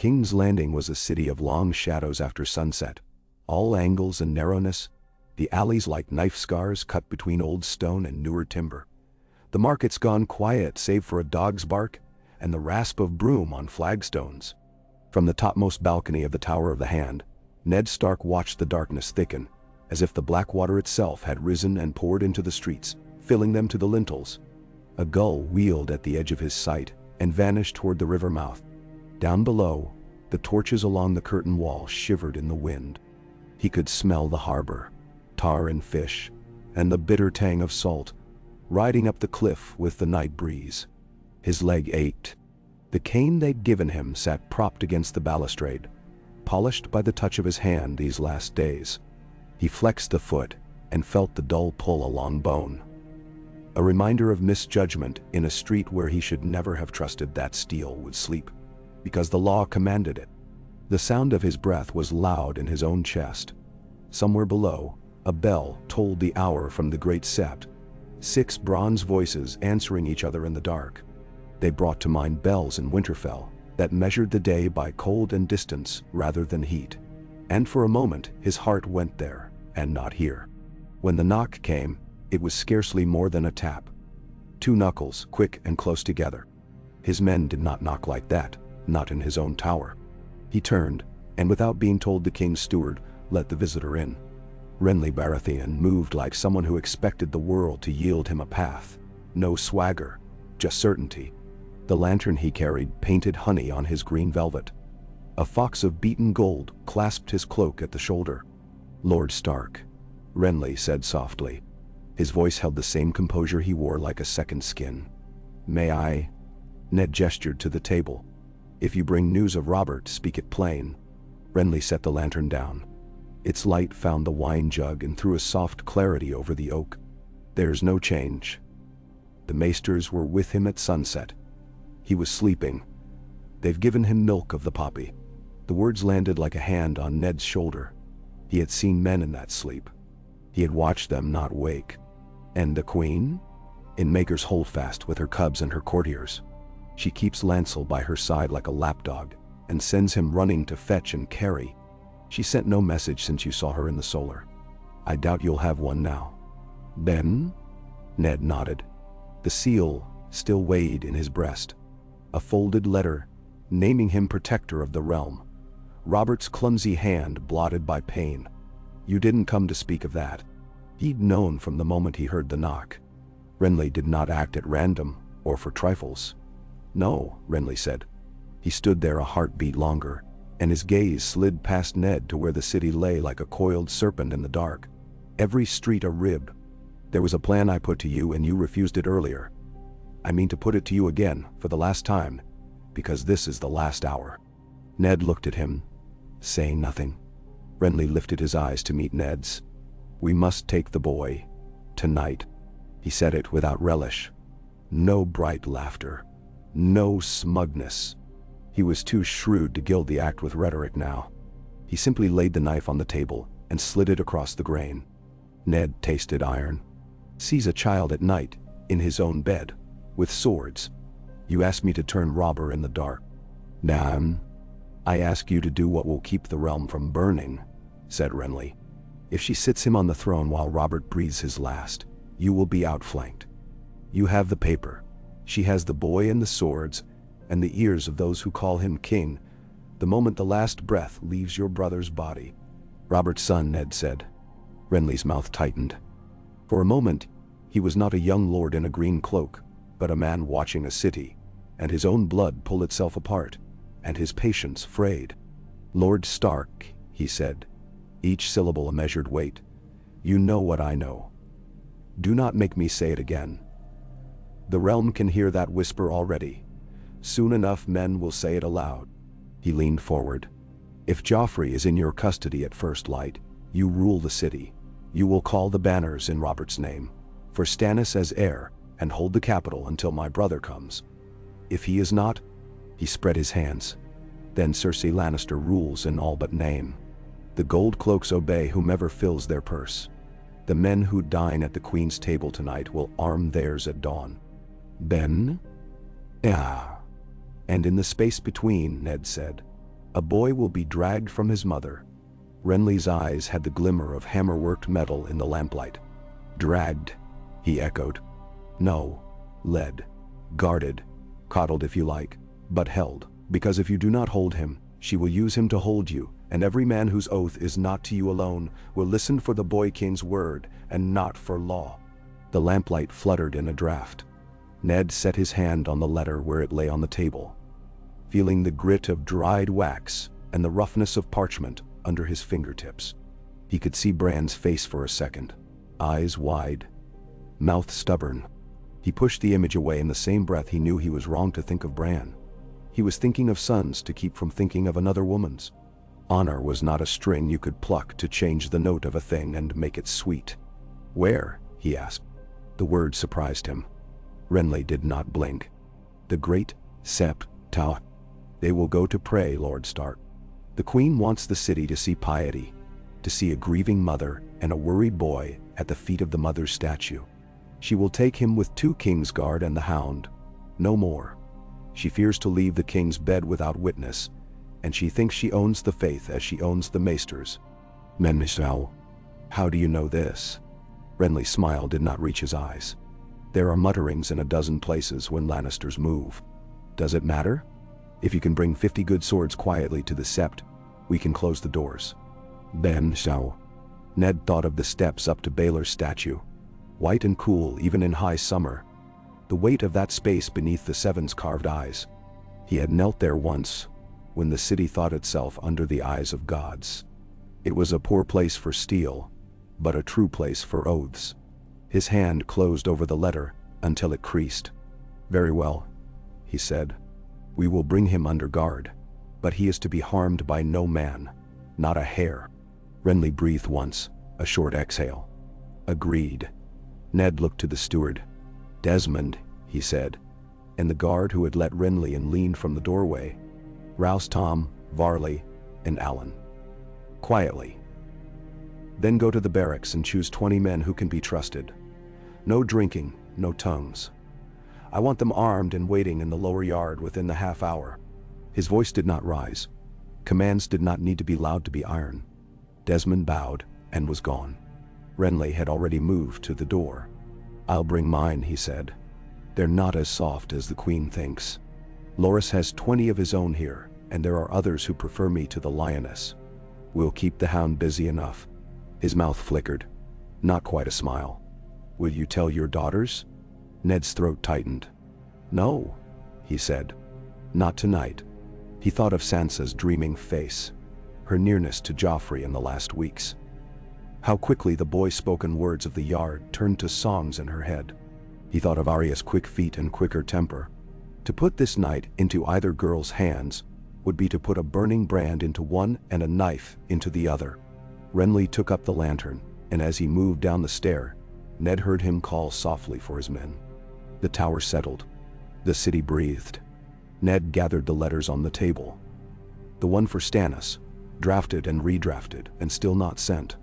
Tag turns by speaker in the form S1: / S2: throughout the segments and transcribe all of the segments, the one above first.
S1: King's Landing was a city of long shadows after sunset. All angles and narrowness, the alleys like knife scars cut between old stone and newer timber. The market's gone quiet save for a dog's bark and the rasp of broom on flagstones. From the topmost balcony of the Tower of the Hand, Ned Stark watched the darkness thicken, as if the black water itself had risen and poured into the streets, filling them to the lintels. A gull wheeled at the edge of his sight and vanished toward the river mouth. Down below, the torches along the curtain wall shivered in the wind. He could smell the harbor, tar and fish, and the bitter tang of salt, riding up the cliff with the night breeze. His leg ached. The cane they'd given him sat propped against the balustrade, polished by the touch of his hand these last days. He flexed the foot and felt the dull pull along bone. A reminder of misjudgment in a street where he should never have trusted that steel would sleep, because the law commanded it. The sound of his breath was loud in his own chest. Somewhere below, a bell tolled the hour from the great sept, 6 bronze voices answering each other in the dark. They brought to mind bells in Winterfell that measured the day by cold and distance rather than heat. And for a moment his heart went there, and not here. When the knock came, it was scarcely more than a tap. 2 knuckles, quick and close together. His men did not knock like that, not in his own tower. He turned, and without being told the king's steward, let the visitor in. Renly Baratheon moved like someone who expected the world to yield him a path. No swagger, just certainty. The lantern he carried painted honey on his green velvet. A fox of beaten gold clasped his cloak at the shoulder. "Lord Stark," Renly said softly. His voice held the same composure he wore like a second skin. "May I?" Ned gestured to the table. "If you bring news of Robert, speak it plain." Renly set the lantern down. Its light found the wine jug and threw a soft clarity over the oak. "There's no change. The maesters were with him at sunset. He was sleeping. They've given him milk of the poppy." The words landed like a hand on Ned's shoulder. He had seen men in that sleep. He had watched them not wake. "And the queen?" "In Maker's holdfast with her cubs and her courtiers. She keeps Lancel by her side like a lapdog, and sends him running to fetch and carry. She sent no message since you saw her in the solar. I doubt you'll have one now." "Ben?" Ned nodded. The seal still weighed in his breast. A folded letter, naming him protector of the realm. Robert's clumsy hand blotted by pain. "You didn't come to speak of that." He'd known from the moment he heard the knock. Renly did not act at random, or for trifles. "No," Renly said. He stood there a heartbeat longer, and his gaze slid past Ned to where the city lay like a coiled serpent in the dark. Every street a rib. "There was a plan I put to you and you refused it earlier. I mean to put it to you again, for the last time, because this is the last hour." Ned looked at him, saying nothing. Renly lifted his eyes to meet Ned's. "We must take the boy. Tonight." He said it without relish. No bright laughter. No smugness. He was too shrewd to gild the act with rhetoric now. He simply laid the knife on the table and slid it across the grain. Ned tasted iron. "Sees a child at night, in his own bed, with swords. You ask me to turn robber in the dark. Damn. I ask you to do what will keep the realm from burning," said Renly. "If she sits him on the throne while Robert breathes his last, you will be outflanked. You have the paper. She has the boy and the swords, and the ears of those who call him king, the moment the last breath leaves your brother's body." "Robert's son," Ned said. Renly's mouth tightened. For a moment, he was not a young lord in a green cloak, but a man watching a city, and his own blood pull itself apart, and his patience frayed. "Lord Stark," he said, each syllable a measured weight, "you know what I know. Do not make me say it again. The realm can hear that whisper already. Soon enough men will say it aloud." He leaned forward. "If Joffrey is in your custody at first light, you rule the city. You will call the banners in Robert's name, for Stannis as heir, and hold the capital until my brother comes. If he is not," he spread his hands, "then Cersei Lannister rules in all but name. The gold cloaks obey whomever fills their purse. The men who dine at the queen's table tonight will arm theirs at dawn." "Ben?" "Yeah." "And in the space between," Ned said, A boy will be dragged from his mother. Renly's eyes had the glimmer of hammer-worked metal in the lamplight. Dragged, he echoed. No, led, guarded, coddled if you like, but held, because if you do not hold him, she will use him to hold you, and every man whose oath is not to you alone will listen for the boy king's word and not for law. The lamplight fluttered in a draught. Ned set his hand on the letter where it lay on the table, feeling the grit of dried wax and the roughness of parchment under his fingertips. He could see Bran's face for a second, eyes wide, mouth stubborn. He pushed the image away in the same breath he knew he was wrong to think of Bran. He was thinking of sons to keep from thinking of another woman's. Honor was not a string you could pluck to change the note of a thing and make it sweet. Where? He asked. The word surprised him. Renly did not blink. The great Sept Tower. They will go to pray, Lord Stark. The Queen wants the city to see piety, to see a grieving mother and a worried boy at the feet of the mother's statue. She will take him with 2 Kingsguard and the Hound, no more. She fears to leave the king's bed without witness, and she thinks she owns the faith as she owns the maesters. Menmisau, how do you know this? Renly's smile did not reach his eyes. There are mutterings in a dozen places when Lannisters move. Does it matter? If you can bring 50 good swords quietly to the Sept, we can close the doors. Ben Shao. Ned thought of the steps up to Baelor's statue, white and cool even in high summer. The weight of that space beneath the Seven's carved eyes. He had knelt there once, when the city thought itself under the eyes of gods. It was a poor place for steel, but a true place for oaths. His hand closed over the letter until it creased. Very well, he said. We will bring him under guard, but he is to be harmed by no man, not a hair. Renly breathed once, a short exhale. Agreed. Ned looked to the steward. Desmond, he said, and the guard who had let Renly in leaned from the doorway. Rouse Tom, Varley, and Alan. Quietly. Then go to the barracks and choose 20 men who can be trusted. No drinking, no tongues. I want them armed and waiting in the lower yard within the half hour. His voice did not rise. Commands did not need to be loud to be iron. Desmond bowed and was gone. Renly had already moved to the door. I'll bring mine, he said. They're not as soft as the Queen thinks. Loras has 20 of his own here, and there are others who prefer me to the Lioness. We'll keep the Hound busy enough. His mouth flickered. Not quite a smile. Will you tell your daughters? Ned's throat tightened. No, he said. Not tonight. He thought of Sansa's dreaming face, her nearness to Joffrey in the last weeks. How quickly the boy-spoken words of the yard turned to songs in her head. He thought of Arya's quick feet and quicker temper. To put this night into either girl's hands would be to put a burning brand into one and a knife into the other. Renly took up the lantern, and as he moved down the stair, Ned heard him call softly for his men. The tower settled. The city breathed. Ned gathered the letters on the table. The one for Stannis, drafted and redrafted and still not sent.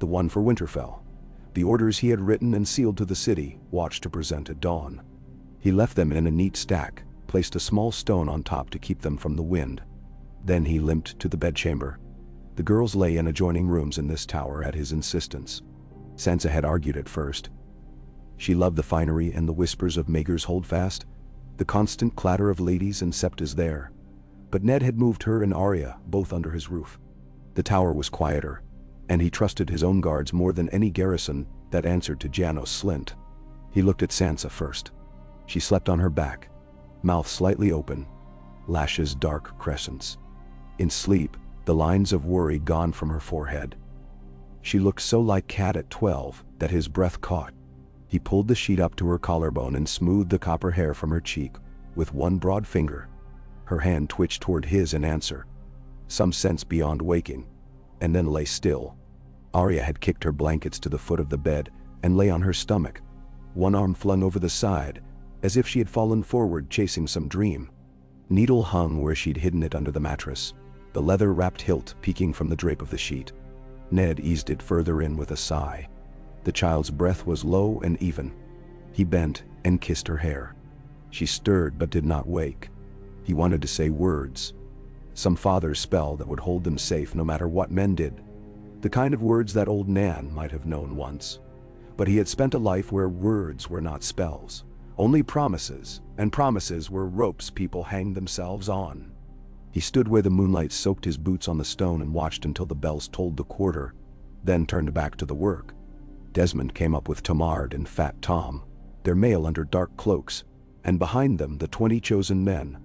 S1: The one for Winterfell. The orders he had written and sealed to the city, watched to present at dawn. He left them in a neat stack, placed a small stone on top to keep them from the wind. Then he limped to the bedchamber. The girls lay in adjoining rooms in this tower at his insistence. Sansa had argued at first. She loved the finery and the whispers of Maegor's holdfast, the constant clatter of ladies and septas there. But Ned had moved her and Arya both under his roof. The tower was quieter, and he trusted his own guards more than any garrison that answered to Janos Slynt. He looked at Sansa first. She slept on her back, mouth slightly open, lashes dark crescents. In sleep, the lines of worry gone from her forehead. She looked so like Cat at 12 that his breath caught. He pulled the sheet up to her collarbone and smoothed the copper hair from her cheek with one broad finger. Her hand twitched toward his in answer, some sense beyond waking, and then lay still. Arya had kicked her blankets to the foot of the bed and lay on her stomach, one arm flung over the side, as if she had fallen forward chasing some dream. Needle hung where she'd hidden it under the mattress, the leather-wrapped hilt peeking from the drape of the sheet. Ned eased it further in with a sigh. The child's breath was low and even. He bent and kissed her hair. She stirred but did not wake. He wanted to say words. Some father's spell that would hold them safe no matter what men did. The kind of words that old Nan might have known once. But he had spent a life where words were not spells, only promises, and promises were ropes people hanged themselves on. He stood where the moonlight soaked his boots on the stone and watched until the bells tolled the quarter, then turned back to the work. Desmond came up with Tamard and Fat Tom, their mail under dark cloaks, and behind them the 20 chosen men,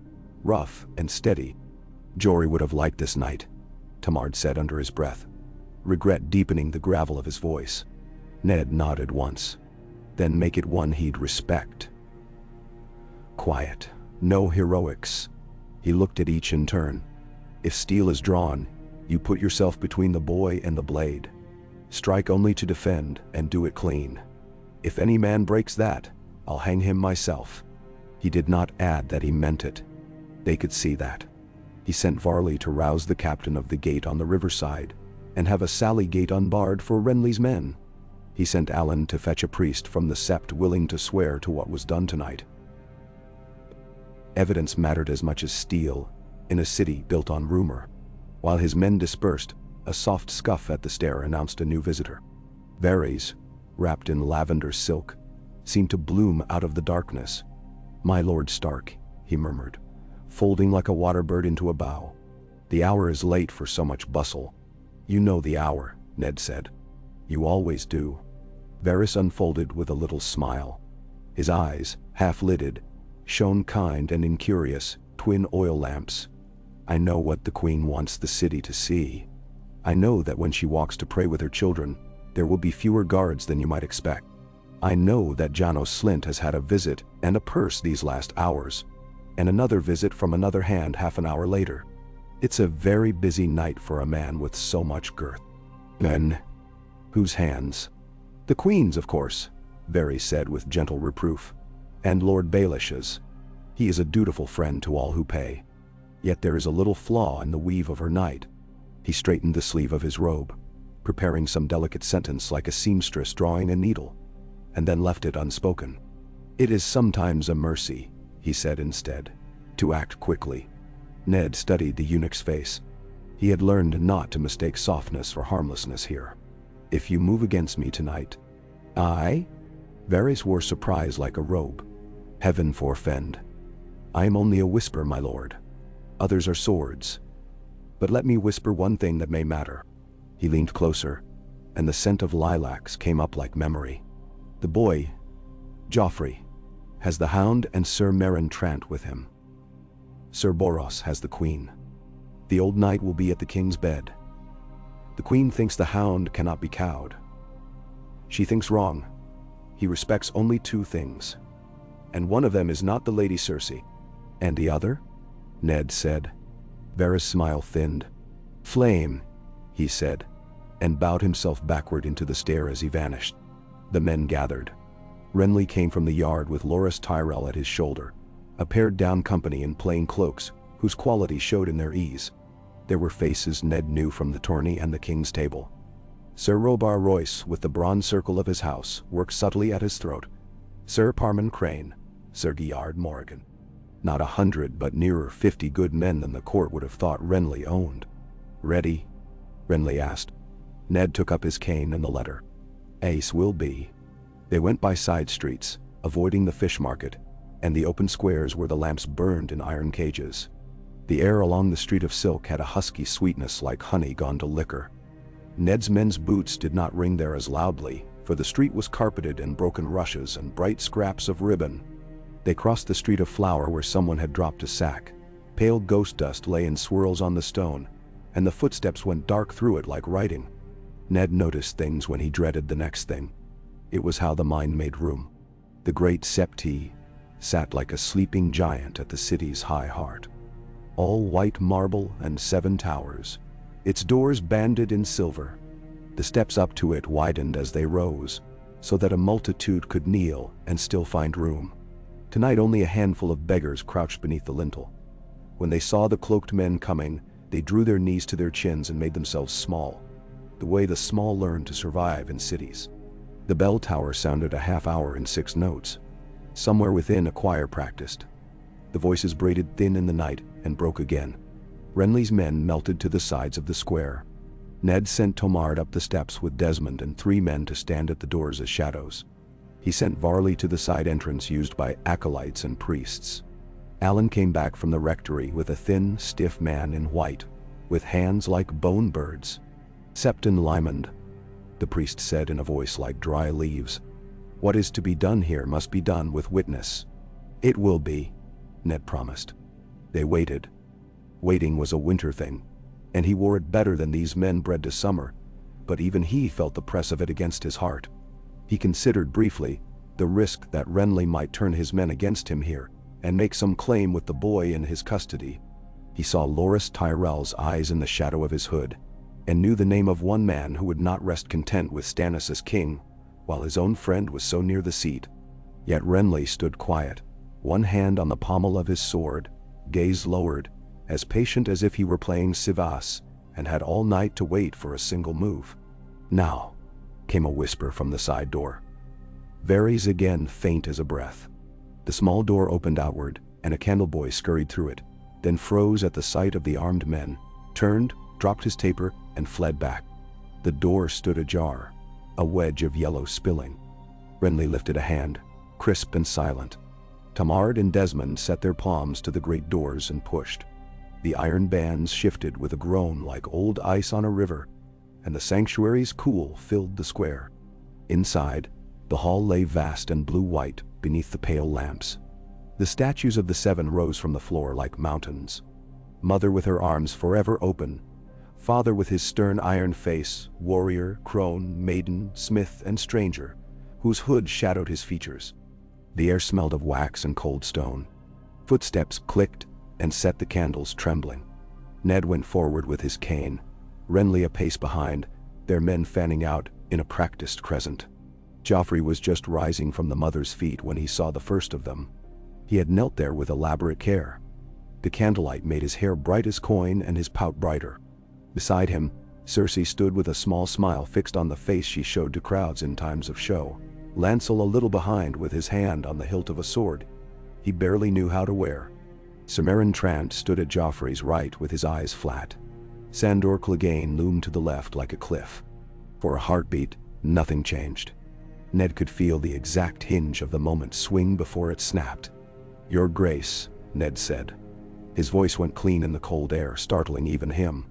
S1: rough and steady. Jory would have liked this night, Tamard said under his breath, regret deepening the gravel of his voice. Ned nodded once. Then make it one he'd respect. Quiet, no heroics. He looked at each in turn. If steel is drawn, you put yourself between the boy and the blade. Strike only to defend and do it clean. If any man breaks that, I'll hang him myself. He did not add that he meant it. They could see that. He sent Varley to rouse the captain of the gate on the riverside and have a sally gate unbarred for Renly's men. He sent Alan to fetch a priest from the sept willing to swear to what was done tonight. Evidence mattered as much as steel in a city built on rumor. While his men dispersed, a soft scuff at the stair announced a new visitor. Varys, wrapped in lavender silk, seemed to bloom out of the darkness. "My Lord Stark," he murmured, folding like a water bird into a bow. "The hour is late for so much bustle." "You know the hour," Ned said. "You always do." Varys unfolded with a little smile. His eyes, half-lidded, shone kind and incurious, twin oil lamps. "I know what the Queen wants the city to see. I know that when she walks to pray with her children, there will be fewer guards than you might expect. I know that Janos Slynt has had a visit and a purse these last hours, and another visit from another hand half an hour later. It's a very busy night for a man with so much girth." "Then, whose hands?" "The Queen's, of course," Varys said with gentle reproof. "And Lord Baelish's. He is a dutiful friend to all who pay. Yet there is a little flaw in the weave of her night." He straightened the sleeve of his robe, preparing some delicate sentence like a seamstress drawing a needle, and then left it unspoken. "It is sometimes a mercy," he said instead, "to act quickly." Ned studied the eunuch's face. He had learned not to mistake softness for harmlessness here. "If you move against me tonight—" "I?" Varys wore surprise like a robe. "Heaven forfend. I am only a whisper, my lord. Others are swords. But let me whisper one thing that may matter." He leaned closer, and the scent of lilacs came up like memory. "The boy, Joffrey, has the Hound and Sir Meryn Trant with him. Sir Boros has the Queen. The old knight will be at the king's bed. The Queen thinks the Hound cannot be cowed. She thinks wrong. He respects only two things, and one of them is not the Lady Cersei." "And the other?" Ned said. Varys' smile thinned. "Flame," he said, and bowed himself backward into the stair as he vanished. The men gathered. Renly came from the yard with Loras Tyrell at his shoulder, a pared-down company in plain cloaks, whose quality showed in their ease. There were faces Ned knew from the tourney and the king's table. Sir Robar Royce, with the bronze circle of his house, worked subtly at his throat. Sir Parman Crane, Sir Gyard Morrigan. Not 100, but nearer 50 good men than the court would have thought Renly owned. "Ready?" Renly asked. Ned took up his cane and the letter. "Ace will be." They went by side streets, avoiding the fish market, and the open squares where the lamps burned in iron cages. The air along the street of silk had a husky sweetness like honey gone to liquor. Ned's men's boots did not ring there as loudly, for the street was carpeted in broken rushes and bright scraps of ribbon. They crossed the street of flour where someone had dropped a sack. Pale ghost dust lay in swirls on the stone, and the footsteps went dark through it like writing. Ned noticed things when he dreaded the next thing. It was how the mind made room. The great septi sat like a sleeping giant at the city's high heart. All white marble and 7 towers, its doors banded in silver. The steps up to it widened as they rose, so that a multitude could kneel and still find room. Tonight only a handful of beggars crouched beneath the lintel. When they saw the cloaked men coming, they drew their knees to their chins and made themselves small, the way the small learn to survive in cities. The bell tower sounded a half hour in 6 notes. Somewhere within a choir practiced. The voices braided thin in the night and broke again. Renly's men melted to the sides of the square. Ned sent Tomard up the steps with Desmond and 3 men to stand at the doors as shadows. He sent Varley to the side entrance used by acolytes and priests. Alan came back from the rectory with a thin, stiff man in white, with hands like bone birds. "Septon Lymond," the priest said in a voice like dry leaves. "What is to be done here must be done with witness." "It will be," Ned promised. They waited. Waiting was a winter thing, and he wore it better than these men bred to summer, but even he felt the press of it against his heart. He considered briefly the risk that Renly might turn his men against him here and make some claim with the boy in his custody. He saw Loras Tyrell's eyes in the shadow of his hood, and knew the name of one man who would not rest content with Stannis as king, while his own friend was so near the seat. Yet Renly stood quiet, one hand on the pommel of his sword, gaze lowered, as patient as if he were playing Sivas, and had all night to wait for a single move. "Now," came a whisper from the side door. Varys again faint as a breath. The small door opened outward, and a candleboy scurried through it, then froze at the sight of the armed men, turned, dropped his taper, and fled back. The door stood ajar, a wedge of yellow spilling. Renly lifted a hand, crisp and silent. Tomard and Desmond set their palms to the great doors and pushed. The iron bands shifted with a groan like old ice on a river, and the sanctuary's cool filled the square. Inside, the hall lay vast and blue-white beneath the pale lamps. The statues of the 7 rose from the floor like mountains. Mother with her arms forever open, father with his stern iron face, warrior, crone, maiden, smith, and stranger, whose hood shadowed his features. The air smelled of wax and cold stone. Footsteps clicked and set the candles trembling. Ned went forward with his cane, Renly a pace behind, their men fanning out in a practiced crescent. Joffrey was just rising from the mother's feet when he saw the first of them. He had knelt there with elaborate care. The candlelight made his hair bright as coin and his pout brighter. Beside him, Cersei stood with a small smile fixed on the face she showed to crowds in times of show. Lancel a little behind with his hand on the hilt of a sword he barely knew how to wear. Sir Meryn Trant stood at Joffrey's right with his eyes flat. Sandor Clegane loomed to the left like a cliff. For a heartbeat, nothing changed. Ned could feel the exact hinge of the moment swing before it snapped. "Your Grace," Ned said. His voice went clean in the cold air, startling even him.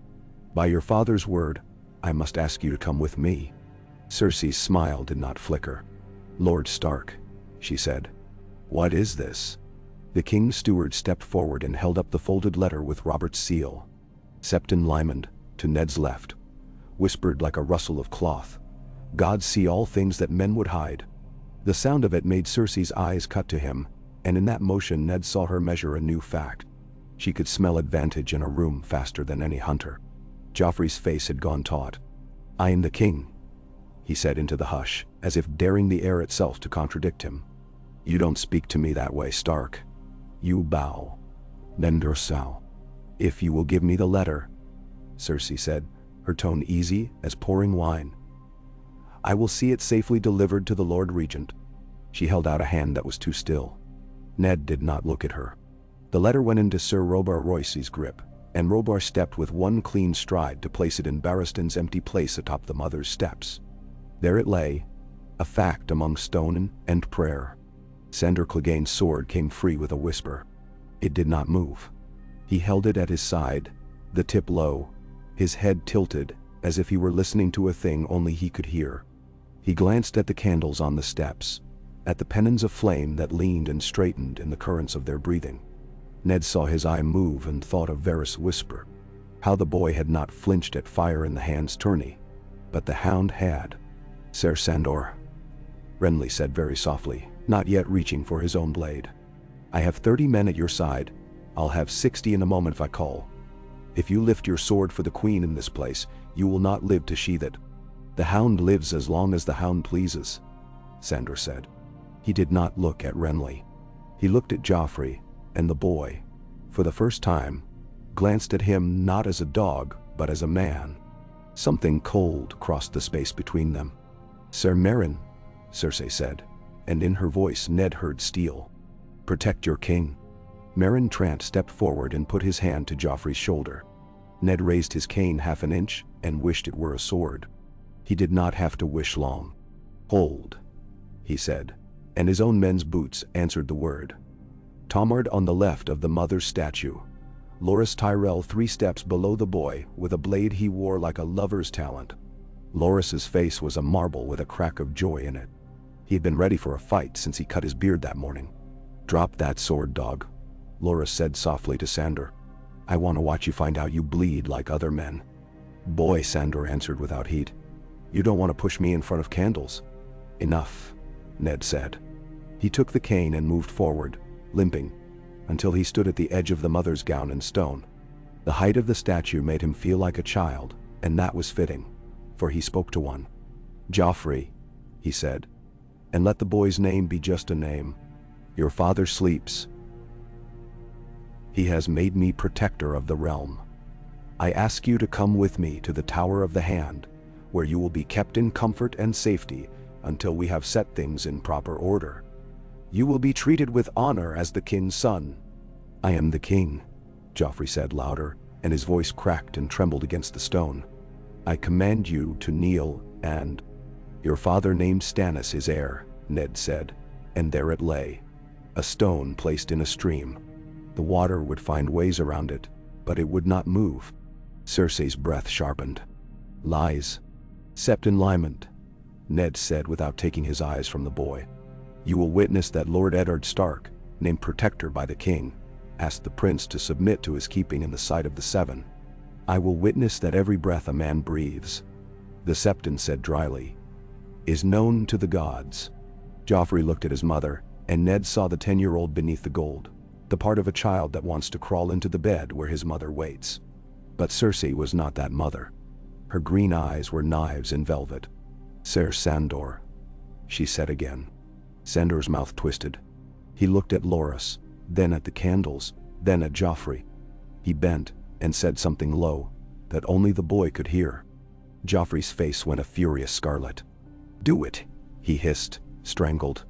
S1: "By your father's word, I must ask you to come with me." Cersei's smile did not flicker. "Lord Stark," she said. "What is this?" The king's steward stepped forward and held up the folded letter with Robert's seal. Septon Lymond, to Ned's left, whispered like a rustle of cloth, "Gods see all things that men would hide." The sound of it made Cersei's eyes cut to him, and in that motion Ned saw her measure a new fact. She could smell advantage in a room faster than any hunter. Joffrey's face had gone taut. "I am the king," he said into the hush, as if daring the air itself to contradict him. "You don't speak to me that way, Stark. You bow. Nendursau. If you will give me the letter," Cersei said, her tone easy as pouring wine, "I will see it safely delivered to the Lord Regent." She held out a hand that was too still. Ned did not look at her. The letter went into Sir Robar Royce's grip, and Robar stepped with one clean stride to place it in Barristan's empty place atop the mother's steps. There it lay, a fact among stone and prayer. Sandor Clegane's sword came free with a whisper. It did not move. He held it at his side, the tip low, his head tilted, as if he were listening to a thing only he could hear. He glanced at the candles on the steps, at the pennons of flame that leaned and straightened in the currents of their breathing. Ned saw his eye move and thought of Varys' whisper. How the boy had not flinched at fire in the hand's tourney, but the hound had. "Ser Sandor," Renly said very softly, not yet reaching for his own blade. "I have 30 men at your side. I'll have 60 in a moment if I call. If you lift your sword for the queen in this place, you will not live to sheathe it." "The hound lives as long as the hound pleases," Sandor said. He did not look at Renly. He looked at Joffrey, and the boy, for the first time, glanced at him not as a dog, but as a man. Something cold crossed the space between them. "Sir Meryn," Cersei said, and in her voice Ned heard steel. "Protect your king." Meryn Trant stepped forward and put his hand to Joffrey's shoulder. Ned raised his cane half an inch and wished it were a sword. He did not have to wish long. "Hold," he said, and his own men's boots answered the word. Tomard on the left of the mother's statue, Loras Tyrell 3 steps below the boy with a blade he wore like a lover's talent. Loras's face was a marble with a crack of joy in it. He had been ready for a fight since he cut his beard that morning. "Drop that sword, dog," Loras said softly to Sandor. "I want to watch you find out you bleed like other men." "Boy," Sandor answered without heat. "You don't want to push me in front of candles." "Enough," Ned said. He took the cane and moved forward, limping, until he stood at the edge of the mother's gown in stone. The height of the statue made him feel like a child, and that was fitting, for he spoke to one. "Joffrey," he said, "and let the boy's name be just a name. Your father sleeps. He has made me protector of the realm. I ask you to come with me to the Tower of the Hand, where you will be kept in comfort and safety until we have set things in proper order. You will be treated with honor as the king's son." "I am the king," Joffrey said louder, and his voice cracked and trembled against the stone. "I command you to kneel and—" "Your father named Stannis his heir," Ned said, and there it lay, a stone placed in a stream. The water would find ways around it, but it would not move. Cersei's breath sharpened. "Lies. Septon-Lymond," Ned said without taking his eyes from the boy. "You will witness that Lord Eddard Stark, named Protector by the king, asked the prince to submit to his keeping in the sight of the Seven. I will witness that every breath a man breathes," the Septon said dryly, "is known to the gods." Joffrey looked at his mother, and Ned saw the 10-year-old beneath the gold, the part of a child that wants to crawl into the bed where his mother waits. But Cersei was not that mother. Her green eyes were knives in velvet. "Ser Sandor," she said again. Sandor's mouth twisted. He looked at Loras, then at the candles, then at Joffrey. He bent and said something low that only the boy could hear. Joffrey's face went a furious scarlet. "Do it," he hissed, strangled.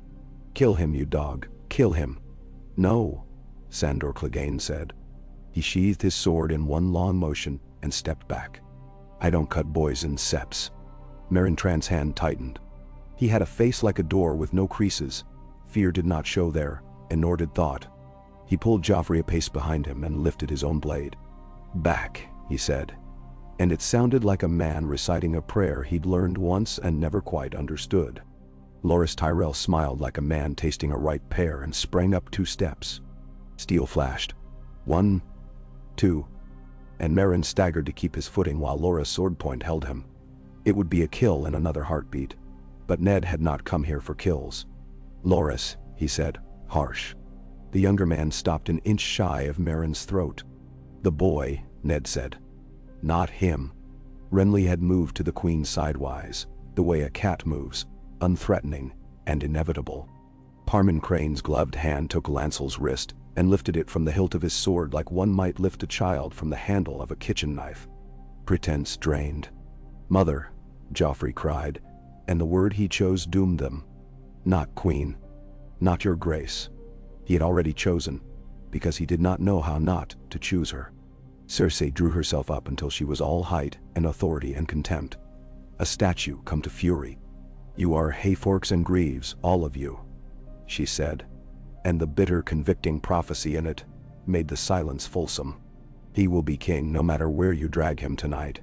S1: "Kill him, you dog, kill him." "No," Sandor Clegane said. He sheathed his sword in one long motion and stepped back. "I don't cut boys in seps." Merentran's hand tightened. He had a face like a door with no creases. Fear did not show there, and nor did thought. He pulled Joffrey a pace behind him and lifted his own blade. "Back," he said, and it sounded like a man reciting a prayer he'd learned once and never quite understood. Loras Tyrell smiled like a man tasting a ripe pear and sprang up 2 steps. Steel flashed. 1, 2, and Meryn staggered to keep his footing while Loras' sword point held him. It would be a kill in another heartbeat, but Ned had not come here for kills. "Loras," he said, harsh. The younger man stopped an inch shy of Meryn's throat. "The boy," Ned said. "Not him." Renly had moved to the queen sidewise, the way a cat moves, unthreatening and inevitable. Parman Crane's gloved hand took Lancel's wrist and lifted it from the hilt of his sword like one might lift a child from the handle of a kitchen knife. Pretense drained. "Mother," Joffrey cried, and the word he chose doomed them. "Not queen. Not your grace." He had already chosen, because he did not know how not to choose her. Cersei drew herself up until she was all height and authority and contempt. A statue come to fury. "You are hayforks and greaves, all of you," she said, and the bitter convicting prophecy in it made the silence fulsome. "He will be king no matter where you drag him tonight.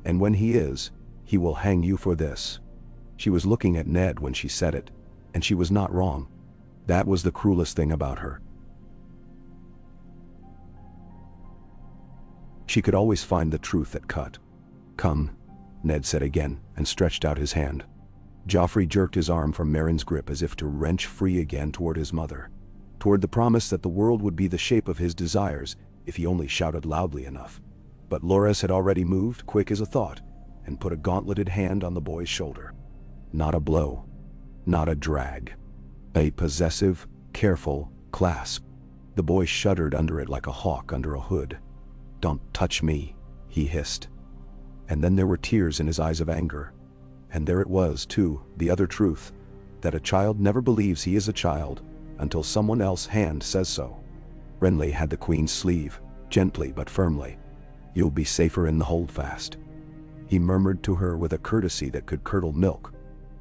S1: And when he is, he will hang you for this." She was looking at Ned when she said it, and she was not wrong. That was the cruelest thing about her. She could always find the truth that cut. "Come," Ned said again, and stretched out his hand. Joffrey jerked his arm from Meryn's grip as if to wrench free again toward his mother, toward the promise that the world would be the shape of his desires if he only shouted loudly enough. But Loras had already moved, quick as a thought, and put a gauntleted hand on the boy's shoulder. Not a blow, not a drag. A possessive, careful clasp. The boy shuddered under it like a hawk under a hood. "Don't touch me," he hissed. And then there were tears in his eyes of anger. And there it was, too, the other truth, that a child never believes he is a child until someone else's hand says so. Renly had the queen's sleeve, gently but firmly. You'll be safer in the holdfast. He murmured to her with a courtesy that could curdle milk.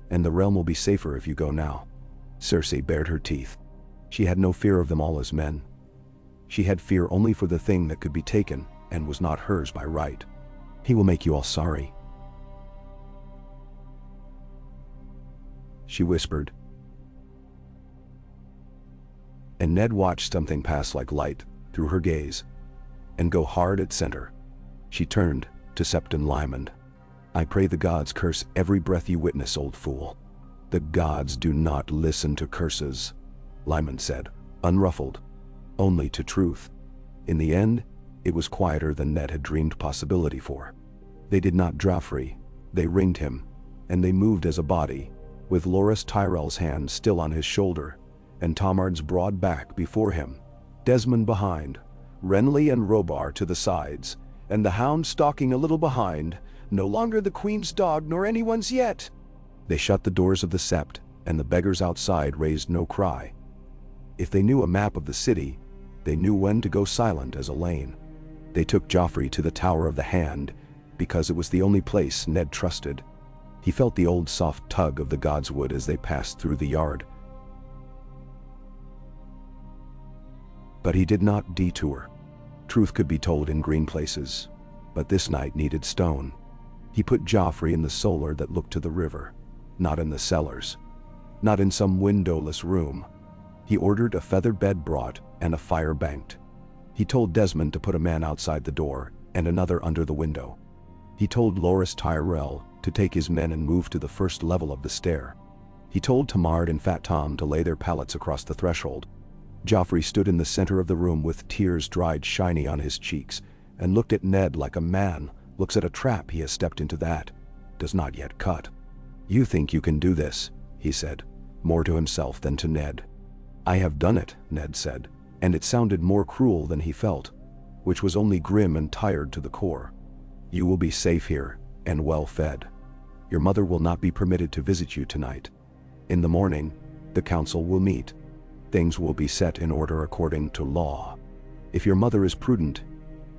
S1: And the realm will be safer if you go now. Cersei bared her teeth. She had no fear of them all as men. She had fear only for the thing that could be taken and was not hers by right. He will make you all sorry, she whispered. And Ned watched something pass like light through her gaze and go hard at center. She turned to Septon Lymond. I pray the gods curse every breath you witness, old fool. The gods do not listen to curses, Lymond said, unruffled, only to truth. In the end, it was quieter than Ned had dreamed possibility for. They did not Joffrey, they ringed him, and they moved as a body, with Loras Tyrell's hand still on his shoulder, and Tomard's broad back before him, Desmond behind, Renly and Robar to the sides, and the Hound stalking a little behind, no longer the Queen's dog nor anyone's yet. They shut the doors of the sept, and the beggars outside raised no cry. If they knew a map of the city, they knew when to go silent as a lane. They took Joffrey to the Tower of the Hand, because it was the only place Ned trusted. He felt the old soft tug of the godswood as they passed through the yard. But he did not detour. Truth could be told in green places, but this night needed stone. He put Joffrey in the solar that looked to the river, not in the cellars, not in some windowless room. He ordered a feather bed brought and a fire banked. He told Desmond to put a man outside the door and another under the window. He told Loras Tyrell to take his men and move to the first level of the stair. He told Tamard and Fat Tom to lay their pallets across the threshold. Joffrey stood in the center of the room with tears dried shiny on his cheeks and looked at Ned like a man looks at a trap he has stepped into that does not yet cut. You think you can do this, he said, more to himself than to Ned. I have done it, Ned said, and it sounded more cruel than he felt, which was only grim and tired to the core. You will be safe here, and well fed. Your mother will not be permitted to visit you tonight. In the morning, the council will meet. Things will be set in order according to law. If your mother is prudent,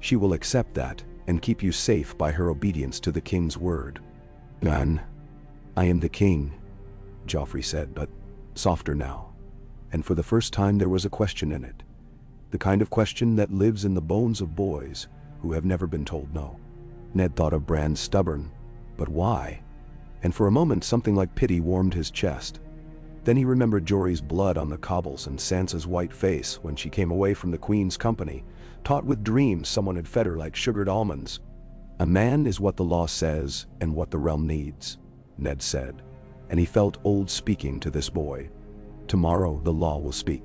S1: she will accept that and keep you safe by her obedience to the king's word. None. I am the king, Joffrey said, but softer now. And for the first time there was a question in it. The kind of question that lives in the bones of boys who have never been told no. Ned thought of Bran's stubborn, but why? And for a moment something like pity warmed his chest. Then he remembered Jory's blood on the cobbles and Sansa's white face when she came away from the Queen's company, taught with dreams someone had fed her like sugared almonds. A man is what the law says and what the realm needs, Ned said, and he felt old speaking to this boy. Tomorrow the law will speak.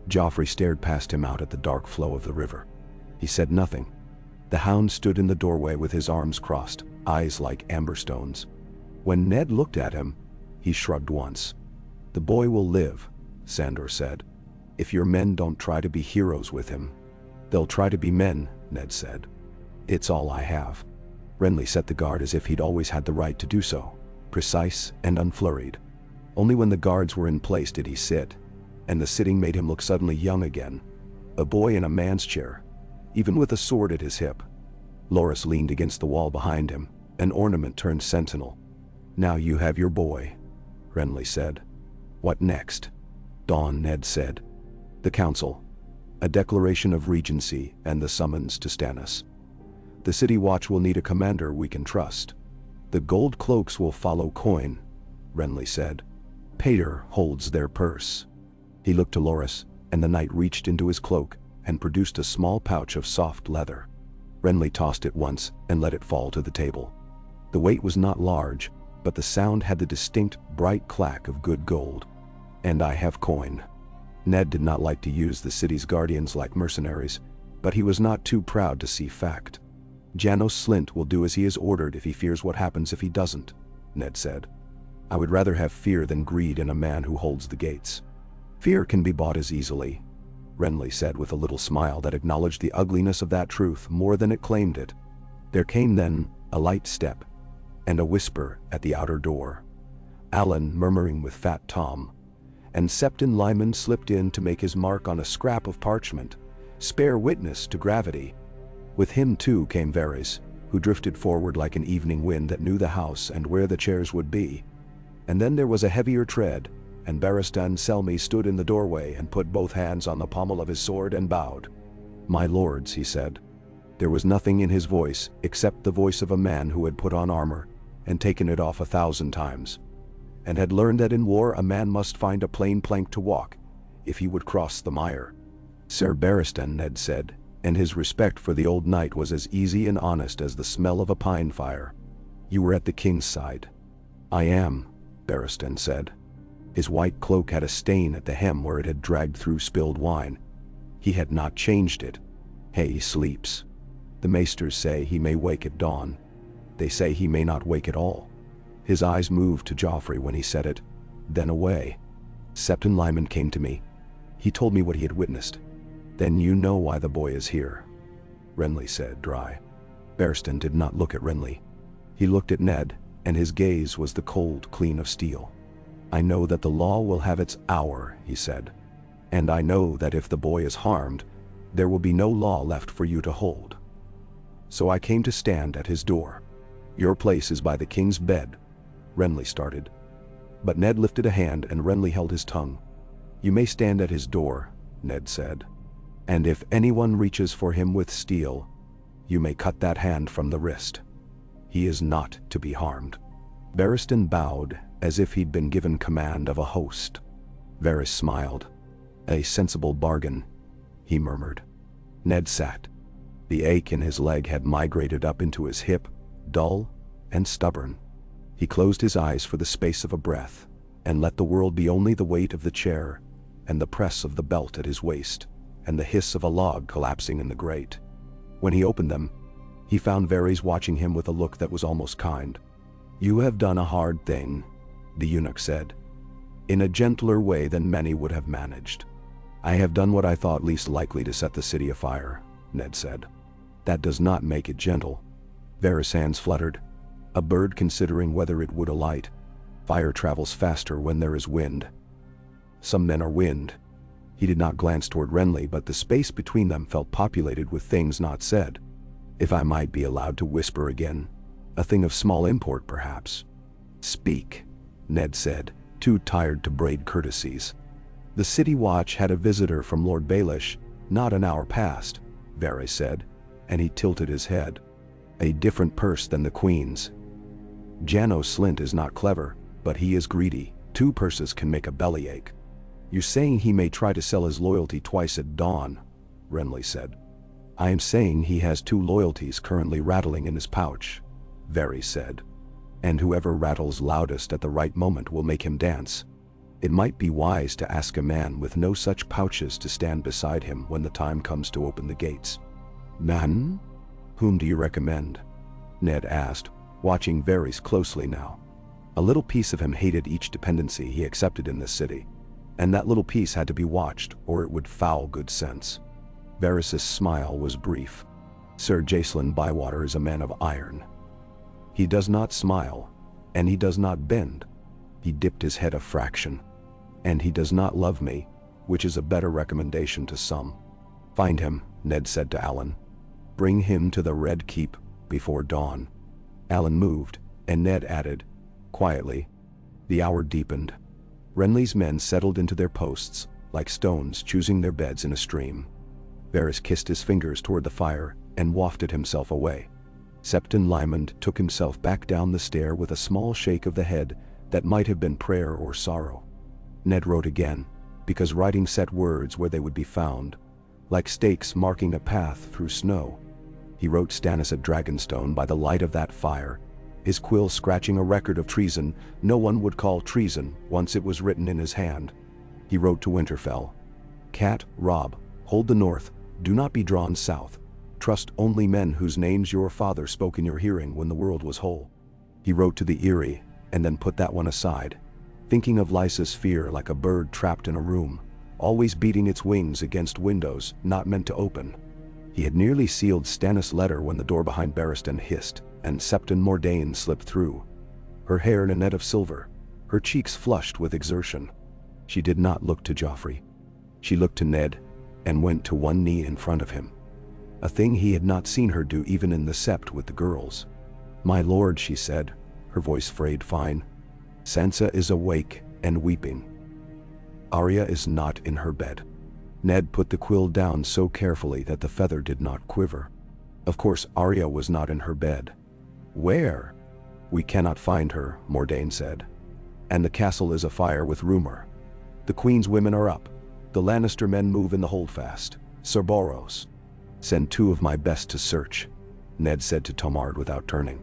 S1: Joffrey stared past him out at the dark flow of the river. He said nothing. The Hound stood in the doorway with his arms crossed, eyes like amber stones. When Ned looked at him, he shrugged once. The boy will live, Sandor said. If your men don't try to be heroes with him, they'll try to be men, Ned said. It's all I have. Renly set the guard as if he'd always had the right to do so, precise and unflurried. Only when the guards were in place did he sit, and the sitting made him look suddenly young again, a boy in a man's chair, even with a sword at his hip. Loras leaned against the wall behind him, an ornament turned sentinel. Now you have your boy, Renly said. What next? Dawn, Ned said. The council, a declaration of regency and the summons to Stannis. The city watch will need a commander we can trust. The gold cloaks will follow coin, Renly said. Pater holds their purse. He looked to Loras, and the knight reached into his cloak and produced a small pouch of soft leather. Renly tossed it once and let it fall to the table. The weight was not large, but the sound had the distinct, bright clack of good gold. And I have coin. Ned did not like to use the city's guardians like mercenaries, but he was not too proud to see fact. Janos Slynt will do as he is ordered if he fears what happens if he doesn't, Ned said. I would rather have fear than greed in a man who holds the gates. Fear can be bought as easily, Renly said with a little smile that acknowledged the ugliness of that truth more than it claimed it. There came then a light step, and a whisper at the outer door. Alan murmuring with Fat Tom, and Septon Lymond slipped in to make his mark on a scrap of parchment, spare witness to gravity. With him too came Varys, who drifted forward like an evening wind that knew the house and where the chairs would be. And then there was a heavier tread, and Barristan Selmy stood in the doorway and put both hands on the pommel of his sword and bowed. "My lords," he said. There was nothing in his voice except the voice of a man who had put on armor and taken it off 1,000 times, and had learned that in war a man must find a plain plank to walk if he would cross the mire. "Sir Barristan," Ned said, and his respect for the old knight was as easy and honest as the smell of a pine fire. "You were at the king's side." "I am," Barristan said. His white cloak had a stain at the hem where it had dragged through spilled wine. He had not changed it. "He sleeps. The maesters say he may wake at dawn. They say he may not wake at all." His eyes moved to Joffrey when he said it, then away. "Septon Lyman came to me. He told me what he had witnessed." "Then you know why the boy is here," Renly said, dry. Barristan did not look at Renly. He looked at Ned, and his gaze was the cold clean of steel. "I know that the law will have its hour," he said. "And I know that if the boy is harmed, there will be no law left for you to hold. So I came to stand at his door." "Your place is by the king's bed," Renly started. But Ned lifted a hand and Renly held his tongue. "You may stand at his door," Ned said. "And if anyone reaches for him with steel, you may cut that hand from the wrist. He is not to be harmed." Barristan bowed as if he'd been given command of a host. Varys smiled. "A sensible bargain," he murmured. Ned sat. The ache in his leg had migrated up into his hip, dull and stubborn. He closed his eyes for the space of a breath, and let the world be only the weight of the chair, and the press of the belt at his waist, and the hiss of a log collapsing in the grate. When he opened them, he found Varys watching him with a look that was almost kind. "You have done a hard thing," the eunuch said, "in a gentler way than many would have managed." "I have done what I thought least likely to set the city afire," Ned said. "That does not make it gentle." Varys' hands fluttered. A bird considering whether it would alight. Fire travels faster when there is wind. Some men are wind. He did not glance toward Renly, but the space between them felt populated with things not said. "If I might be allowed to whisper again, a thing of small import perhaps." "Speak," Ned said, too tired to braid courtesies. "The city watch had a visitor from Lord Baelish, not an hour past," Varys said, and he tilted his head. "A different purse than the Queen's. Janos Slynt is not clever, but he is greedy. 2 purses can make a bellyache." "You're saying he may try to sell his loyalty twice at dawn," Renly said. "I am saying he has 2 loyalties currently rattling in his pouch," Varys said. "And whoever rattles loudest at the right moment will make him dance. It might be wise to ask a man with no such pouches to stand beside him when the time comes to open the gates." "Man? Whom do you recommend?" Ned asked, watching Varys closely now. A little piece of him hated each dependency he accepted in this city, and that little piece had to be watched or it would foul good sense. Varys' smile was brief. "Sir Jacelyn Bywater is a man of iron. He does not smile, and he does not bend. He dipped his head a fraction. And he does not love me, which is a better recommendation to some." "Find him," Ned said to Alan. "Bring him to the Red Keep before dawn." Alan moved, and Ned added, quietly. The hour deepened. Renly's men settled into their posts, like stones choosing their beds in a stream. Varys kissed his fingers toward the fire and wafted himself away. Septon Lyman took himself back down the stair with a small shake of the head that might have been prayer or sorrow. Ned wrote again, because writing set words where they would be found, like stakes marking a path through snow. He wrote Stannis at Dragonstone by the light of that fire, his quill scratching a record of treason no one would call treason once it was written in his hand. He wrote to Winterfell, "Cat, Robb, hold the north, do not be drawn south. Trust only men whose names your father spoke in your hearing when the world was whole." He wrote to the Eyrie, and then put that one aside, thinking of Lysa's fear like a bird trapped in a room, always beating its wings against windows not meant to open. He had nearly sealed Stannis' letter when the door behind Barristan hissed, and Septon Mordain slipped through, her hair in a net of silver, her cheeks flushed with exertion. She did not look to Joffrey. She looked to Ned, and went to one knee in front of him. a thing he had not seen her do even in the sept with the girls. "My lord," she said, her voice frayed fine. "Sansa is awake and weeping. Arya is not in her bed." Ned put the quill down so carefully that the feather did not quiver. Of course Arya was not in her bed. "Where?" "We cannot find her," Mordain said. "And the castle is afire with rumor. The queen's women are up. The Lannister men move in the holdfast. Sir Boros." "Send 2 of my best to search," Ned said to Tomard without turning.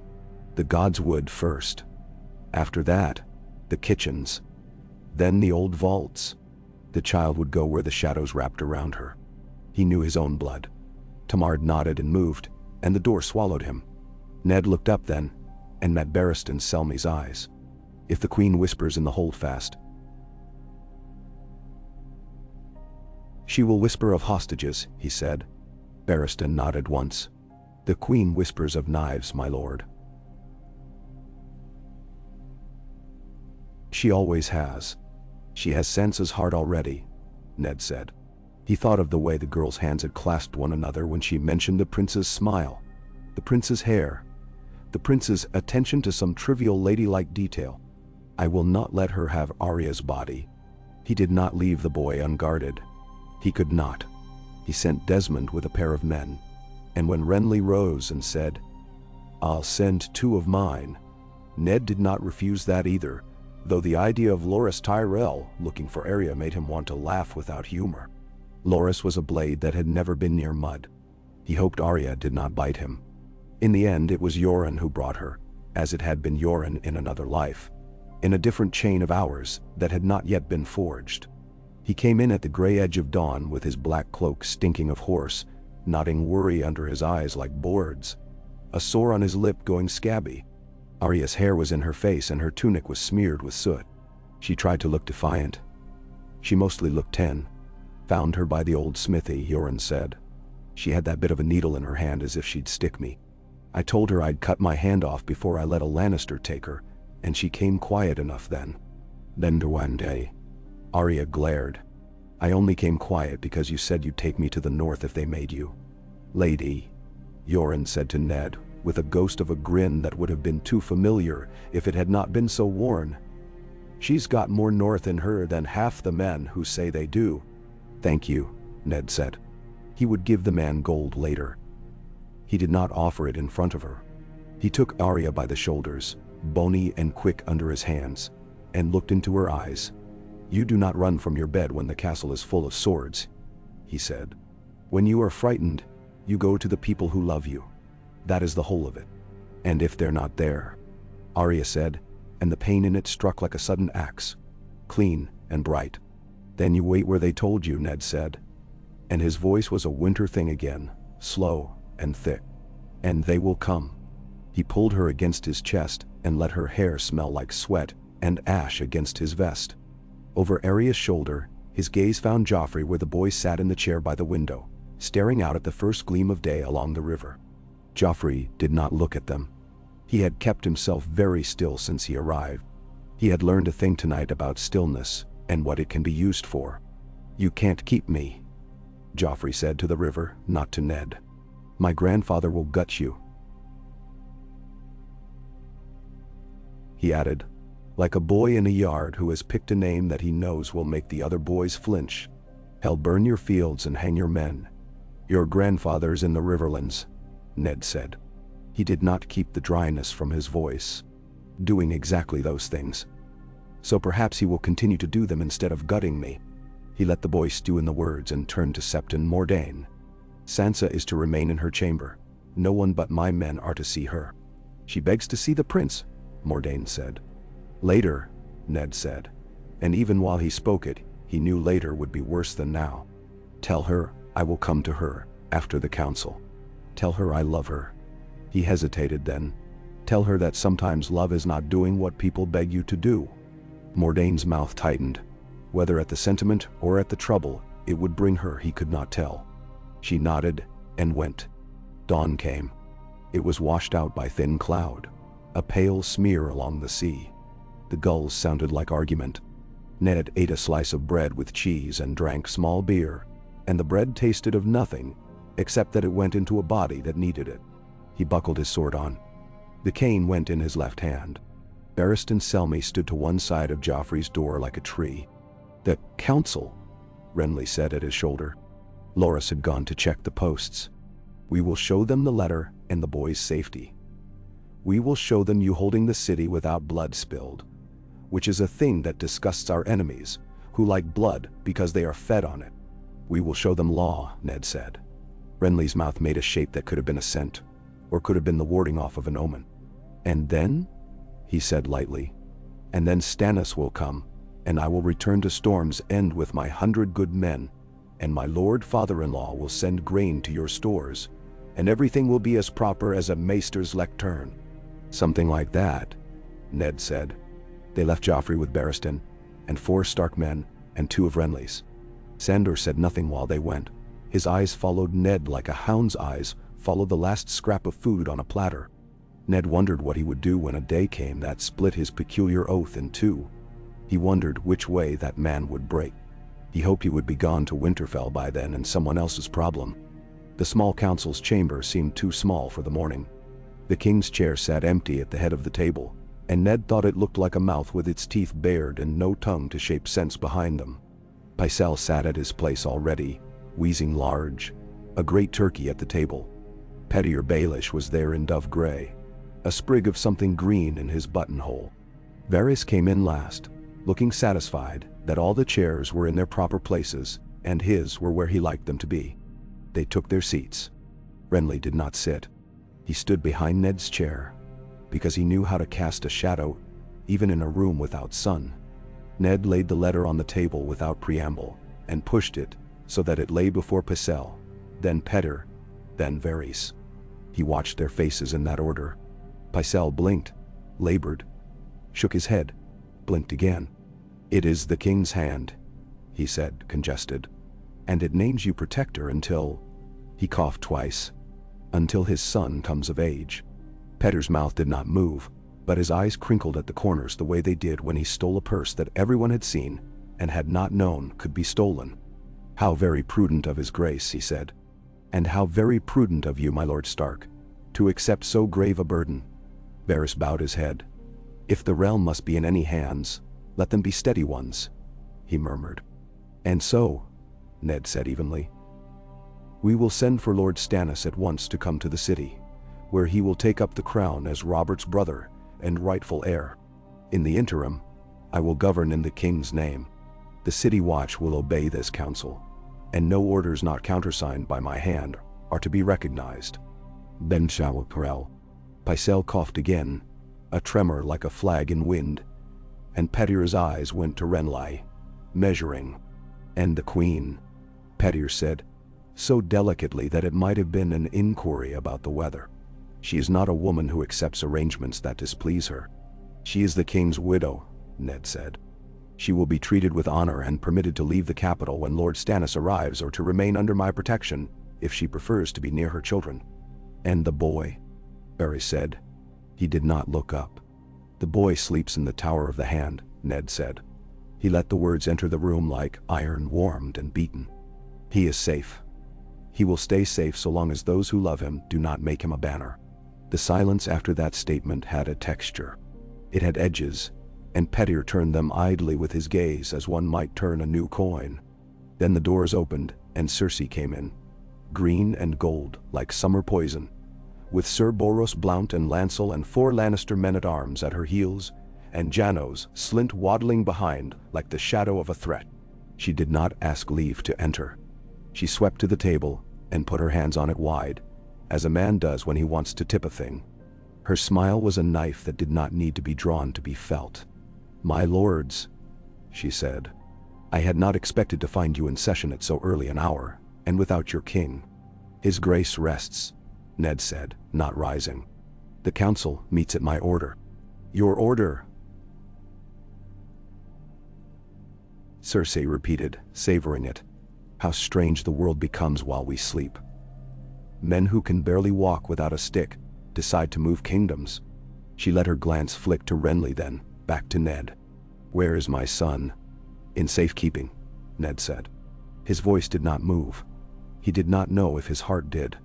S1: "The gods would first. After that, the kitchens. Then the old vaults." The child would go where the shadows wrapped around her. He knew his own blood. Tomard nodded and moved, and the door swallowed him. Ned looked up then, and met Barristan Selmy's eyes. "If the queen whispers in the holdfast, she will whisper of hostages," he said. Barristan nodded once. "The queen whispers of knives, my lord." "She always has. She has Sansa's heart already," Ned said. He thought of the way the girls' hands had clasped one another when she mentioned the prince's smile, the prince's hair, the prince's attention to some trivial ladylike detail. "I will not let her have Arya's body." He did not leave the boy unguarded. He could not. He sent Desmond with a pair of men, and when Renly rose and said, "I'll send 2 of mine," Ned did not refuse that either, though the idea of Loras Tyrell looking for Arya made him want to laugh without humor. Loras was a blade that had never been near mud. He hoped Arya did not bite him. In the end it was Yoren who brought her, as it had been Yoren in another life, in a different chain of hours that had not yet been forged. He came in at the gray edge of dawn with his black cloak stinking of horse, nodding worry under his eyes like boards, a sore on his lip going scabby. Arya's hair was in her face and her tunic was smeared with soot. She tried to look defiant. She mostly looked 10. "Found her by the old smithy," Yoren said. "She had that bit of a needle in her hand as if she'd stick me. I told her I'd cut my hand off before I let a Lannister take her, and she came quiet enough then." Then to one day, Arya glared. "I only came quiet because you said you'd take me to the north if they made you." "Lady," Yoren said to Ned, with a ghost of a grin that would have been too familiar if it had not been so worn, "she's got more north in her than half the men who say they do." "Thank you," Ned said. He would give the man gold later. He did not offer it in front of her. He took Arya by the shoulders, bony and quick under his hands, and looked into her eyes. "You do not run from your bed when the castle is full of swords," he said. "When you are frightened, you go to the people who love you. That is the whole of it. And if they're not there," Arya said, and the pain in it struck like a sudden axe, clean and bright. "Then you wait where they told you," Ned said. And his voice was a winter thing again, slow and thick. "And they will come." He pulled her against his chest and let her hair smell like sweat and ash against his vest. Over Arya's shoulder, his gaze found Joffrey where the boy sat in the chair by the window, staring out at the first gleam of day along the river. Joffrey did not look at them. He had kept himself very still since he arrived. He had learned a thing tonight about stillness and what it can be used for. "You can't keep me," Joffrey said to the river, not to Ned. "My grandfather will gut you," he added, like a boy in a yard who has picked a name that he knows will make the other boys flinch. "Hell burn your fields and hang your men. Your grandfather's in the Riverlands," Ned said. He did not keep the dryness from his voice. "Doing exactly those things. So perhaps he will continue to do them instead of gutting me." He let the boy stew in the words and turned to Septon Mordain. "Sansa is to remain in her chamber. No one but my men are to see her." "She begs to see the prince," Mordain said. "Later," Ned said. And even while he spoke it, he knew later would be worse than now. "Tell her I will come to her after the council. Tell her I love her." He hesitated then. "Tell her that sometimes love is not doing what people beg you to do." Mordain's mouth tightened. Whether at the sentiment or at the trouble it would bring her he could not tell. She nodded and went. Dawn came. It was washed out by thin cloud, a pale smear along the sea. The gulls sounded like argument. Ned ate a slice of bread with cheese and drank small beer, and the bread tasted of nothing, except that it went into a body that needed it. He buckled his sword on. The cane went in his left hand. Barristan Selmy stood to one side of Joffrey's door like a tree. "The council," Renly said at his shoulder. Loras had gone to check the posts. "We will show them the letter and the boy's safety. We will show them you holding the city without blood spilled, which is a thing that disgusts our enemies, who like blood because they are fed on it. We will show them law," Ned said. Renly's mouth made a shape that could have been a scent, or could have been the warding off of an omen. "And then?" he said lightly. "And then Stannis will come, and I will return to Storm's End with my 100 good men, and my lord father-in-law will send grain to your stores, and everything will be as proper as a maester's lectern." "Something like that," Ned said. They left Joffrey with Barristan, and 4 Stark men, and 2 of Renly's. Sandor said nothing while they went. His eyes followed Ned like a hound's eyes follow the last scrap of food on a platter. Ned wondered what he would do when a day came that split his peculiar oath in 2. He wondered which way that man would break. He hoped he would be gone to Winterfell by then and someone else's problem. The small council's chamber seemed too small for the morning. The king's chair sat empty at the head of the table, and Ned thought it looked like a mouth with its teeth bared and no tongue to shape sense behind them. Pycelle sat at his place already, wheezing large, a great turkey at the table. Pettier Baelish was there in dove gray, a sprig of something green in his buttonhole. Varys came in last, looking satisfied that all the chairs were in their proper places, and his were where he liked them to be. They took their seats. Renly did not sit. He stood behind Ned's chair, because he knew how to cast a shadow, even in a room without sun. Ned laid the letter on the table without preamble, and pushed it so that it lay before Pycelle, then Petter, then Varys. He watched their faces in that order. Pycelle blinked, labored, shook his head, blinked again. "It is the king's hand," he said, congested. "And it names you protector until—" he coughed twice, "until his son comes of age." Petter's mouth did not move, but his eyes crinkled at the corners the way they did when he stole a purse that everyone had seen and had not known could be stolen. "How very prudent of his grace," he said. "And how very prudent of you, my Lord Stark, to accept so grave a burden." Varys bowed his head. "If the realm must be in any hands, let them be steady ones," he murmured. "And so," Ned said evenly, "we will send for Lord Stannis at once to come to the city, where he will take up the crown as Robert's brother and rightful heir. In the interim, I will govern in the king's name. The city watch will obey this counsel, and no orders not countersigned by my hand are to be recognized." "Ben shall Perel." Pycelle coughed again, a tremor like a flag in wind, and Pettier's eyes went to Renly, measuring. "And the queen," Pettier said, so delicately that it might have been an inquiry about the weather. "She is not a woman who accepts arrangements that displease her. She is the king's widow," Ned said. "She will be treated with honor and permitted to leave the capital when Lord Stannis arrives or to remain under my protection if she prefers to be near her children." "And the boy?" Varys said. He did not look up. "The boy sleeps in the Tower of the Hand," Ned said. He let the words enter the room like iron warmed and beaten. "He is safe. He will stay safe so long as those who love him do not make him a banner." The silence after that statement had a texture. It had edges, and Pettier turned them idly with his gaze as one might turn a new coin. Then the doors opened, and Cersei came in, green and gold like summer poison, with Sir Boros Blount and Lancel and 4 Lannister men-at-arms at her heels, and Janos slint waddling behind like the shadow of a threat. She did not ask leave to enter. She swept to the table and put her hands on it wide, as a man does when he wants to tip a thing. Her smile was a knife that did not need to be drawn to be felt. "My lords," she said, "I had not expected to find you in session at so early an hour, and without your king." "His grace rests," Ned said, not rising. "The council meets at my order." "Your order?" Cersei repeated, savoring it. "How strange the world becomes while we sleep. Men who can barely walk without a stick decide to move kingdoms." She let her glance flick to Renly, then back to Ned. "Where is my son?" "In safekeeping," Ned said. His voice did not move. He did not know if his heart did.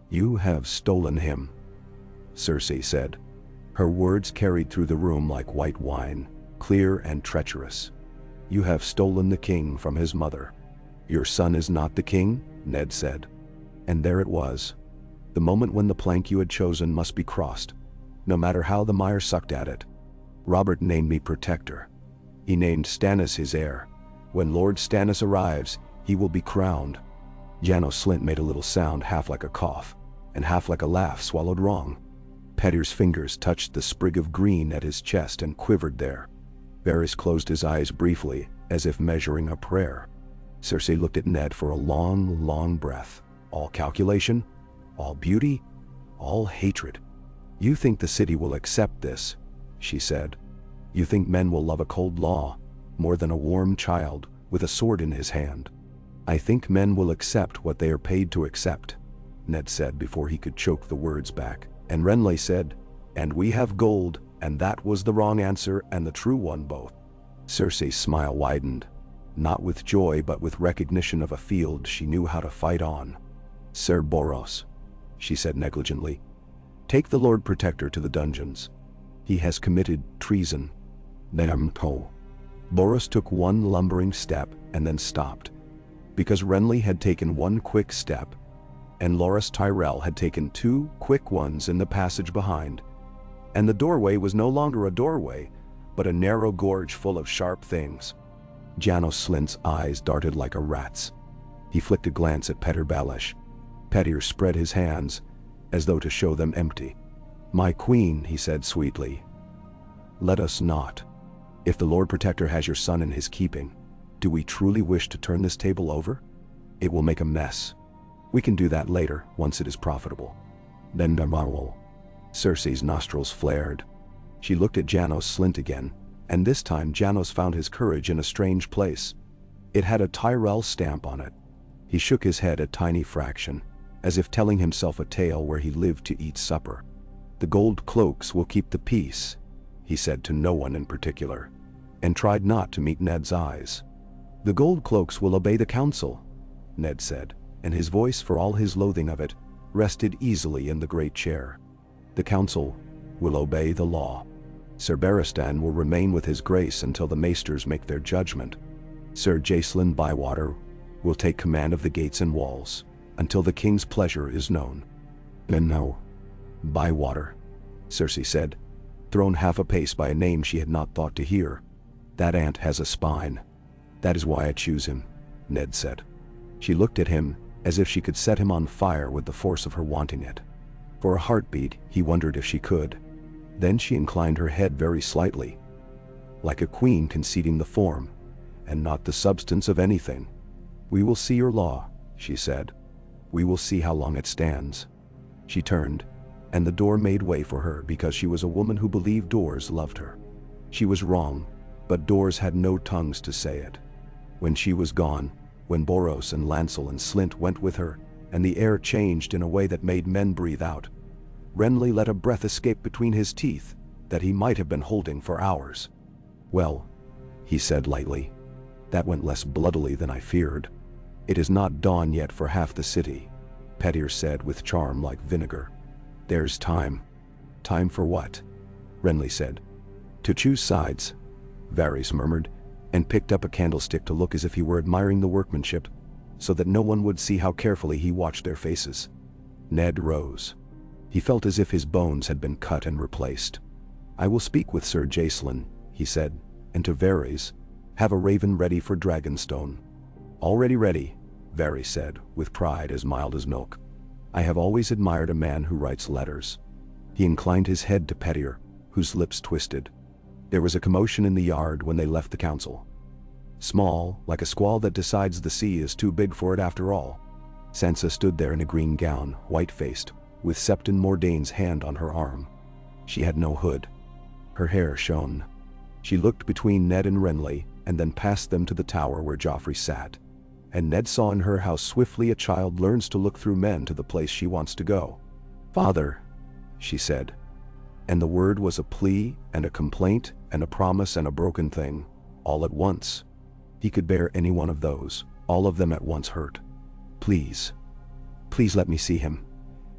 S1: "You have stolen him," Cersei said. Her words carried through the room like white wine, clear and treacherous. "You have stolen the king from his mother." "Your son is not the king," Ned said. And there it was. The moment when the plank you had chosen must be crossed, no matter how the mire sucked at it. Robert named me protector. He named Stannis his heir. When Lord Stannis arrives, he will be crowned. Janos Slynt made a little sound, half like a cough, and half like a laugh swallowed wrong. Pettyr's fingers touched the sprig of green at his chest and quivered there. Varys closed his eyes briefly, as if measuring a prayer. Cersei looked at Ned for a long, long breath. All calculation, all beauty, all hatred. "You think the city will accept this," she said. "You think men will love a cold law more than a warm child with a sword in his hand." "I think men will accept what they are paid to accept," Ned said before he could choke the words back. And Renly said, "And we have gold, and that was the wrong answer and the true one both." Cersei's smile widened, not with joy but with recognition of a field she knew how to fight on. "Sir Boros," she said negligently, "take the Lord Protector to the dungeons. He has committed treason." Boros took one lumbering step and then stopped, because Renly had taken one quick step, and Loras Tyrell had taken two quick ones in the passage behind, and the doorway was no longer a doorway, but a narrow gorge full of sharp things. Janos Slynt's eyes darted like a rat's. He flicked a glance at Petyr Baelish. Petyr spread his hands, as though to show them empty. "My queen," he said sweetly, "let us not. If the Lord Protector has your son in his keeping, do we truly wish to turn this table over? It will make a mess. We can do that later, once it is profitable." Then Cersei's nostrils flared. She looked at Janos Slynt again, and this time Janos found his courage in a strange place. It had a Tyrell stamp on it. He shook his head a tiny fraction, as if telling himself a tale where he lived to eat supper. "The gold cloaks will keep the peace," he said to no one in particular, and tried not to meet Ned's eyes. "The gold cloaks will obey the council," Ned said, and his voice, for all his loathing of it, rested easily in the great chair. "The council will obey the law. Sir Barristan will remain with his grace until the maesters make their judgment. Sir Jacelyn Bywater will take command of the gates and walls until the king's pleasure is known." "And now, Bywater," Cersei said, thrown half a pace by a name she had not thought to hear. "That ant has a spine. That is why I choose him," Ned said. She looked at him as if she could set him on fire with the force of her wanting it. For a heartbeat, he wondered if she could. Then she inclined her head very slightly, like a queen conceding the form, and not the substance of anything. "We will see your law," she said. "We will see how long it stands." She turned, and the door made way for her because she was a woman who believed doors loved her. She was wrong, but doors had no tongues to say it. When she was gone, when Boros and Lancel and Slynt went with her, and the air changed in a way that made men breathe out, Renly let a breath escape between his teeth that he might have been holding for hours. "Well," he said lightly, "that went less bloodily than I feared." "It is not dawn yet for half the city," Petyr said with charm like vinegar. "There's time." "Time for what?" Renly said. "To choose sides," Varys murmured, and picked up a candlestick to look as if he were admiring the workmanship, so that no one would see how carefully he watched their faces. Ned rose. He felt as if his bones had been cut and replaced. "I will speak with Sir Jacelyn," he said, and to Varys, "Have a raven ready for Dragonstone." "Already ready," Varys said, with pride as mild as milk. "I have always admired a man who writes letters." He inclined his head to Petyr, whose lips twisted. There was a commotion in the yard when they left the council. Small, like a squall that decides the sea is too big for it after all. Sansa stood there in a green gown, white-faced, with Septon Mordane's hand on her arm. She had no hood. Her hair shone. She looked between Ned and Renly, and then past them to the tower where Joffrey sat. And Ned saw in her how swiftly a child learns to look through men to the place she wants to go. "Father," she said. And the word was a plea and a complaint and a promise and a broken thing, all at once. He could bear any one of those, all of them at once hurt. "Please," Please let me see him.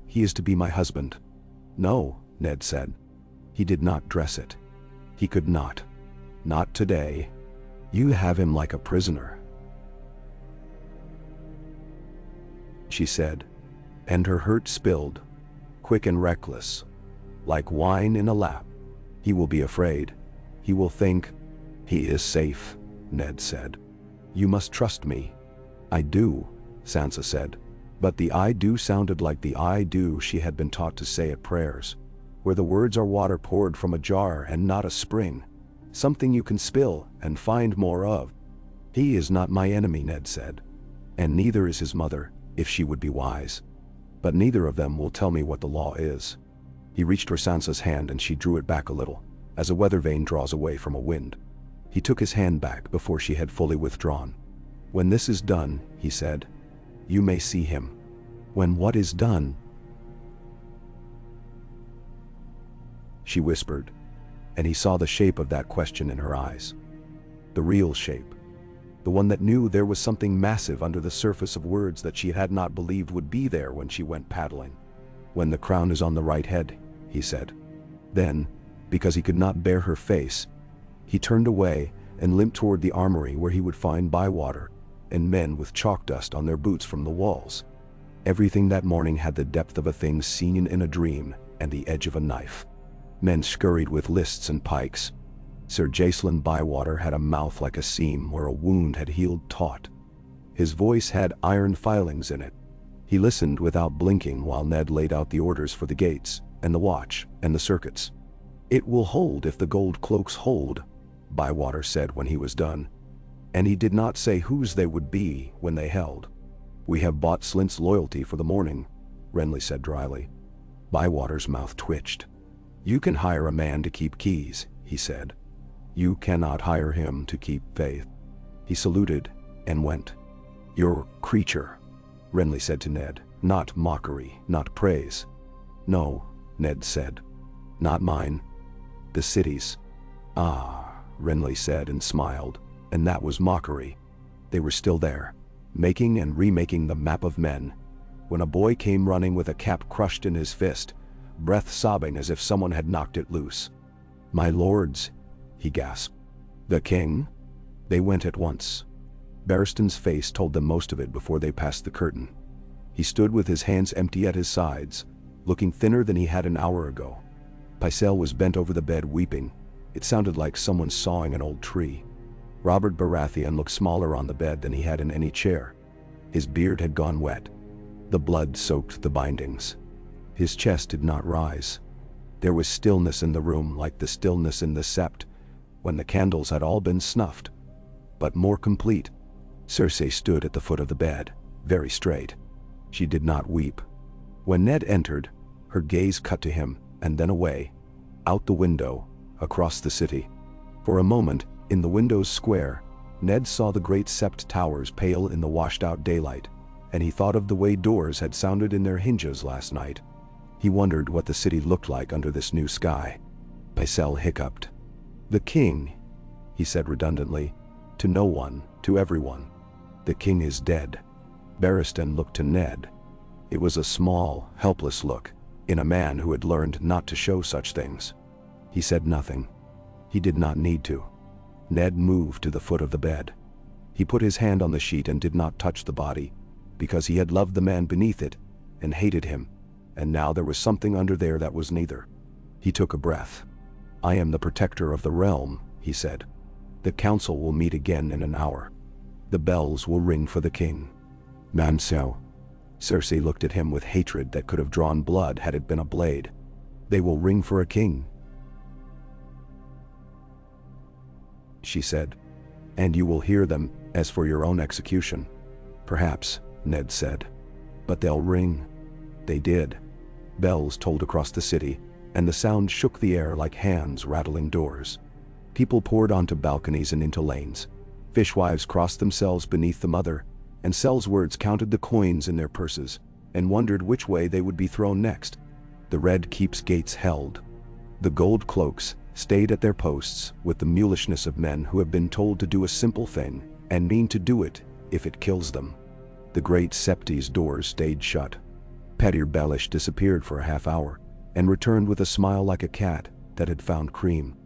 S1: He is to be my husband." "No," Ned said. "He did not dress it. He could not. Not today. You have him like a prisoner," she said, and her hurt spilled, quick and reckless, like wine in a lap. "He will be afraid. He will think—" "He is safe," Ned said. "You must trust me." "I do," Sansa said. But the "I do" sounded like the "I do" she had been taught to say at prayers, where the words are water poured from a jar and not a spring, something you can spill and find more of. "He is not my enemy," Ned said. "And neither is his mother, if she would be wise. But neither of them will tell me what the law is." He reached for Sansa's hand and she drew it back a little, as a weather vane draws away from a wind. He took his hand back before she had fully withdrawn. "When this is done," he said, "you may see him." "When what is done?" she whispered, and he saw the shape of that question in her eyes. The real shape. The one that knew there was something massive under the surface of words that she had not believed would be there when she went paddling. "When the crown is on the right head," he said. Then, because he could not bear her face, he turned away and limped toward the armory where he would find Bywater and men with chalk dust on their boots from the walls. Everything that morning had the depth of a thing seen in a dream and the edge of a knife. Men scurried with lists and pikes. Sir Jacelyn Bywater had a mouth like a seam where a wound had healed taut. His voice had iron filings in it. He listened without blinking while Ned laid out the orders for the gates and the watch and the circuits. "It will hold if the gold cloaks hold," Bywater said when he was done. And he did not say whose they would be when they held. "We have bought Slint's loyalty for the morning," Renly said dryly. Bywater's mouth twitched. "You can hire a man to keep keys," he said. "You cannot hire him to keep faith." He saluted and went. "Your creature," Renly said to Ned, "not mockery, not praise." "No," Ned said. "Not mine. The city's." "Ah," Renly said and smiled, and that was mockery. They were still there, making and remaking the map of men, when a boy came running with a cap crushed in his fist, breath sobbing as if someone had knocked it loose. "My lords," he gasped. "The king?" They went at once. Barristan's face told them most of it before they passed the curtain. He stood with his hands empty at his sides, looking thinner than he had an hour ago. Pycelle was bent over the bed weeping. It sounded like someone sawing an old tree. Robert Baratheon looked smaller on the bed than he had in any chair. His beard had gone wet. The blood soaked the bindings. His chest did not rise. There was stillness in the room like the stillness in the sept, when the candles had all been snuffed, but more complete. Cersei stood at the foot of the bed, very straight. She did not weep. When Ned entered, her gaze cut to him, and then away, out the window, across the city. For a moment, in the window's square, Ned saw the great sept towers pale in the washed-out daylight, and he thought of the way doors had sounded in their hinges last night. He wondered what the city looked like under this new sky. Pycelle hiccuped. "The king," he said redundantly, to no one, to everyone. "The king is dead." Barristan looked to Ned. It was a small, helpless look, in a man who had learned not to show such things. He said nothing. He did not need to. Ned moved to the foot of the bed. He put his hand on the sheet and did not touch the body, because he had loved the man beneath it, and hated him, and now there was something under there that was neither. He took a breath. "I am the protector of the realm," he said. "The council will meet again in an hour. The bells will ring for the king." "Manso." Cersei looked at him with hatred that could have drawn blood had it been a blade. "They will ring for a king," she said. "And you will hear them, as for your own execution." "Perhaps," Ned said. "But they'll ring." They did. Bells tolled across the city, and the sound shook the air like hands rattling doors. People poured onto balconies and into lanes. Fishwives crossed themselves beneath the mother, and sellswords counted the coins in their purses, and wondered which way they would be thrown next. The Red Keep's gates held. The gold cloaks stayed at their posts with the mulishness of men who have been told to do a simple thing, and mean to do it if it kills them. The great sept's doors stayed shut. Petyr Baelish disappeared for a half-hour, and returned with a smile like a cat that had found cream.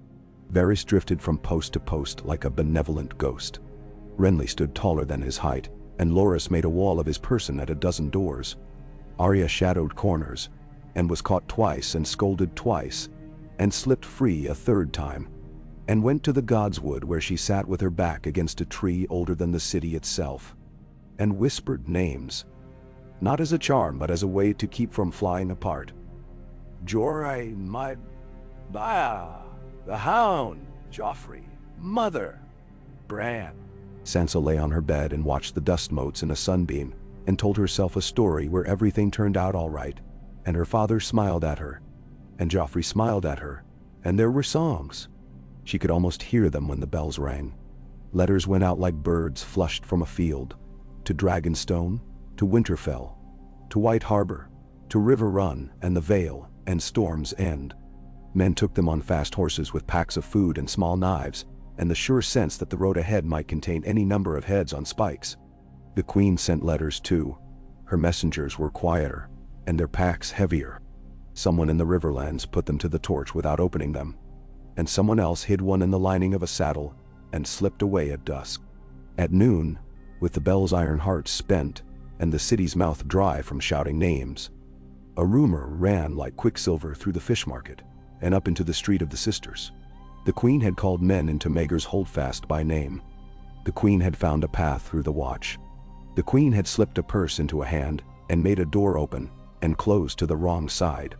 S1: Varys drifted from post to post like a benevolent ghost. Renly stood taller than his height, and Loras made a wall of his person at a dozen doors. Arya shadowed corners, and was caught twice and scolded twice, and slipped free a third time, and went to the Godswood where she sat with her back against a tree older than the city itself, and whispered names, not as a charm but as a way to keep from flying apart. Jorai, my... the Hound, Joffrey, Mother, Bran. Sansa lay on her bed and watched the dust motes in a sunbeam, and told herself a story where everything turned out all right, and her father smiled at her, and Joffrey smiled at her, and there were songs. She could almost hear them when the bells rang. Letters went out like birds flushed from a field, to Dragonstone, to Winterfell, to White Harbor, to River Run and the Vale and Storm's End. Men took them on fast horses with packs of food and small knives, and the sure sense that the road ahead might contain any number of heads on spikes. The Queen sent letters too. Her messengers were quieter, and their packs heavier. Someone in the Riverlands put them to the torch without opening them, and someone else hid one in the lining of a saddle and slipped away at dusk. At noon, with the Bell's iron hearts spent and the city's mouth dry from shouting names, a rumor ran like quicksilver through the fish market and up into the Street of the Sisters. The Queen had called men into Maegor's Holdfast by name. The Queen had found a path through the watch. The Queen had slipped a purse into a hand and made a door open and closed to the wrong side.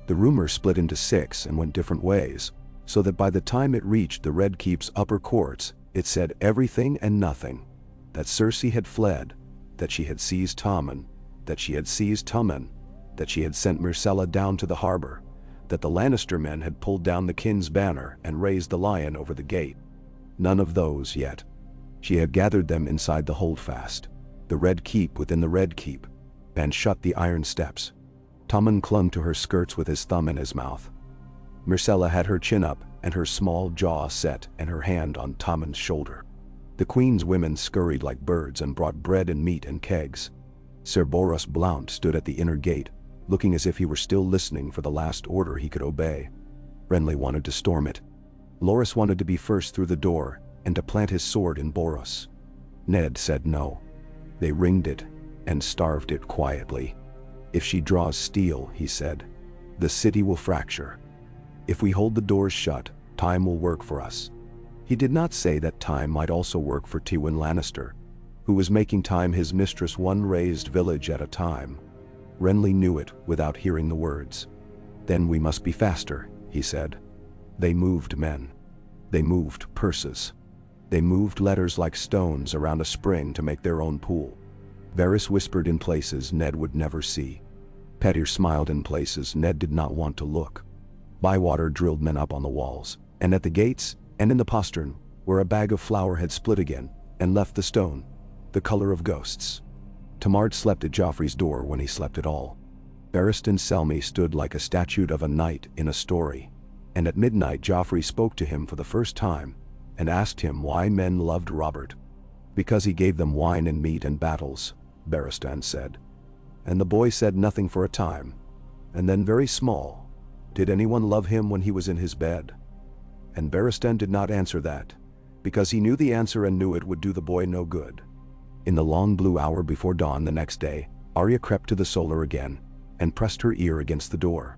S1: The rumor split into 6 and went different ways, so that by the time it reached the Red Keep's upper courts, it said everything and nothing. That Cersei had fled, that she had seized Tommen, that she had seized Tommen, that she had sent Myrcella down to the harbor, that the Lannister men had pulled down the Kin's banner and raised the lion over the gate. None of those yet. She had gathered them inside the Holdfast, the Red Keep within the Red Keep, and shut the iron steps. Tommen clung to her skirts with his thumb in his mouth. Myrcella had her chin up and her small jaw set and her hand on Tommen's shoulder. The Queen's women scurried like birds and brought bread and meat and kegs. Ser Boros Blount stood at the inner gate, looking as if he were still listening for the last order he could obey. Renly wanted to storm it. Loras wanted to be first through the door and to plant his sword in Boros. Ned said no. They ringed it and starved it quietly. If she draws steel, he said, the city will fracture. If we hold the doors shut, time will work for us. He did not say that time might also work for Tywin Lannister, who was making time his mistress one razed village at a time. Renly knew it without hearing the words. Then we must be faster, he said. They moved men. They moved purses. They moved letters like stones around a spring to make their own pool. Varys whispered in places Ned would never see. Petyr smiled in places Ned did not want to look. Bywater drilled men up on the walls, and at the gates, and in the postern, where a bag of flour had split again, and left the stone, the color of ghosts. Tamard slept at Joffrey's door when he slept at all. Barristan Selmy stood like a statue of a knight in a story, and at midnight Joffrey spoke to him for the first time, and asked him why men loved Robert. Because he gave them wine and meat and battles, Barristan said. And the boy said nothing for a time, and then very small, did anyone love him when he was in his bed? And Barristan did not answer that, because he knew the answer and knew it would do the boy no good. In the long blue hour before dawn the next day, Arya crept to the solar again, and pressed her ear against the door.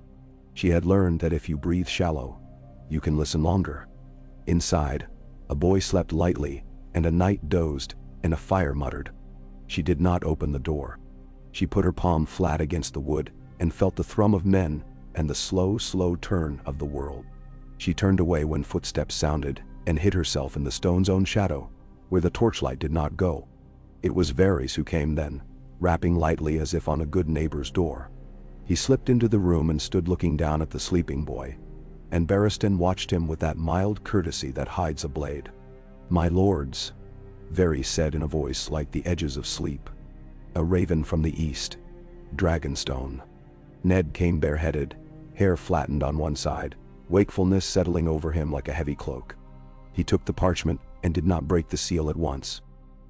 S1: She had learned that if you breathe shallow, you can listen longer. Inside, a boy slept lightly, and a knight dozed, and a fire muttered. She did not open the door. She put her palm flat against the wood, and felt the thrum of men, and the slow, slow turn of the world. She turned away when footsteps sounded, and hid herself in the stone's own shadow, where the torchlight did not go. It was Varys who came then, rapping lightly as if on a good neighbor's door. He slipped into the room and stood looking down at the sleeping boy, and Barristan watched him with that mild courtesy that hides a blade. "My lords," Varys said in a voice like the edges of sleep. "A raven from the east. Dragonstone." Ned came bareheaded, hair flattened on one side, wakefulness settling over him like a heavy cloak. He took the parchment and did not break the seal at once.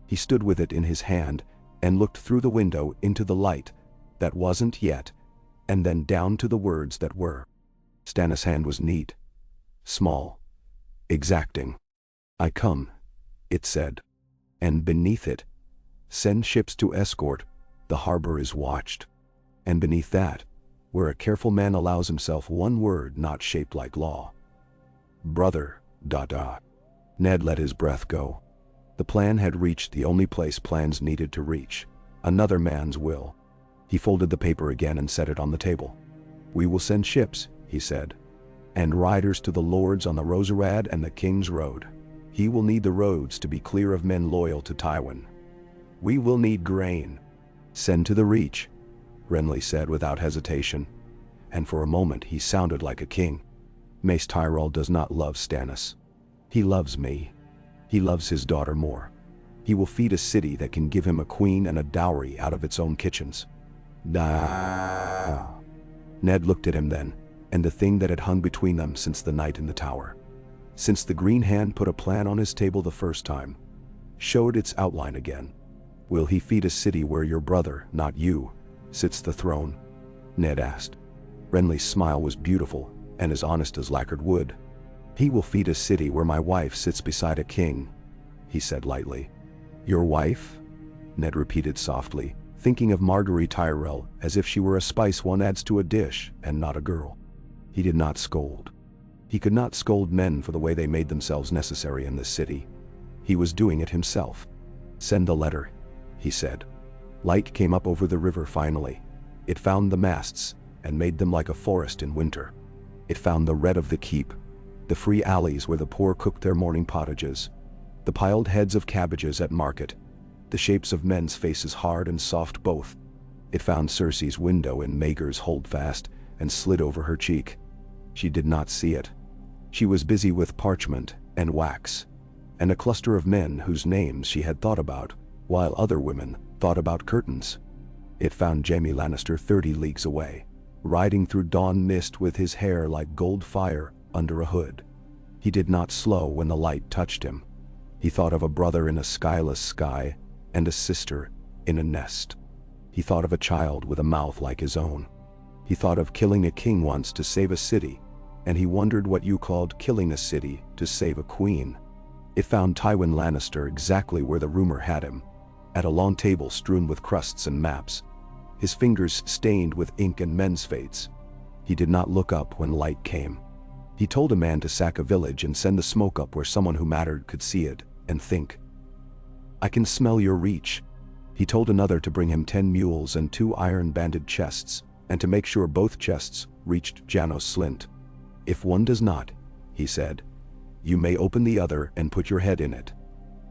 S1: He stood with it in his hand, and looked through the window into the light that wasn't yet, and then down to the words that were. Stannis' hand was neat, small, exacting. "I come," it said. And beneath it, "Send ships to escort, the harbor is watched." And beneath that, where a careful man allows himself one word not shaped like law. "Brother, ... Ned let his breath go. The plan had reached the only place plans needed to reach, another man's will. He folded the paper again and set it on the table. "We will send ships," he said, "and riders to the lords on the Roserad and the King's Road. He will need the roads to be clear of men loyal to Tywin. We will need grain." "Send to the Reach," Renly said without hesitation, and for a moment he sounded like a king. "Mace Tyrell does not love Stannis. He loves me. He loves his daughter more. He will feed a city that can give him a queen and a dowry out of its own kitchens." Ned looked at him then, and the thing that had hung between them since the night in the tower, since the Green Hand put a plan on his table the first time, showed its outline again. "Will he feed a city where your brother, not you, sits the throne?" Ned asked. Renly's smile was beautiful and as honest as lacquered wood. "He will feed a city where my wife sits beside a king," he said lightly. "Your wife?" Ned repeated softly, thinking of Marguerite Tyrell as if she were a spice one adds to a dish and not a girl. He did not scold. He could not scold men for the way they made themselves necessary in this city. He was doing it himself. "Send the letter," he said. Light came up over the river finally. It found the masts and made them like a forest in winter. It found the red of the keep, the free alleys where the poor cooked their morning pottages, the piled heads of cabbages at market, the shapes of men's faces hard and soft both. It found Cersei's window in Maegor's holdfast and slid over her cheek. She did not see it. She was busy with parchment and wax, and a cluster of men whose names she had thought about, while other women thought about curtains. It found Jaime Lannister 30 leagues away, riding through dawn mist with his hair like gold fire under a hood. He did not slow when the light touched him. He thought of a brother in a skyless sky and a sister in a nest. He thought of a child with a mouth like his own. He thought of killing a king once to save a city, and he wondered what you called killing a city to save a queen. It found Tywin Lannister exactly where the rumor had him, at a long table strewn with crusts and maps, his fingers stained with ink and men's fates. He did not look up when light came. He told a man to sack a village and send the smoke up where someone who mattered could see it and think. "I can smell your reach." He told another to bring him 10 mules and 2 iron-banded chests, and to make sure both chests reached Janos Slynt. "If one does not," he said, "you may open the other and put your head in it."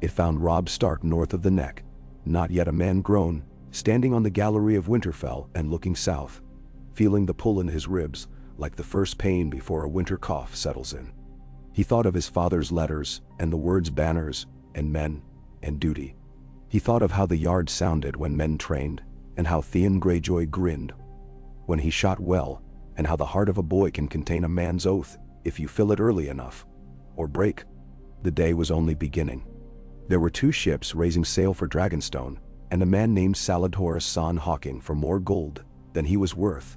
S1: It found Robb Stark north of the neck, not yet a man grown, standing on the gallery of Winterfell and looking south, feeling the pull in his ribs, like the first pain before a winter cough settles in. He thought of his father's letters and the words banners and men and duty. He thought of how the yard sounded when men trained, and how Theon Greyjoy grinned when he shot well, and how the heart of a boy can contain a man's oath if you fill it early enough, or break. The day was only beginning. There were 2 ships raising sail for Dragonstone, and a man named Saladhor San hawking for more gold than he was worth,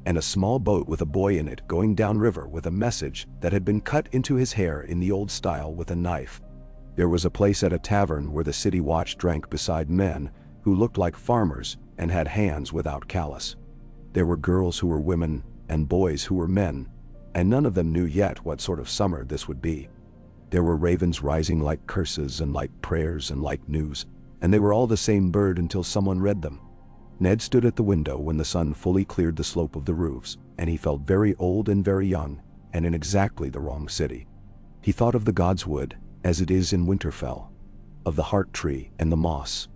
S1: and a small boat with a boy in it going downriver with a message that had been cut into his hair in the old style with a knife. There was a place at a tavern where the city watch drank beside men who looked like farmers and had hands without callus. There were girls who were women and boys who were men, and none of them knew yet what sort of summer this would be. There were ravens rising like curses and like prayers and like news, and they were all the same bird until someone read them. Ned stood at the window when the sun fully cleared the slope of the roofs, and he felt very old and very young, and in exactly the wrong city. He thought of the Godswood, as it is in Winterfell, of the heart tree and the moss,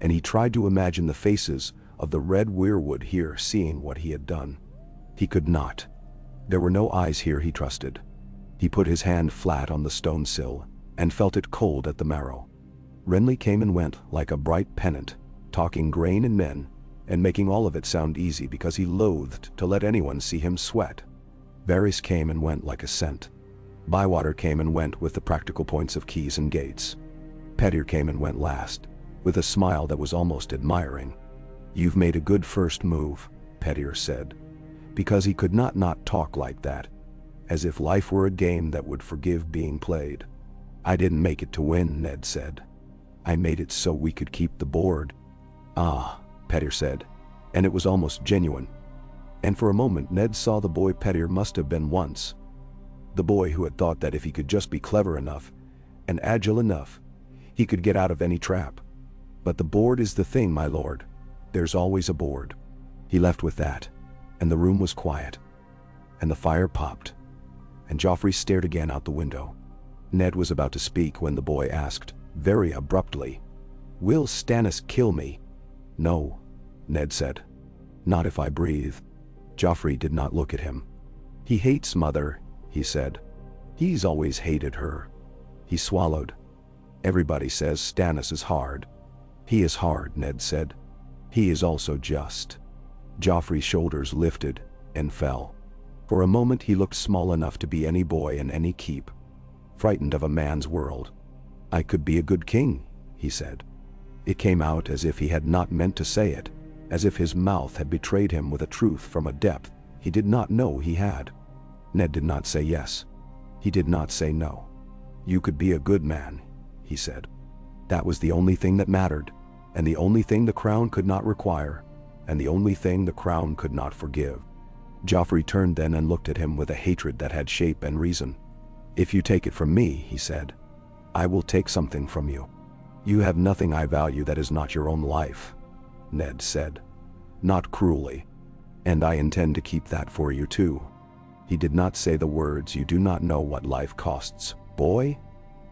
S1: and he tried to imagine the faces of the red weirwood here seeing what he had done. He could not. There were no eyes here he trusted. He put his hand flat on the stone sill and felt it cold at the marrow. Renly came and went like a bright pennant, talking grain and men, and making all of it sound easy because he loathed to let anyone see him sweat. Varys came and went like a scent. Bywater came and went with the practical points of keys and gates. Petyr came and went last, with a smile that was almost admiring. "You've made a good first move," Petyr said, because he could not talk like that, as if life were a game that would forgive being played. "I didn't make it to win," Ned said. "I made it so we could keep the board." "Ah," Petyr said, and it was almost genuine. And for a moment Ned saw the boy Petyr must have been once. The boy who had thought that if he could just be clever enough and agile enough, he could get out of any trap. "But the board is the thing, my lord. There's always a board." He left with that, and the room was quiet, and the fire popped, and Joffrey stared again out the window. Ned was about to speak when the boy asked, very abruptly, "Will Stannis kill me?" "No," Ned said. "Not if I breathe." Joffrey did not look at him. "He hates Mother," he said. "He's always hated her." He swallowed. "Everybody says Stannis is hard." "He is hard," Ned said. "He is also just." Joffrey's shoulders lifted and fell. For a moment he looked small enough to be any boy in any keep, frightened of a man's world. "I could be a good king," he said. It came out as if he had not meant to say it, as if his mouth had betrayed him with a truth from a depth he did not know he had. Ned did not say yes. He did not say no. "You could be a good man," he said. That was the only thing that mattered, and the only thing the crown could not require, and the only thing the crown could not forgive. Joffrey turned then and looked at him with a hatred that had shape and reason. "If you take it from me," he said, "I will take something from you." "You have nothing I value that is not your own life," Ned said, not cruelly. "And I intend to keep that for you too." He did not say the words, "You do not know what life costs, boy."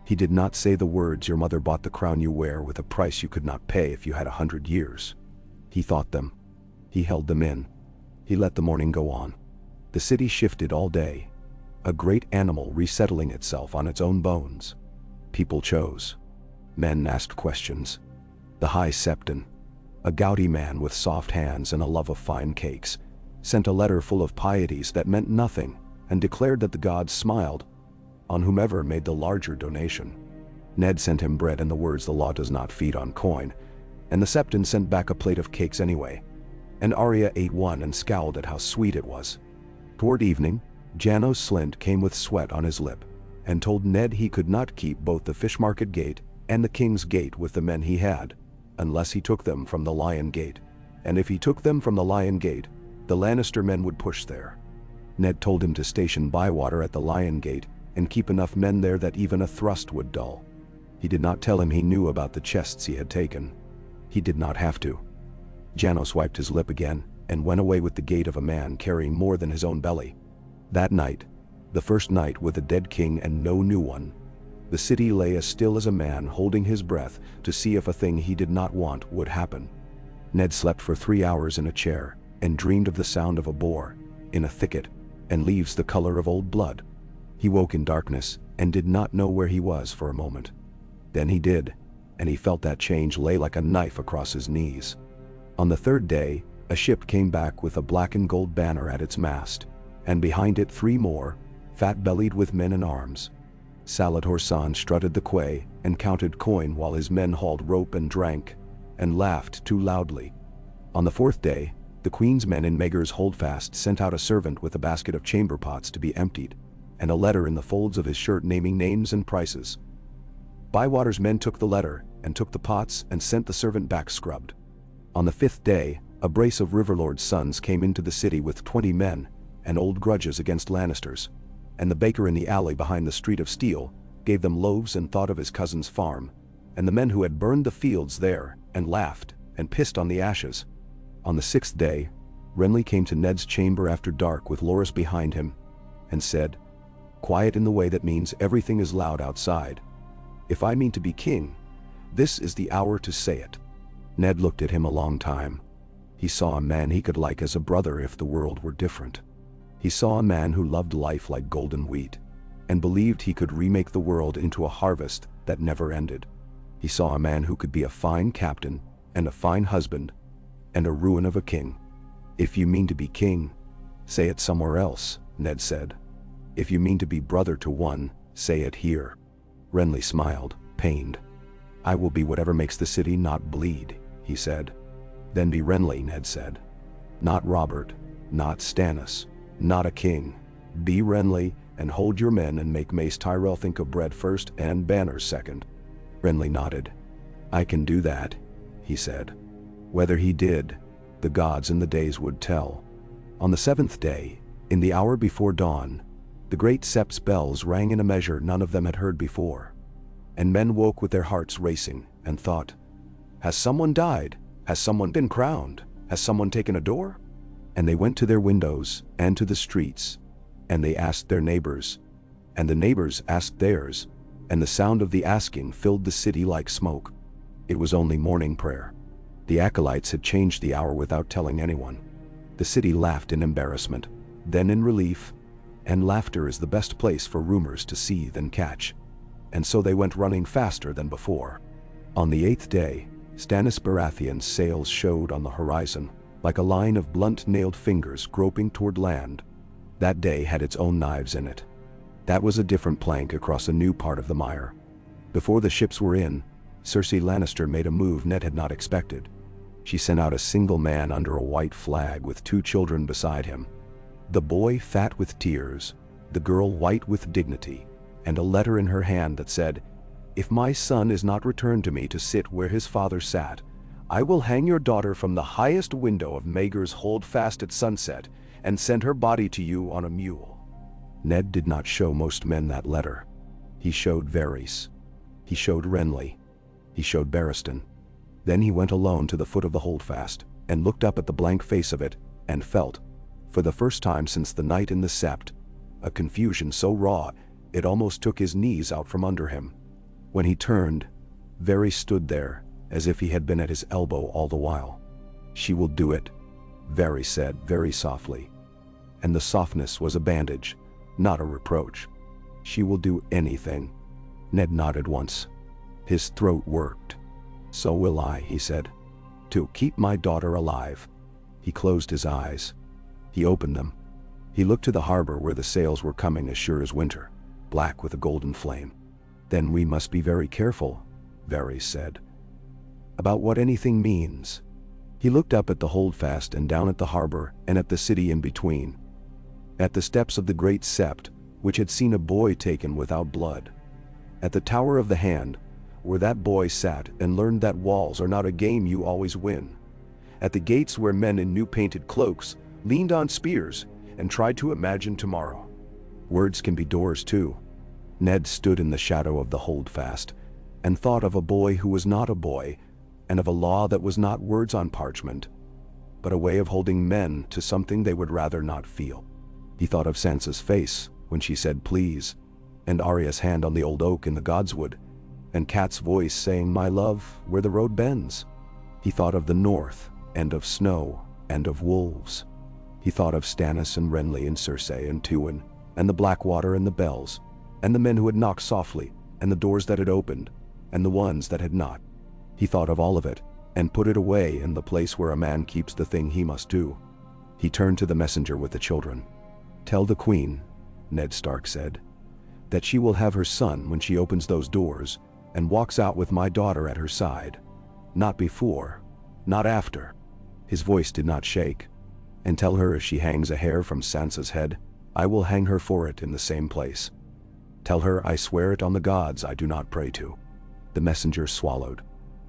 S1: He did not say the words, "Your mother bought the crown you wear with a price you could not pay if you had 100 years. He thought them. He held them in. He let the morning go on. The city shifted all day, a great animal resettling itself on its own bones. People chose. Men asked questions. The High Septon, a gouty man with soft hands and a love of fine cakes, sent a letter full of pieties that meant nothing and declared that the gods smiled on whomever made the larger donation. Ned sent him bread and the words, "The law does not feed on coin," and the Septon sent back a plate of cakes anyway, and Arya ate one and scowled at how sweet it was. Toward evening, Janos Slynt came with sweat on his lip and told Ned he could not keep both the Fish Market Gate and the King's Gate with the men he had, unless he took them from the Lion Gate, and if he took them from the Lion Gate, the Lannister men would push there. Ned told him to station Bywater at the Lion Gate and keep enough men there that even a thrust would dull. He did not tell him he knew about the chests he had taken. He did not have to. Janos wiped his lip again and went away with the gait of a man carrying more than his own belly. That night, the first night with a dead king and no new one, the city lay as still as a man holding his breath to see if a thing he did not want would happen. Ned slept for 3 hours in a chair and dreamed of the sound of a boar in a thicket and leaves the color of old blood. He woke in darkness and did not know where he was for a moment. Then he did, and he felt that change lay like a knife across his knees. On the third day, a ship came back with a black and gold banner at its mast, and behind it 3 more, fat-bellied with men and arms. Salad Horsan strutted the quay and counted coin while his men hauled rope and drank, and laughed too loudly. On the 4th day, the Queen's men in Maegor's Holdfast sent out a servant with a basket of chamber pots to be emptied, and a letter in the folds of his shirt naming names and prices. Bywater's men took the letter, and took the pots, and sent the servant back scrubbed. On the 5th day, a brace of Riverlord's sons came into the city with 20 men, and old grudges against Lannisters, and the baker in the alley behind the Street of Steel gave them loaves and thought of his cousin's farm, and the men who had burned the fields there, and laughed, and pissed on the ashes. On the 6th day, Renly came to Ned's chamber after dark with Loras behind him, and said, quiet in the way that means everything is loud outside, "If I mean to be king, this is the hour to say it." Ned looked at him a long time. He saw a man he could like as a brother if the world were different. He saw a man who loved life like golden wheat, and believed he could remake the world into a harvest that never ended. He saw a man who could be a fine captain, and a fine husband, and a ruin of a king. "If you mean to be king, say it somewhere else," Ned said. "If you mean to be brother to one, say it here." Renly smiled, pained. I will be whatever makes the city not bleed, he said. Then be Renly, Ned said. Not Robert, not Stannis, not a king. Be Renly and hold your men and make Mace Tyrell think of bread first and banners second. Renly nodded. I can do that, he said. Whether he did, the gods and the days would tell. On the 7th day, in the hour before dawn, the great sept's bells rang in a measure none of them had heard before. And men woke with their hearts racing and thought, has someone died? Has someone been crowned? Has someone taken a door? And they went to their windows and to the streets, and they asked their neighbors, and the neighbors asked theirs, and the sound of the asking filled the city like smoke. It was only morning prayer. The acolytes had changed the hour without telling anyone. The city laughed in embarrassment, then in relief, and laughter is the best place for rumors to seethe and catch. And so they went running faster than before. On the 8th day, Stannis Baratheon's sails showed on the horizon, like a line of blunt-nailed fingers groping toward land. That day had its own knives in it. That was a different plank across a new part of the mire. Before the ships were in, Cersei Lannister made a move Ned had not expected. She sent out a single man under a white flag with 2 children beside him. The boy fat with tears, the girl white with dignity, and a letter in her hand that said, "If my son is not returned to me to sit where his father sat, I will hang your daughter from the highest window of Maegor's Holdfast at sunset and send her body to you on a mule." Ned did not show most men that letter. He showed Varys. He showed Renly. He showed Barristan. Then he went alone to the foot of the Holdfast and looked up at the blank face of it and felt, for the first time since the night in the Sept, a confusion so raw it almost took his knees out from under him. When he turned, Varys stood there as if he had been at his elbow all the while. "She will do it," Varys said very softly. And the softness was a bandage, not a reproach. "She will do anything." Ned nodded once. His throat worked. "So will I," he said. "To keep my daughter alive." He closed his eyes. He opened them. He looked to the harbor where the sails were coming as sure as winter, black with a golden flame. "Then we must be very careful," Varys said. "About what anything means." He looked up at the Holdfast and down at the harbor and at the city in between. At the steps of the great Sept, which had seen a boy taken without blood. At the Tower of the Hand, where that boy sat and learned that walls are not a game you always win. At the gates where men in new painted cloaks leaned on spears and tried to imagine tomorrow. Words can be doors too. Ned stood in the shadow of the Holdfast and thought of a boy who was not a boy, and of a law that was not words on parchment, but a way of holding men to something they would rather not feel. He thought of Sansa's face when she said please, and Arya's hand on the old oak in the Godswood, and Kat's voice saying my love where the road bends. He thought of the north, and of snow, and of wolves. He thought of Stannis and Renly and Cersei and Tywin, and the Blackwater and the bells, and the men who had knocked softly, and the doors that had opened, and the ones that had not. He thought of all of it, and put it away in the place where a man keeps the thing he must do. He turned to the messenger with the children. "Tell the queen," Ned Stark said, "that she will have her son when she opens those doors and walks out with my daughter at her side. Not before, not after." His voice did not shake. "And tell her if she hangs a hair from Sansa's head, I will hang her for it in the same place. Tell her I swear it on the gods I do not pray to." The messenger swallowed.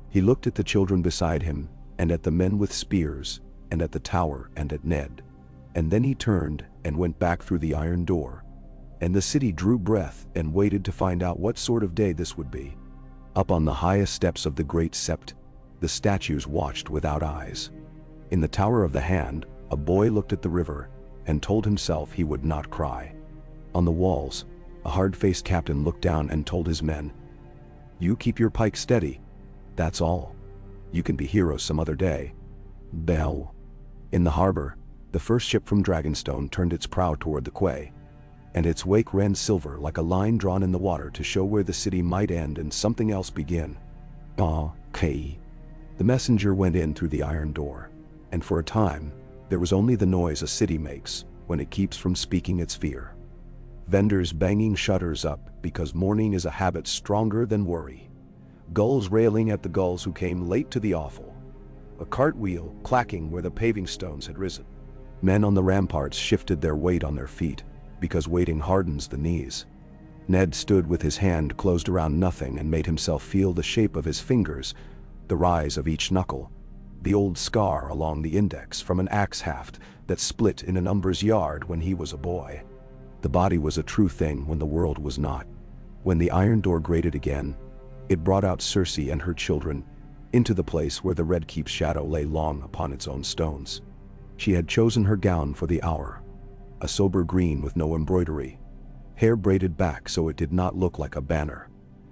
S1: He looked at the children beside him, and at the men with spears, and at the tower and at Ned. And then he turned and went back through the iron door. And the city drew breath and waited to find out what sort of day this would be. Up on the highest steps of the great Sept, the statues watched without eyes. In the Tower of the Hand, a boy looked at the river and told himself he would not cry. On the walls, a hard-faced captain looked down and told his men, "You keep your pike steady. That's all. You can be heroes some other day." Bell. In the harbor, the first ship from Dragonstone turned its prow toward the quay, and its wake ran silver like a line drawn in the water to show where the city might end and something else begin. Okay. The messenger went in through the iron door, and for a time, there was only the noise a city makes when it keeps from speaking its fear. Vendors banging shutters up because mourning is a habit stronger than worry. gulls railing at the gulls who came late to the offal, a cartwheel clacking where the paving stones had risen. Men on the ramparts shifted their weight on their feet, because waiting hardens the knees. Ned stood with his hand closed around nothing and made himself feel the shape of his fingers, the rise of each knuckle, the old scar along the index from an axe haft that split in an umber's yard when he was a boy. The body was a true thing when the world was not. When the iron door grated again, it brought out Cersei and her children into the place where the Red Keep's shadow lay long upon its own stones. She had chosen her gown for the hour, a sober green with no embroidery, hair braided back so it did not look like a banner,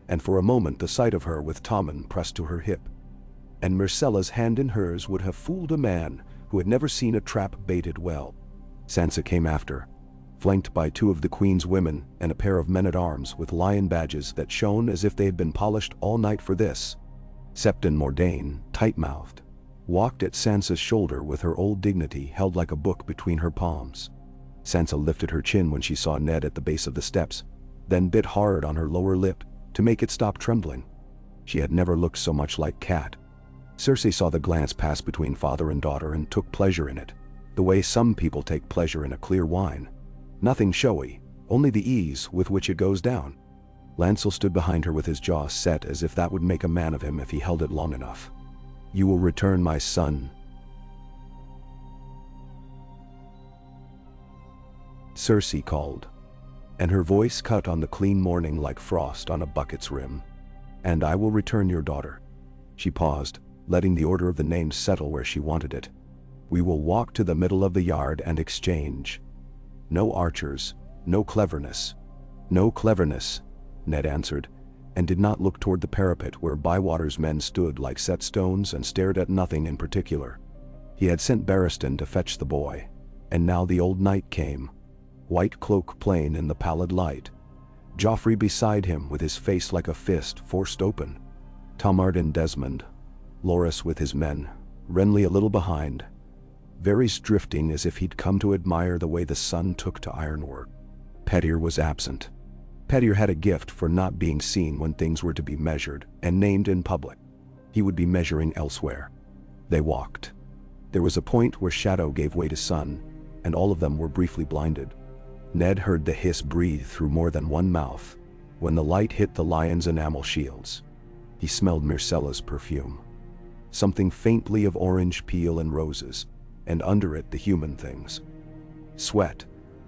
S1: and for a moment the sight of her with Tommen pressed to her hip, and Myrcella's hand in hers would have fooled a man who had never seen a trap baited well. Sansa came after, flanked by two of the Queen's women and a pair of men-at-arms with lion badges that shone as if they had been polished all night for this. Septon Mordain, tight-mouthed, walked at Sansa's shoulder with her old dignity held like a book between her palms. Sansa lifted her chin when she saw Ned at the base of the steps, then bit hard on her lower lip to make it stop trembling. She had never looked so much like Cat. Cersei saw the glance pass between father and daughter and took pleasure in it, the way some people take pleasure in a clear wine. Nothing showy, only the ease with which it goes down. Lancel stood behind her with his jaw set as if that would make a man of him if he held it long enough. "You will return, my son," Cersei called, and her voice cut on the clean morning like frost on a bucket's rim. "And I will return your daughter." She paused, letting the order of the names settle where she wanted it. "We will walk to the middle of the yard and exchange. No archers, no cleverness." "No cleverness," Ned answered, and did not look toward the parapet where Bywater's men stood like set stones and stared at nothing in particular. He had sent Barristan to fetch the boy, and now the old knight came, white cloak plain in the pallid light, Joffrey beside him with his face like a fist forced open, Tamard and Desmond, Loras with his men, Renly a little behind, Varys drifting as if he'd come to admire the way the sun took to ironwork. Petyr was absent. Petyr had a gift for not being seen when things were to be measured and named in public. He would be measuring elsewhere. They walked. There was a point where shadow gave way to sun, and all of them were briefly blinded. Ned heard the hiss breathe through more than one mouth when the light hit the lion's enamel shields. He smelled Myrcella's perfume. Something faintly of orange peel and roses, and under it the human things. Sweat,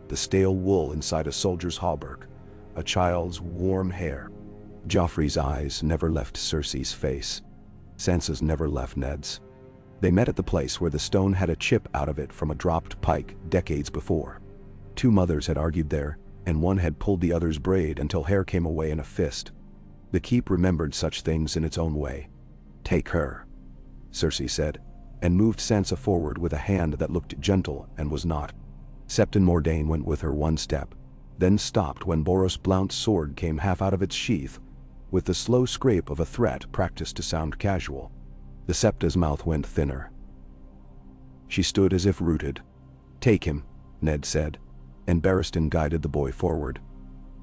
S1: the stale wool inside a soldier's hauberk, a child's warm hair. Joffrey's eyes never left Cersei's face. Sansa's never left Ned's. They met at the place where the stone had a chip out of it from a dropped pike decades before. Two mothers had argued there, and one had pulled the other's braid until hair came away in a fist. The keep remembered such things in its own way. "Take her," Cersei said, and moved Sansa forward with a hand that looked gentle and was not. Septon Mordain went with her one step, then stopped when Boros Blount's sword came half out of its sheath, with the slow scrape of a threat practiced to sound casual. The Septa's mouth went thinner. She stood as if rooted. "Take him," Ned said, and Barristan guided the boy forward.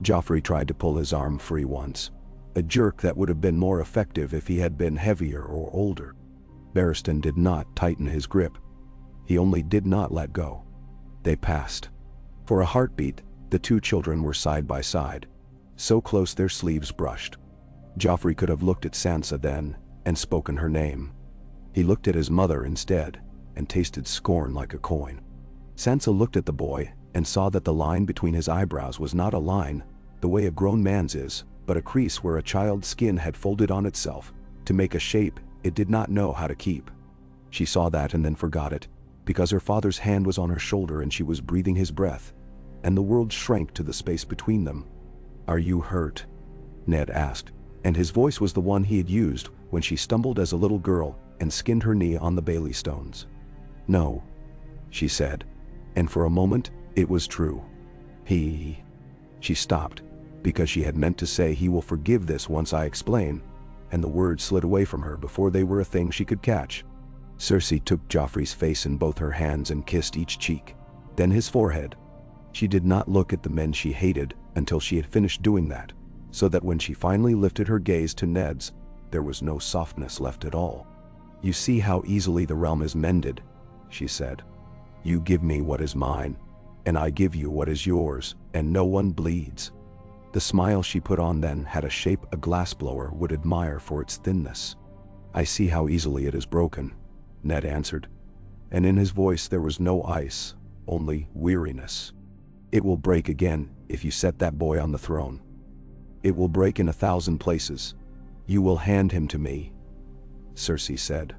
S1: Joffrey tried to pull his arm free once, a jerk that would have been more effective if he had been heavier or older. Barristan did not tighten his grip. He only did not let go. They passed. For a heartbeat, the two children were side by side, so close their sleeves brushed. Joffrey could have looked at Sansa then and spoken her name. He looked at his mother instead and tasted scorn like a coin. Sansa looked at the boy and saw that the line between his eyebrows was not a line, the way a grown man's is, but a crease where a child's skin had folded on itself to make a shape it did not know how to keep. She saw that and then forgot it, because her father's hand was on her shoulder and she was breathing his breath, and the world shrank to the space between them. "Are you hurt?" Ned asked, and his voice was the one he had used when she stumbled as a little girl and skinned her knee on the Bailey stones. "No," she said, and for a moment it was true. She stopped, because she had meant to say, "He will forgive this once I explain," and the words slid away from her before they were a thing she could catch. Cersei took Joffrey's face in both her hands and kissed each cheek, then his forehead. She did not look at the men she hated until she had finished doing that, so that when she finally lifted her gaze to Ned's, there was no softness left at all. "You see how easily the realm is mended," she said. "You give me what is mine, and I give you what is yours, and no one bleeds." The smile she put on then had a shape a glassblower would admire for its thinness. "I see how easily it is broken," Ned answered, and in his voice there was no ice, only weariness. "It will break again if you set that boy on the throne. It will break in 1,000 places. You will hand him to me," Cersei said.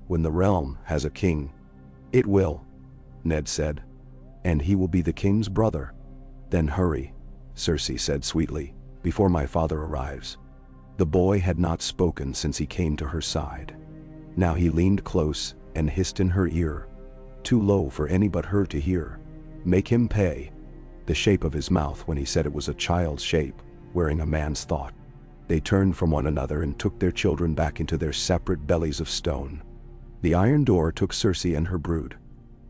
S1: "When the realm has a king." "It will," Ned said, "and he will be the king's brother." "Then hurry," Cersei said sweetly, "before my father arrives." The boy had not spoken since he came to her side. Now he leaned close and hissed in her ear, too low for any but her to hear, "Make him pay." The shape of his mouth when he said it was a child's shape, wearing a man's thought. They turned from one another and took their children back into their separate bellies of stone. The iron door took Cersei and her brood.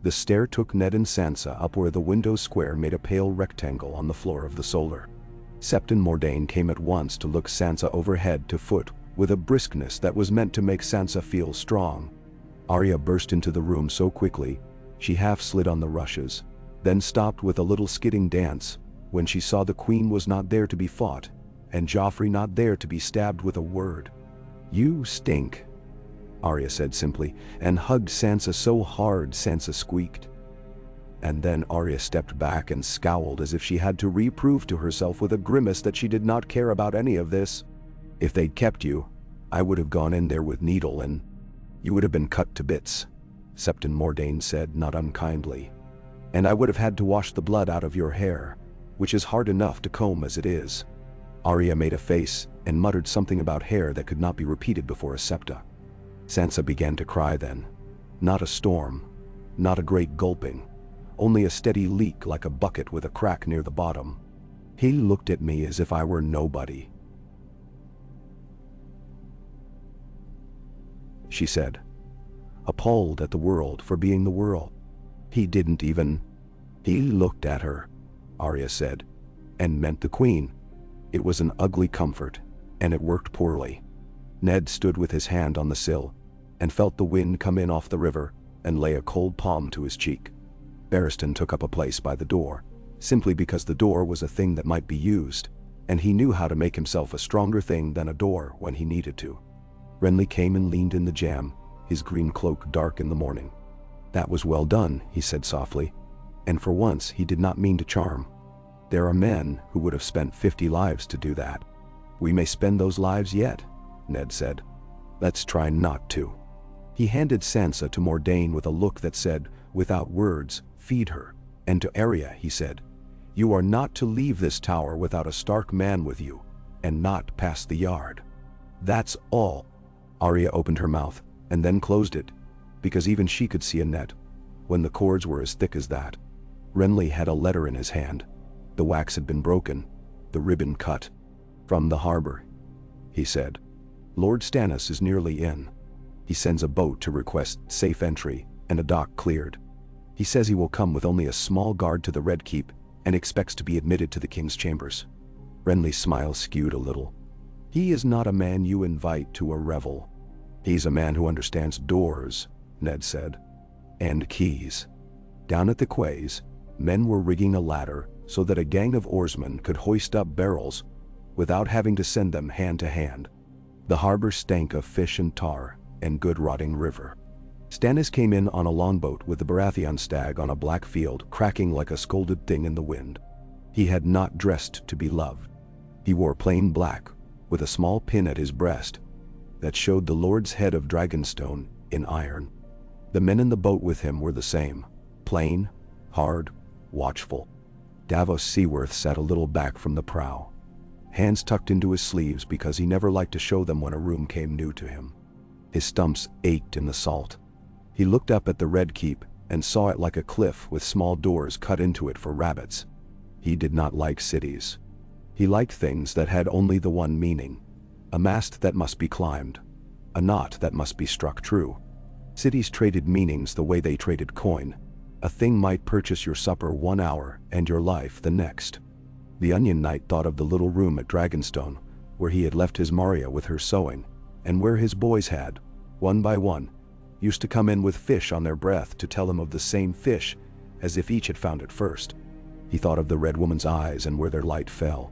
S1: The stair took Ned and Sansa up where the window square made a pale rectangle on the floor of the solar. Septon Mordain came at once to look Sansa over head to foot with a briskness that was meant to make Sansa feel strong. Arya burst into the room so quickly, she half slid on the rushes, then stopped with a little skidding dance when she saw the queen was not there to be fought, and Joffrey not there to be stabbed with a word. "You stink," Arya said simply, and hugged Sansa so hard Sansa squeaked. And then Arya stepped back and scowled as if she had to reprove to herself with a grimace that she did not care about any of this. "If they'd kept you, I would have gone in there with needle and you would have been cut to bits," Septon Mordain said, not unkindly. "And I would have had to wash the blood out of your hair, which is hard enough to comb as it is." Arya made a face and muttered something about hair that could not be repeated before a septa. Sansa began to cry then. Not a storm, not a great gulping, only a steady leak like a bucket with a crack near the bottom. "He looked at me as if I were nobody," she said, appalled at the world for being the world. "He didn't even—" "He looked at her," Arya said, "and meant the queen." It was an ugly comfort, and it worked poorly. Ned stood with his hand on the sill, and felt the wind come in off the river, and lay a cold palm to his cheek. Barristan took up a place by the door, simply because the door was a thing that might be used, and he knew how to make himself a stronger thing than a door when he needed to. Renly came and leaned in the jam, his green cloak dark in the morning. "That was well done," he said softly, and for once he did not mean to charm. "There are men who would have spent 50 lives to do that. We may spend those lives yet," Ned said. "Let's try not to." He handed Sansa to Mordain with a look that said, without words, "Feed her." And to Arya he said, "You are not to leave this tower without a Stark man with you, and not past the yard. That's all." Arya opened her mouth, and then closed it, because even she could see a net, when the cords were as thick as that. Renly had a letter in his hand. The wax had been broken, the ribbon cut. "From the harbor," he said. "Lord Stannis is nearly in. He sends a boat to request safe entry and a dock cleared. He says he will come with only a small guard to the Red Keep and expects to be admitted to the king's chambers." Renly's smile skewed a little. "He is not a man you invite to a revel." "He's a man who understands doors," Ned said. "And keys." Down at the quays, men were rigging a ladder so that a gang of oarsmen could hoist up barrels without having to send them hand to hand. The harbor stank of fish and tar and good rotting river. Stannis came in on a longboat with the Baratheon stag on a black field cracking like a scolded thing in the wind. He had not dressed to be loved. He wore plain black, with a small pin at his breast that showed the Lord's head of Dragonstone in iron. The men in the boat with him were the same, plain, hard, watchful. Davos Seaworth sat a little back from the prow, hands tucked into his sleeves because he never liked to show them when a room came new to him. His stumps ached in the salt. He looked up at the Red Keep and saw it like a cliff with small doors cut into it for rabbits. He did not like cities. He liked things that had only the one meaning, a mast that must be climbed, a knot that must be struck true. Cities traded meanings the way they traded coin. A thing might purchase your supper 1 hour and your life the next. The Onion Knight thought of the little room at Dragonstone, where he had left his Maria with her sewing, and where his boys had, one by one, used to come in with fish on their breath to tell him of the same fish, as if each had found it first. He thought of the red woman's eyes and where their light fell.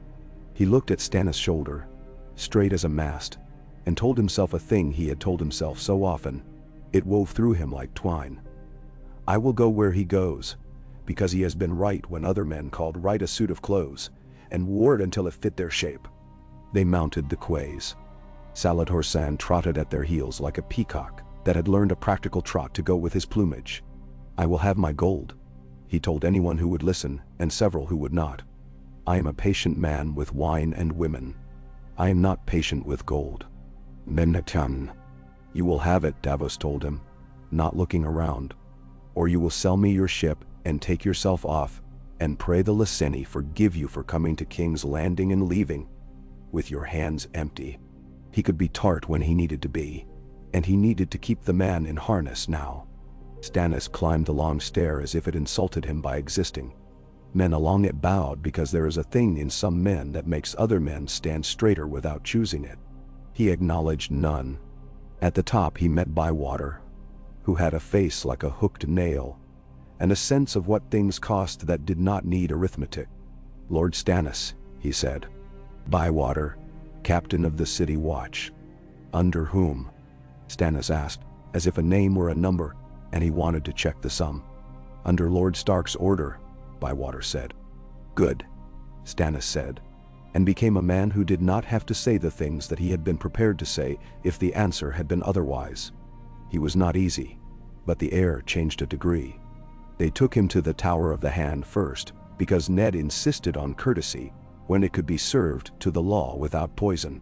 S1: He looked at Stannis' shoulder, straight as a mast, and told himself a thing he had told himself so often. It wove through him like twine. I will go where he goes, because he has been right when other men called right a suit of clothes, and wore it until it fit their shape. They mounted the quays. Salad Horsan trotted at their heels like a peacock that had learned a practical trot to go with his plumage. I will have my gold, he told anyone who would listen and several who would not. I am a patient man with wine and women. I am not patient with gold. Menatan. You will have it, Davos told him, not looking around. Or you will sell me your ship and take yourself off, and pray the Lyseni forgive you for coming to King's Landing and leaving with your hands empty. He could be tart when he needed to be, and he needed to keep the man in harness now. Stannis climbed the long stair as if it insulted him by existing. Men along it bowed because there is a thing in some men that makes other men stand straighter without choosing it. He acknowledged none. At the top he met Bywater, who had a face like a hooked nail, and a sense of what things cost that did not need arithmetic. Lord Stannis, he said. Bywater, captain of the city watch. Under whom? Stannis asked, as if a name were a number, and he wanted to check the sum. Under Lord Stark's order, Bywater said. Good, Stannis said, and became a man who did not have to say the things that he had been prepared to say if the answer had been otherwise. He was not easy, but the air changed a degree. They took him to the Tower of the Hand first, because Ned insisted on courtesy when it could be served to the law without poison.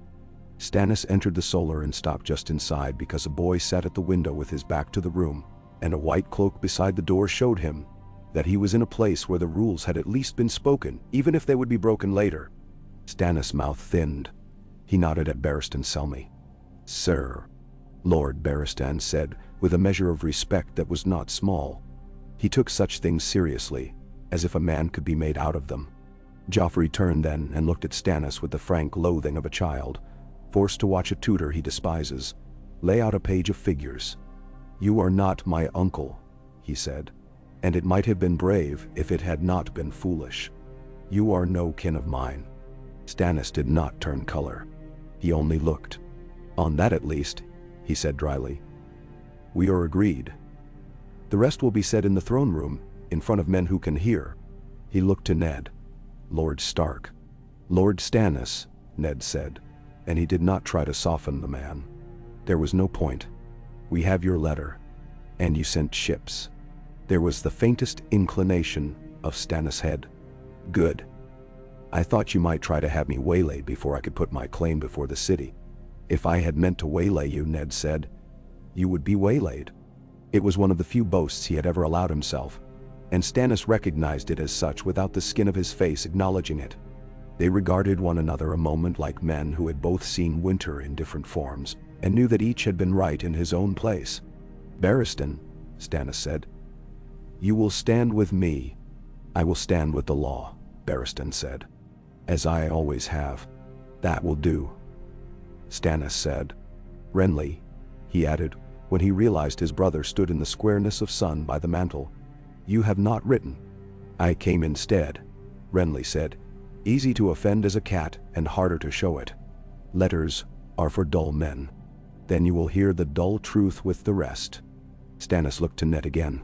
S1: Stannis entered the solar and stopped just inside because a boy sat at the window with his back to the room, and a white cloak beside the door showed him that he was in a place where the rules had at least been spoken, even if they would be broken later. Stannis' mouth thinned. He nodded at Barristan Selmy. Sir, Lord Barristan said, with a measure of respect that was not small. He took such things seriously, as if a man could be made out of them. Joffrey turned then and looked at Stannis with the frank loathing of a child, forced to watch a tutor he despises lay out a page of figures. You are not my uncle, he said, and it might have been brave if it had not been foolish. You are no kin of mine. Stannis did not turn color. He only looked. On that at least, he said dryly. We are agreed. The rest will be said in the throne room, in front of men who can hear. He looked to Ned. Lord Stark. Lord Stannis, Ned said, and he did not try to soften the man. There was no point. We have your letter, and you sent ships. There was the faintest inclination of Stannis' head. Good. I thought you might try to have me waylaid before I could put my claim before the city. If I had meant to waylay you, Ned said, you would be waylaid. It was one of the few boasts he had ever allowed himself, and Stannis recognized it as such without the skin of his face acknowledging it. They regarded one another a moment like men who had both seen winter in different forms, and knew that each had been right in his own place. Barristan, Stannis said. You will stand with me. I will stand with the law, Barristan said. As I always have. That will do. Stannis said. Renly, he added, when he realized his brother stood in the squareness of sun by the mantel. You have not written. I came instead, Renly said. Easy to offend as a cat and harder to show it. Letters are for dull men. Then you will hear the dull truth with the rest. Stannis looked to Ned again.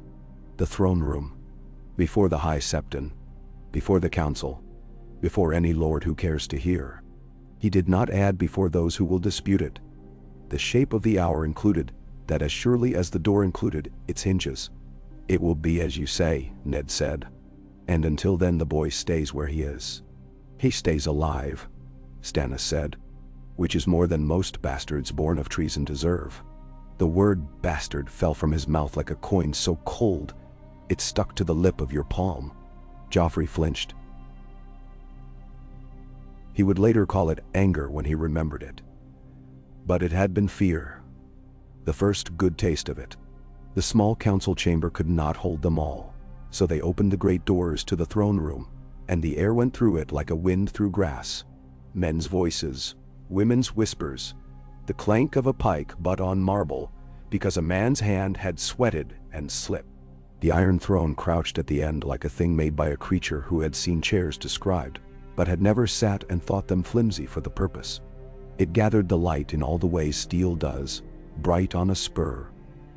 S1: The throne room. Before the High Septon. Before the council. Before any lord who cares to hear. He did not add before those who will dispute it. The shape of the hour included that as surely as the door included its hinges. It will be as you say, Ned said. And until then the boy stays where he is. He stays alive, Stannis said, which is more than most bastards born of treason deserve. The word bastard fell from his mouth like a coin so cold, it stuck to the lip of your palm. Joffrey flinched. He would later call it anger when he remembered it. But it had been fear. The first good taste of it. The small council chamber could not hold them all, so they opened the great doors to the throne room, and the air went through it like a wind through grass. Men's voices, women's whispers, the clank of a pike but on marble, because a man's hand had sweated and slipped. The Iron Throne crouched at the end like a thing made by a creature who had seen chairs described, but had never sat and thought them flimsy for the purpose. It gathered the light in all the ways steel does, bright on a spur,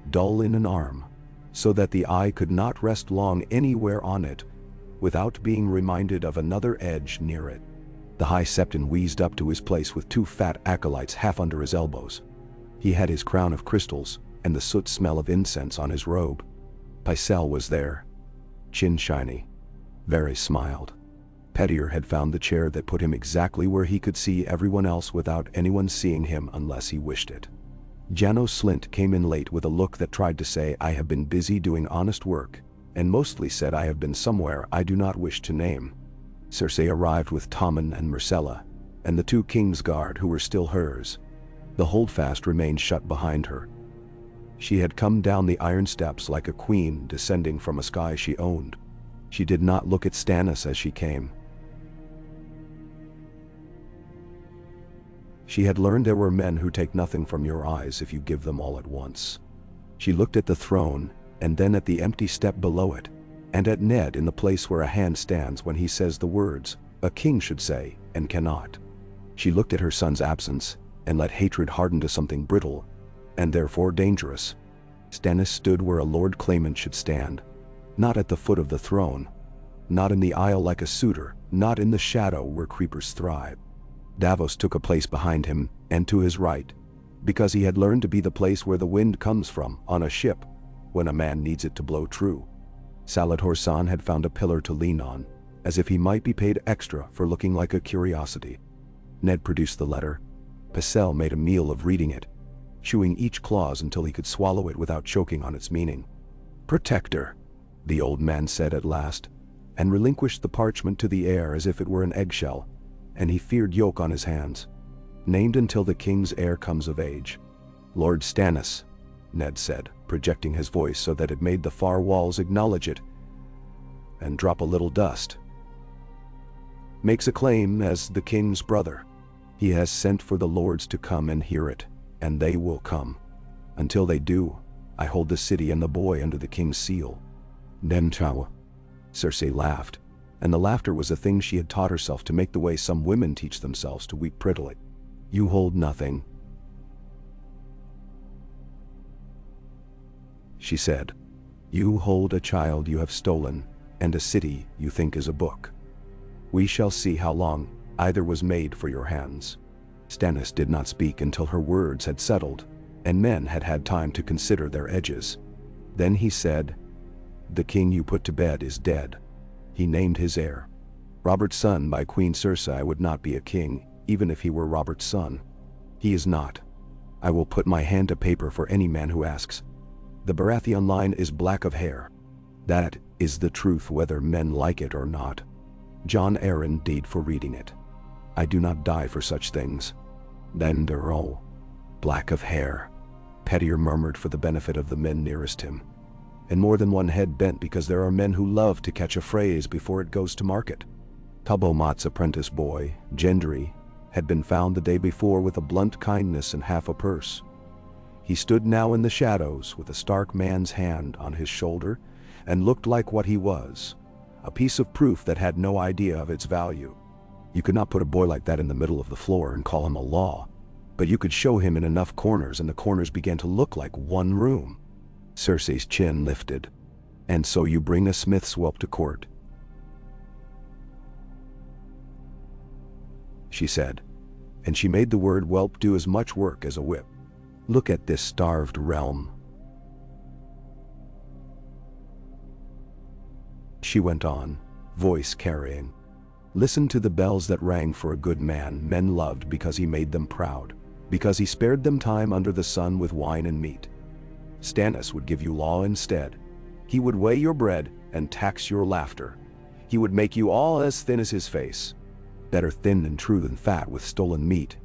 S1: dull in an arm, so that the eye could not rest long anywhere on it without being reminded of another edge near it. The High Septon wheezed up to his place with 2 fat acolytes half under his elbows. He had his crown of crystals and the soot smell of incense on his robe. Pycelle was there, chin shiny. Varys smiled. Pettier had found the chair that put him exactly where he could see everyone else without anyone seeing him unless he wished it. Janos Slynt came in late with a look that tried to say, "I have been busy doing honest work," and mostly said, "I have been somewhere I do not wish to name." Cersei arrived with Tommen and Myrcella, and the 2 Kingsguard who were still hers. The holdfast remained shut behind her. She had come down the iron steps like a queen descending from a sky she owned. She did not look at Stannis as she came. She had learned there were men who take nothing from your eyes if you give them all at once. She looked at the throne, and then at the empty step below it, and at Ned in the place where a hand stands when he says the words a king should say and cannot. She looked at her son's absence, and let hatred harden to something brittle, and therefore dangerous. Stannis stood where a Lord Claimant should stand, not at the foot of the throne, not in the aisle like a suitor, not in the shadow where creepers thrive. Davos took a place behind him and to his right, because he had learned to be the place where the wind comes from on a ship when a man needs it to blow true. Salad Horsan had found a pillar to lean on, as if he might be paid extra for looking like a curiosity. Ned produced the letter. Pycelle made a meal of reading it, chewing each clause until he could swallow it without choking on its meaning. "Protector," the old man said at last, and relinquished the parchment to the air as if it were an eggshell, and he feared yoke on his hands. "Named until the king's heir comes of age. Lord Stannis," Ned said, projecting his voice so that it made the far walls acknowledge it and drop a little dust. "Makes a claim as the king's brother. He has sent for the lords to come and hear it, and they will come. Until they do, I hold the city and the boy under the king's seal." "Nemchawa." Cersei laughed, and the laughter was a thing she had taught herself to make the way some women teach themselves to weep prettily. "You hold nothing," she said. "You hold a child you have stolen, and a city you think is a book. We shall see how long either was made for your hands." Stannis did not speak until her words had settled, and men had had time to consider their edges. Then he said, "The king you put to bed is dead." He named his heir. Robert's son by Queen Cersei would not be a king, even if he were Robert's son. He is not. I will put my hand to paper for any man who asks. The Baratheon line is black of hair. That is the truth whether men like it or not. Jon Arryn died for reading it. I do not die for such things. Then they're all black of hair, Pettier murmured for the benefit of the men nearest him. And more than one head bent because there are men who love to catch a phrase before it goes to market. Tubbo Mott's apprentice boy, Gendry, had been found the day before with a blunt kindness and half a purse. He stood now in the shadows with a stark man's hand on his shoulder and looked like what he was, a piece of proof that had no idea of its value. You could not put a boy like that in the middle of the floor and call him a law, but you could show him in enough corners and the corners began to look like one room. Cersei's chin lifted. "And so you bring a smith's whelp to court?" she said, and she made the word whelp do as much work as a whip. "Look at this starved realm," she went on, voice carrying. "Listen to the bells that rang for a good man men loved because he made them proud, because he spared them time under the sun with wine and meat. Stannis would give you law instead. He would weigh your bread and tax your laughter. He would make you all as thin as his face. Better thin and true than fat with stolen meat,"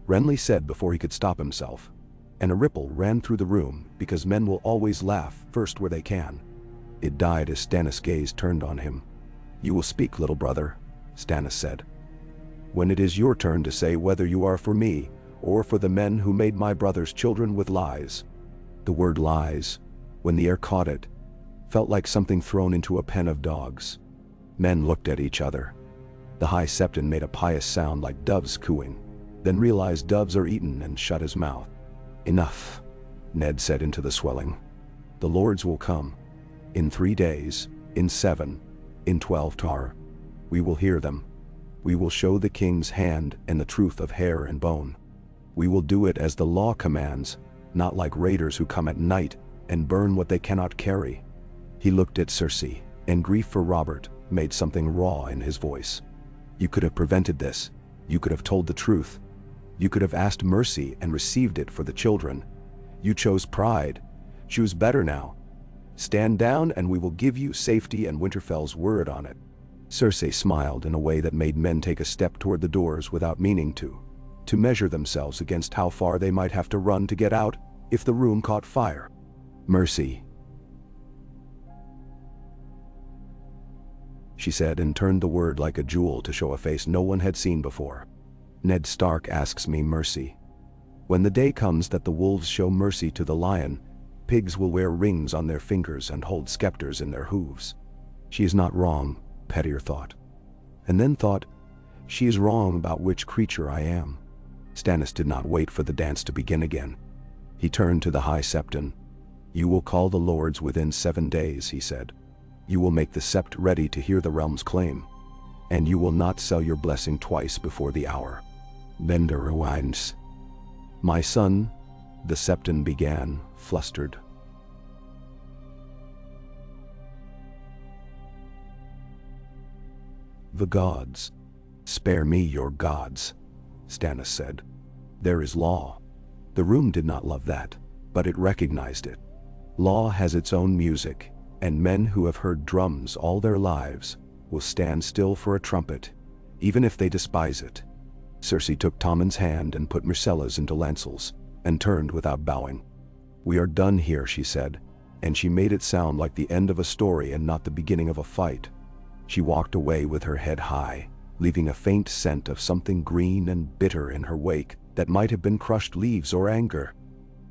S1: Renly said before he could stop himself, and a ripple ran through the room because men will always laugh first where they can. It died as Stannis' gaze turned on him. "You will speak, little brother," Stannis said. "When it is your turn to say whether you are for me or for the men who made my brother's children with lies." The word lies, when the air caught it, felt like something thrown into a pen of dogs. Men looked at each other. The High Septon made a pious sound like doves cooing, then realized doves are eaten and shut his mouth. "Enough," Ned said into the swelling. "The lords will come. In 3 days, in 7, in 12 tar. We will hear them. We will show the king's hand and the truth of hair and bone. We will do it as the law commands, not like raiders who come at night and burn what they cannot carry." He looked at Cersei, and grief for Robert made something raw in his voice. "You could have prevented this. You could have told the truth. You could have asked mercy and received it for the children. You chose pride. Choose better now. Stand down and we will give you safety and Winterfell's word on it." Cersei smiled in a way that made men take a step toward the doors without meaning to measure themselves against how far they might have to run to get out if the room caught fire. "Mercy," she said, and turned the word like a jewel to show a face no one had seen before. "Ned Stark asks me mercy. When the day comes that the wolves show mercy to the lion, pigs will wear rings on their fingers and hold scepters in their hooves." She is not wrong, Pettier thought. And then thought, she is wrong about which creature I am. Stannis did not wait for the dance to begin again. He turned to the High Septon. "You will call the lords within 7 days, he said. "You will make the sept ready to hear the realm's claim. And you will not sell your blessing twice before the hour." Bender rewinds. "My son," the Septon began, flustered. "The gods. Spare me your gods," Stannis said. "There is law." The room did not love that, but it recognized it. Law has its own music, and men who have heard drums all their lives will stand still for a trumpet, even if they despise it. Cersei took Tommen's hand and put Myrcella's into Lancel's, and turned without bowing. "We are done here," she said, and she made it sound like the end of a story and not the beginning of a fight. She walked away with her head high, leaving a faint scent of something green and bitter in her wake that might have been crushed leaves or anger.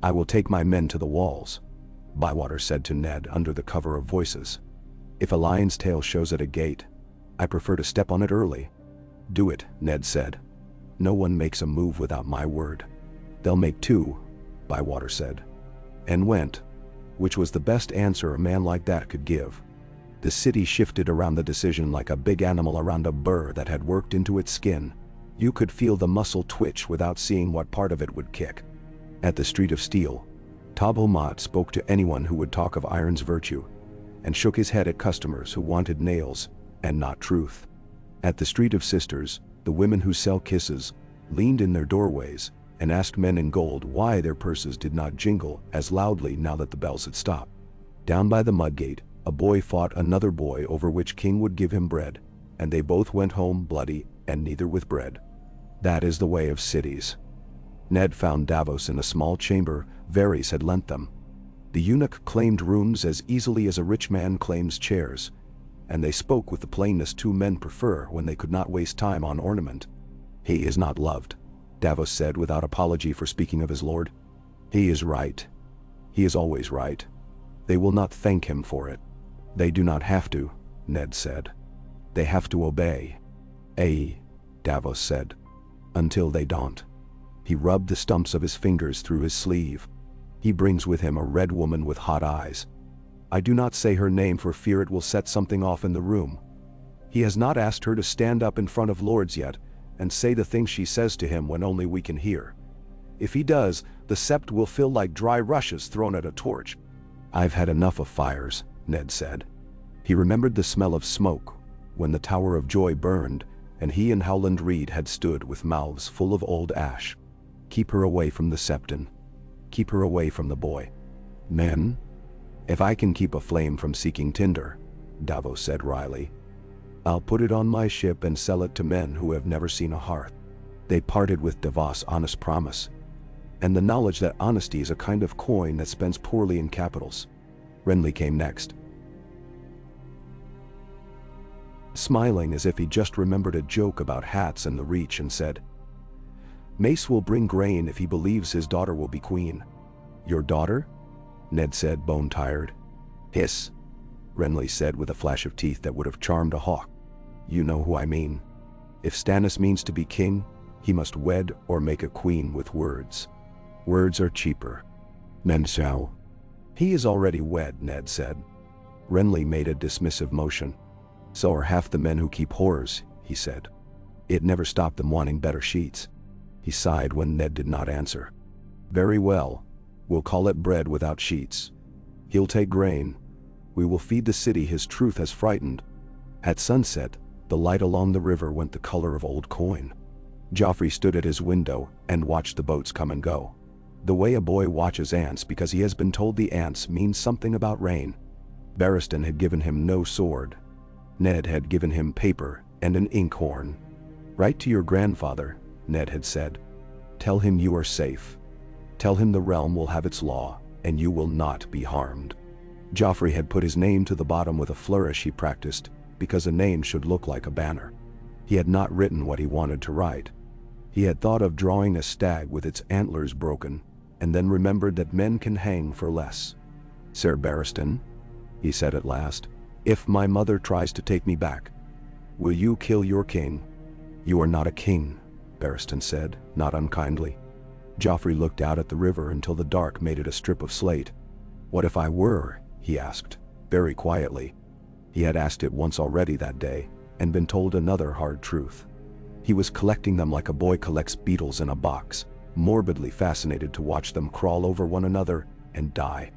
S1: "I will take my men to the walls," Bywater said to Ned under the cover of voices. "If a lion's tail shows at a gate, I prefer to step on it early." "Do it," Ned said. "No one makes a move without my word." "They'll make 2, Bywater said. And went, which was the best answer a man like that could give. The city shifted around the decision like a big animal around a burr that had worked into its skin. You could feel the muscle twitch without seeing what part of it would kick. At the Street of Steel, Tabo Mott spoke to anyone who would talk of iron's virtue, and shook his head at customers who wanted nails and not truth. At the Street of Sisters, the women who sell kisses leaned in their doorways and asked men in gold why their purses did not jingle as loudly now that the bells had stopped. Down by the mudgate, a boy fought another boy over which king would give him bread, and they both went home bloody and neither with bread. That is the way of cities. Ned found Davos in a small chamber Varys had lent them. The eunuch claimed rooms as easily as a rich man claims chairs, and they spoke with the plainness 2 men prefer when they could not waste time on ornament. "He is not loved," Davos said without apology for speaking of his lord. "He is right. He is always right. They will not thank him for it." "They do not have to," Ned said. "They have to obey." "Aye," Davos said. "Until they don't." He rubbed the stumps of his fingers through his sleeve. "He brings with him a red woman with hot eyes. I do not say her name for fear it will set something off in the room. He has not asked her to stand up in front of lords yet and say the things she says to him when only we can hear. If he does, the sept will feel like dry rushes thrown at a torch." "I've had enough of fires," Ned said. He remembered the smell of smoke when the Tower of Joy burned and he and Howland Reed had stood with mouths full of old ash. "Keep her away from the Septon. Keep her away from the boy." "Men? If I can keep a flame from seeking tinder," Davos said wryly, "I'll put it on my ship and sell it to men who have never seen a hearth." They parted with Davos' honest promise, and the knowledge that honesty is a kind of coin that spends poorly in capitals. Renly came next, smiling as if he just remembered a joke about hats and the Reach, and said, Mace will bring grain if he believes his daughter will be queen." "Your daughter?" Ned said, bone-tired. "Hiss," Renly said with a flash of teeth that would have charmed a hawk. "You know who I mean. If Stannis means to be king, he must wed or make a queen with words. Words are cheaper." "Then so." "He is already wed," Ned said. Renly made a dismissive motion. "So are half the men who keep whores," he said. It never stopped them wanting better sheets. He sighed when Ned did not answer. "Very well. We'll call it bread without sheets. He'll take grain. We will feed the city his truth has frightened." At sunset, the light along the river went the color of old coin. Joffrey stood at his window and watched the boats come and go. The way a boy watches ants because he has been told the ants mean something about rain. Barristan had given him no sword. Ned had given him paper and an inkhorn. "Write to your grandfather," Ned had said. "Tell him you are safe. Tell him the realm will have its law, and you will not be harmed." Joffrey had put his name to the bottom with a flourish he practiced, because a name should look like a banner. He had not written what he wanted to write. He had thought of drawing a stag with its antlers broken, and then remembered that men can hang for less. "Sir Barristan," he said at last, "if my mother tries to take me back, will you kill your king?" "You are not a king," Barristan said, not unkindly. Joffrey looked out at the river until the dark made it a strip of slate. "What if I were?" he asked, very quietly. He had asked it once already that day, and been told another hard truth. He was collecting them like a boy collects beetles in a box, morbidly fascinated to watch them crawl over one another and die.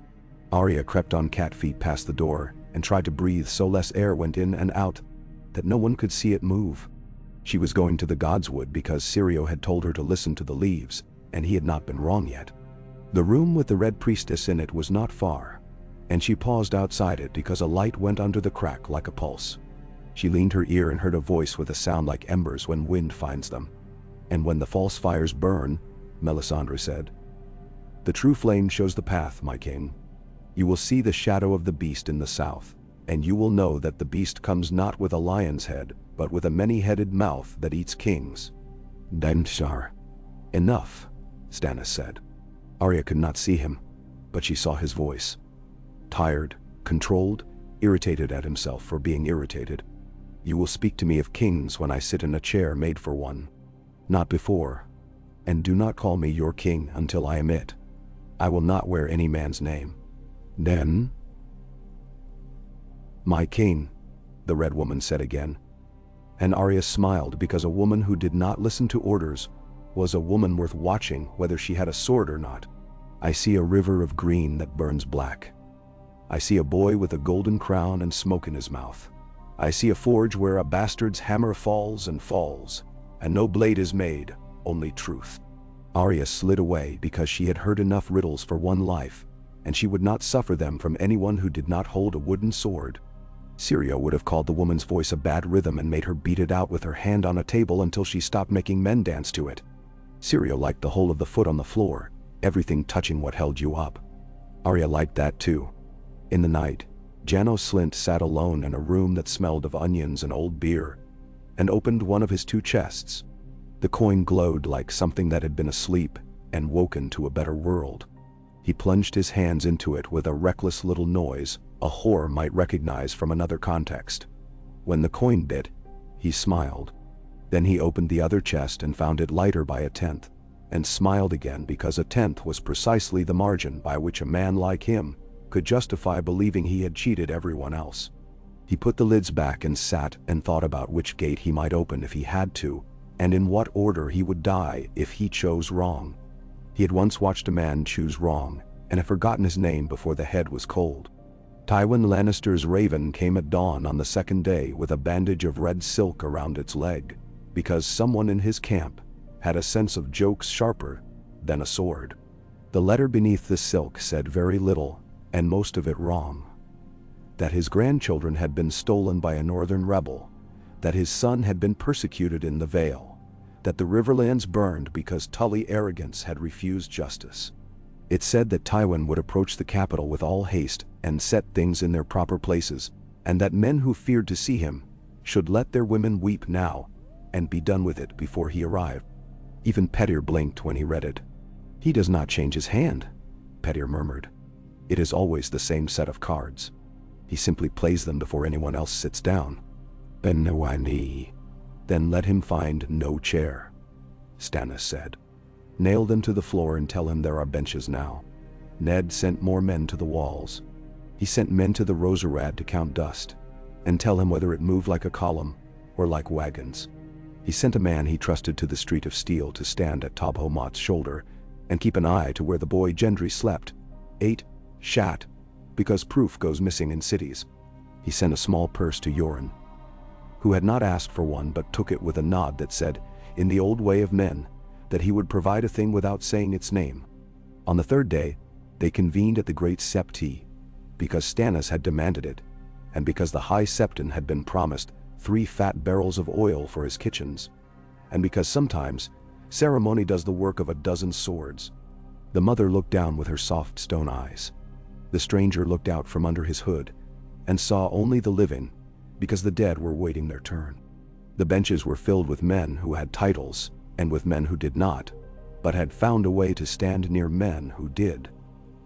S1: Arya crept on cat feet past the door and tried to breathe so less air went in and out that no one could see it move. She was going to the Godswood because Syrio had told her to listen to the leaves, and he had not been wrong yet. The room with the Red Priestess in it was not far, and she paused outside it because a light went under the crack like a pulse. She leaned her ear and heard a voice with a sound like embers when wind finds them. "And when the false fires burn," Melisandre said, "the true flame shows the path, my king. You will see the shadow of the beast in the south, and you will know that the beast comes not with a lion's head, but with a many-headed mouth that eats kings." "Daimshar." "Enough," Stannis said. Arya could not see him, but she saw his voice. Tired, controlled, irritated at himself for being irritated. "You will speak to me of kings when I sit in a chair made for one. Not before. And do not call me your king until I am it. I will not wear any man's name." "Then?" "My king," the Red Woman said again. And Arya smiled because a woman who did not listen to orders was a woman worth watching whether she had a sword or not. "I see a river of green that burns black. I see a boy with a golden crown and smoke in his mouth. I see a forge where a bastard's hammer falls and falls, and no blade is made, only truth." Arya slid away because she had heard enough riddles for one life, and she would not suffer them from anyone who did not hold a wooden sword. Syrio would have called the woman's voice a bad rhythm and made her beat it out with her hand on a table until she stopped making men dance to it. Syrio liked the hole of the foot on the floor, everything touching what held you up. Arya liked that too. In the night, Janos Slynt sat alone in a room that smelled of onions and old beer, and opened one of his two chests. The coin glowed like something that had been asleep and woken to a better world. He plunged his hands into it with a reckless little noise a whore might recognize from another context. When the coin bit, he smiled. Then he opened the other chest and found it lighter by a tenth, and smiled again because a tenth was precisely the margin by which a man like him could justify believing he had cheated everyone else. He put the lids back and sat and thought about which gate he might open if he had to, and in what order he would die if he chose wrong. He had once watched a man choose wrong, and had forgotten his name before the head was cold. Tywin Lannister's raven came at dawn on the second day with a bandage of red silk around its leg, because someone in his camp had a sense of jokes sharper than a sword. The letter beneath the silk said very little, and most of it wrong. That his grandchildren had been stolen by a northern rebel, that his son had been persecuted in the Vale, that the Riverlands burned because Tully arrogance had refused justice. It said that Tywin would approach the capital with all haste and set things in their proper places, and that men who feared to see him should let their women weep now and be done with it before he arrived. Even Petyr blinked when he read it. "He does not change his hand," Petyr murmured. "It is always the same set of cards. He simply plays them before anyone else sits down." "Benwani." "Then let him find no chair," Stannis said. "Nail them to the floor and tell him there are benches now." Ned sent more men to the walls. He sent men to the Roserad to count dust, and tell him whether it moved like a column or like wagons. He sent a man he trusted to the Street of Steel to stand at Tobhomot's shoulder and keep an eye to where the boy Gendry slept, ate, shat, because proof goes missing in cities. He sent a small purse to Yoren, who had not asked for one but took it with a nod that said, in the old way of men, that he would provide a thing without saying its name. On the third day, they convened at the Great Septi, because Stannis had demanded it, and because the High Septon had been promised 3 fat barrels of oil for his kitchens, and because sometimes ceremony does the work of a dozen swords. The mother looked down with her soft stone eyes. The stranger looked out from under his hood, and saw only the living, because the dead were waiting their turn. The benches were filled with men who had titles, and with men who did not, but had found a way to stand near men who did.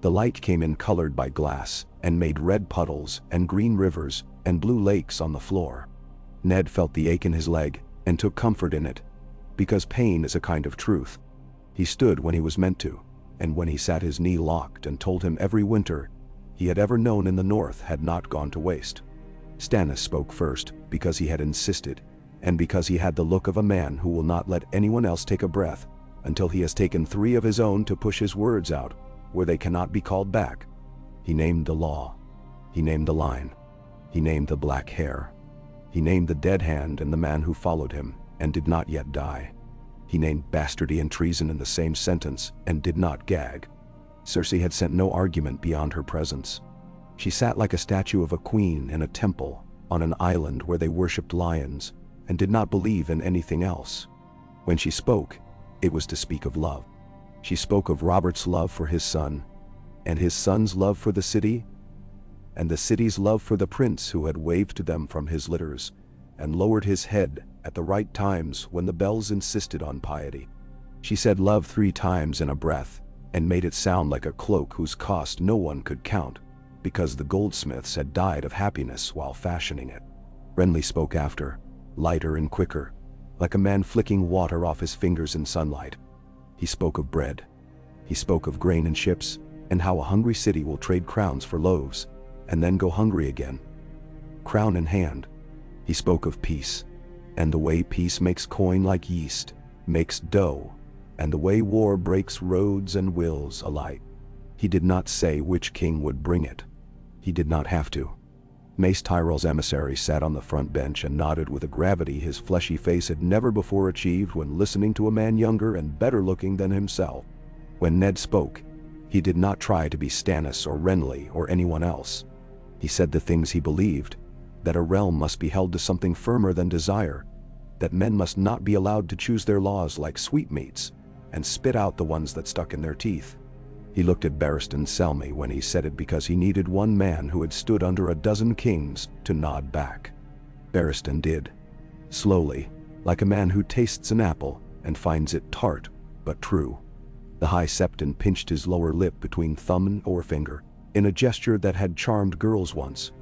S1: The light came in colored by glass, and made red puddles, and green rivers, and blue lakes on the floor. Ned felt the ache in his leg, and took comfort in it, because pain is a kind of truth. He stood when he was meant to, and when he sat his knee locked and told him every winter he had ever known in the north had not gone to waste. Stannis spoke first, because he had insisted, and because he had the look of a man who will not let anyone else take a breath until he has taken 3 of his own to push his words out where they cannot be called back. He named the law. He named the line. He named the black hair. He named the dead hand and the man who followed him and did not yet die. He named bastardy and treason in the same sentence and did not gag. Cersei had sent no argument beyond her presence. She sat like a statue of a queen in a temple on an island where they worshipped lions and did not believe in anything else. When she spoke, it was to speak of love. She spoke of Robert's love for his son, and his son's love for the city, and the city's love for the prince who had waved to them from his litters, and lowered his head at the right times when the bells insisted on piety. She said love 3 times in a breath, and made it sound like a cloak whose cost no one could count, because the goldsmiths had died of happiness while fashioning it. Renly spoke after, lighter and quicker, like a man flicking water off his fingers in sunlight. He spoke of bread. He spoke of grain and ships, and how a hungry city will trade crowns for loaves, and then go hungry again, crown in hand. He spoke of peace, and the way peace makes coin like yeast, makes dough, and the way war breaks roads and wills alike. He did not say which king would bring it. He did not have to. Mace Tyrell's emissary sat on the front bench and nodded with a gravity his fleshy face had never before achieved when listening to a man younger and better looking than himself. When Ned spoke, he did not try to be Stannis or Renly or anyone else. He said the things he believed, that a realm must be held to something firmer than desire, that men must not be allowed to choose their laws like sweetmeats and spit out the ones that stuck in their teeth. He looked at Barristan Selmy when he said it because he needed one man who had stood under a dozen kings to nod back. Barristan did. Slowly, like a man who tastes an apple and finds it tart but true. The High Septon pinched his lower lip between thumb and forefinger in a gesture that had charmed girls once,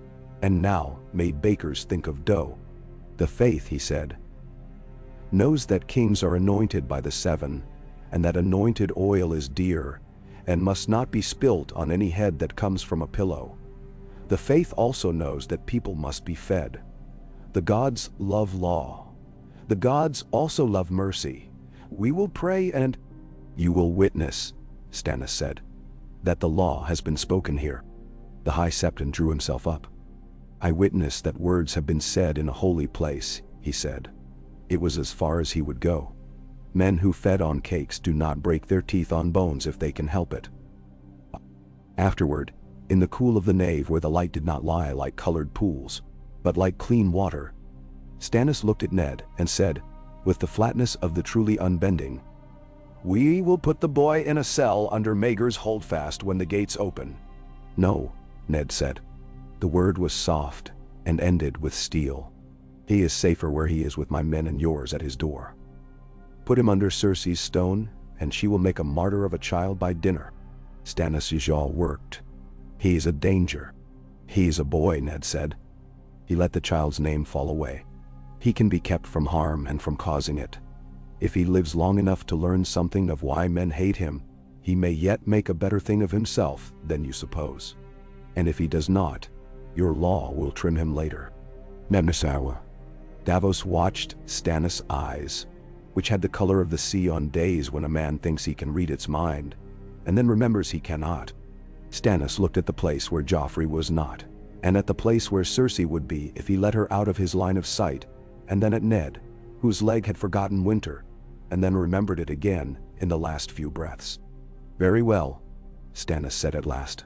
S1: and now made bakers think of dough. The faith, he said, knows that kings are anointed by the 7, and that anointed oil is dear, and must not be spilt on any head that comes from a pillow. The faith also knows that people must be fed. The gods love law. The gods also love mercy. We will pray and... You will witness, Stannis said, that the law has been spoken here. The High Septon drew himself up. I witness that words have been said in a holy place, he said. It was as far as he would go. Men who fed on cakes do not break their teeth on bones if they can help it. Afterward, in the cool of the nave where the light did not lie like colored pools, but like clean water, Stannis looked at Ned and said, with the flatness of the truly unbending, We will put the boy in a cell under Maegor's holdfast when the gates open. No, Ned said. The word was soft and ended with steel. He is safer where he is with my men and yours at his door. Put him under Cersei's stone, and she will make a martyr of a child by dinner." Stannis' jaw worked. "He's a danger." "He's a boy," Ned said. He let the child's name fall away. "He can be kept from harm and from causing it. If he lives long enough to learn something of why men hate him, he may yet make a better thing of himself than you suppose. And if he does not, your law will trim him later." Memnisawa. Davos watched Stannis' eyes, which had the color of the sea on days when a man thinks he can read its mind, and then remembers he cannot. Stannis looked at the place where Joffrey was not, and at the place where Cersei would be if he let her out of his line of sight, and then at Ned, whose leg had forgotten winter, and then remembered it again in the last few breaths. "Very well," Stannis said at last.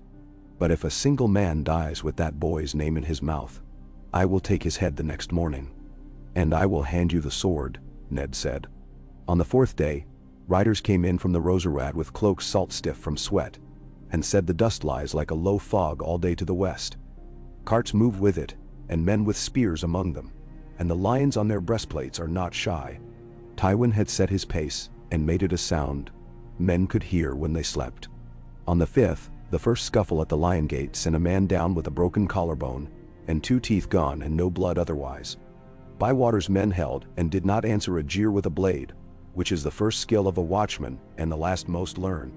S1: "But if a single man dies with that boy's name in his mouth, I will take his head the next morning." "And I will hand you the sword," Ned said. On the fourth day, riders came in from the Roserad with cloaks salt-stiff from sweat, and said the dust lies like a low fog all day to the west. Carts move with it, and men with spears among them, and the lions on their breastplates are not shy. Tywin had set his pace, and made it a sound men could hear when they slept. On the fifth, the first scuffle at the Lion Gate sent a man down with a broken collarbone, and 2 teeth gone and no blood otherwise. Bywater's men held and did not answer a jeer with a blade, which is the first skill of a watchman and the last most learn.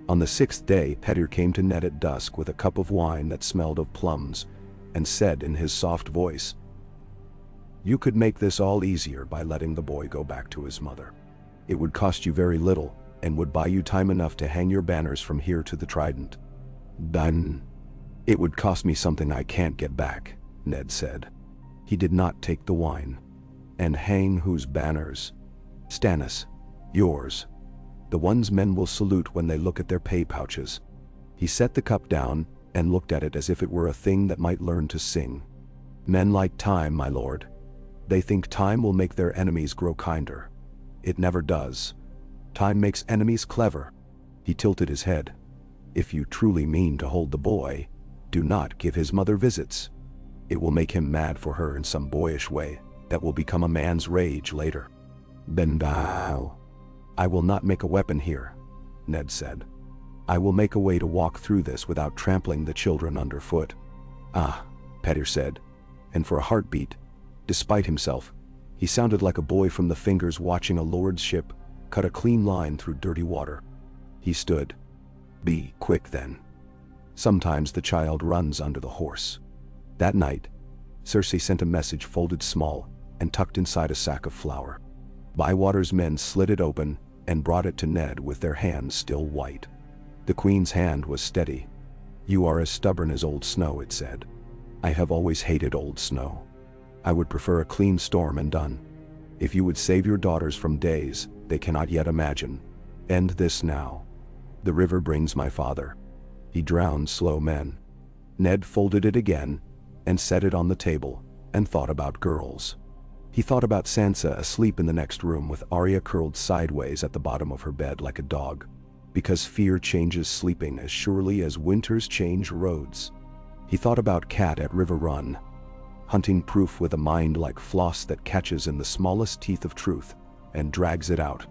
S1: On the 6th day, Petyr came to Ned at dusk with a cup of wine that smelled of plums, and said in his soft voice, "You could make this all easier by letting the boy go back to his mother. It would cost you very little, and would buy you time enough to hang your banners from here to the Trident." "Done." "It would cost me something I can't get back," Ned said. He did not take the wine. "And hang whose banners?" "Stannis. Yours. The ones men will salute when they look at their pay pouches." He set the cup down and looked at it as if it were a thing that might learn to sing. "Men like time, my lord. They think time will make their enemies grow kinder. It never does. Time makes enemies clever." He tilted his head. "If you truly mean to hold the boy, do not give his mother visits. It will make him mad for her in some boyish way that will become a man's rage later." "Then thou." "I will not make a weapon here," Ned said. "I will make a way to walk through this without trampling the children underfoot." "Ah," Petyr said, and for a heartbeat, despite himself, he sounded like a boy from the Fingers watching a lord's ship cut a clean line through dirty water. He stood. "Be quick then. Sometimes the child runs under the horse." That night, Cersei sent a message folded small and tucked inside a sack of flour. Bywater's men slid it open and brought it to Ned with their hands still white. The Queen's hand was steady. "You are as stubborn as old snow," it said. "I have always hated old snow. I would prefer a clean storm and done. If you would save your daughters from days they cannot yet imagine, end this now. The river brings my father. He drowns slow men." Ned folded it again and set it on the table and thought about girls. He thought about Sansa asleep in the next room with Arya curled sideways at the bottom of her bed like a dog, because fear changes sleeping as surely as winters change roads. He thought about Cat at River Run, hunting proof with a mind like floss that catches in the smallest teeth of truth and drags it out.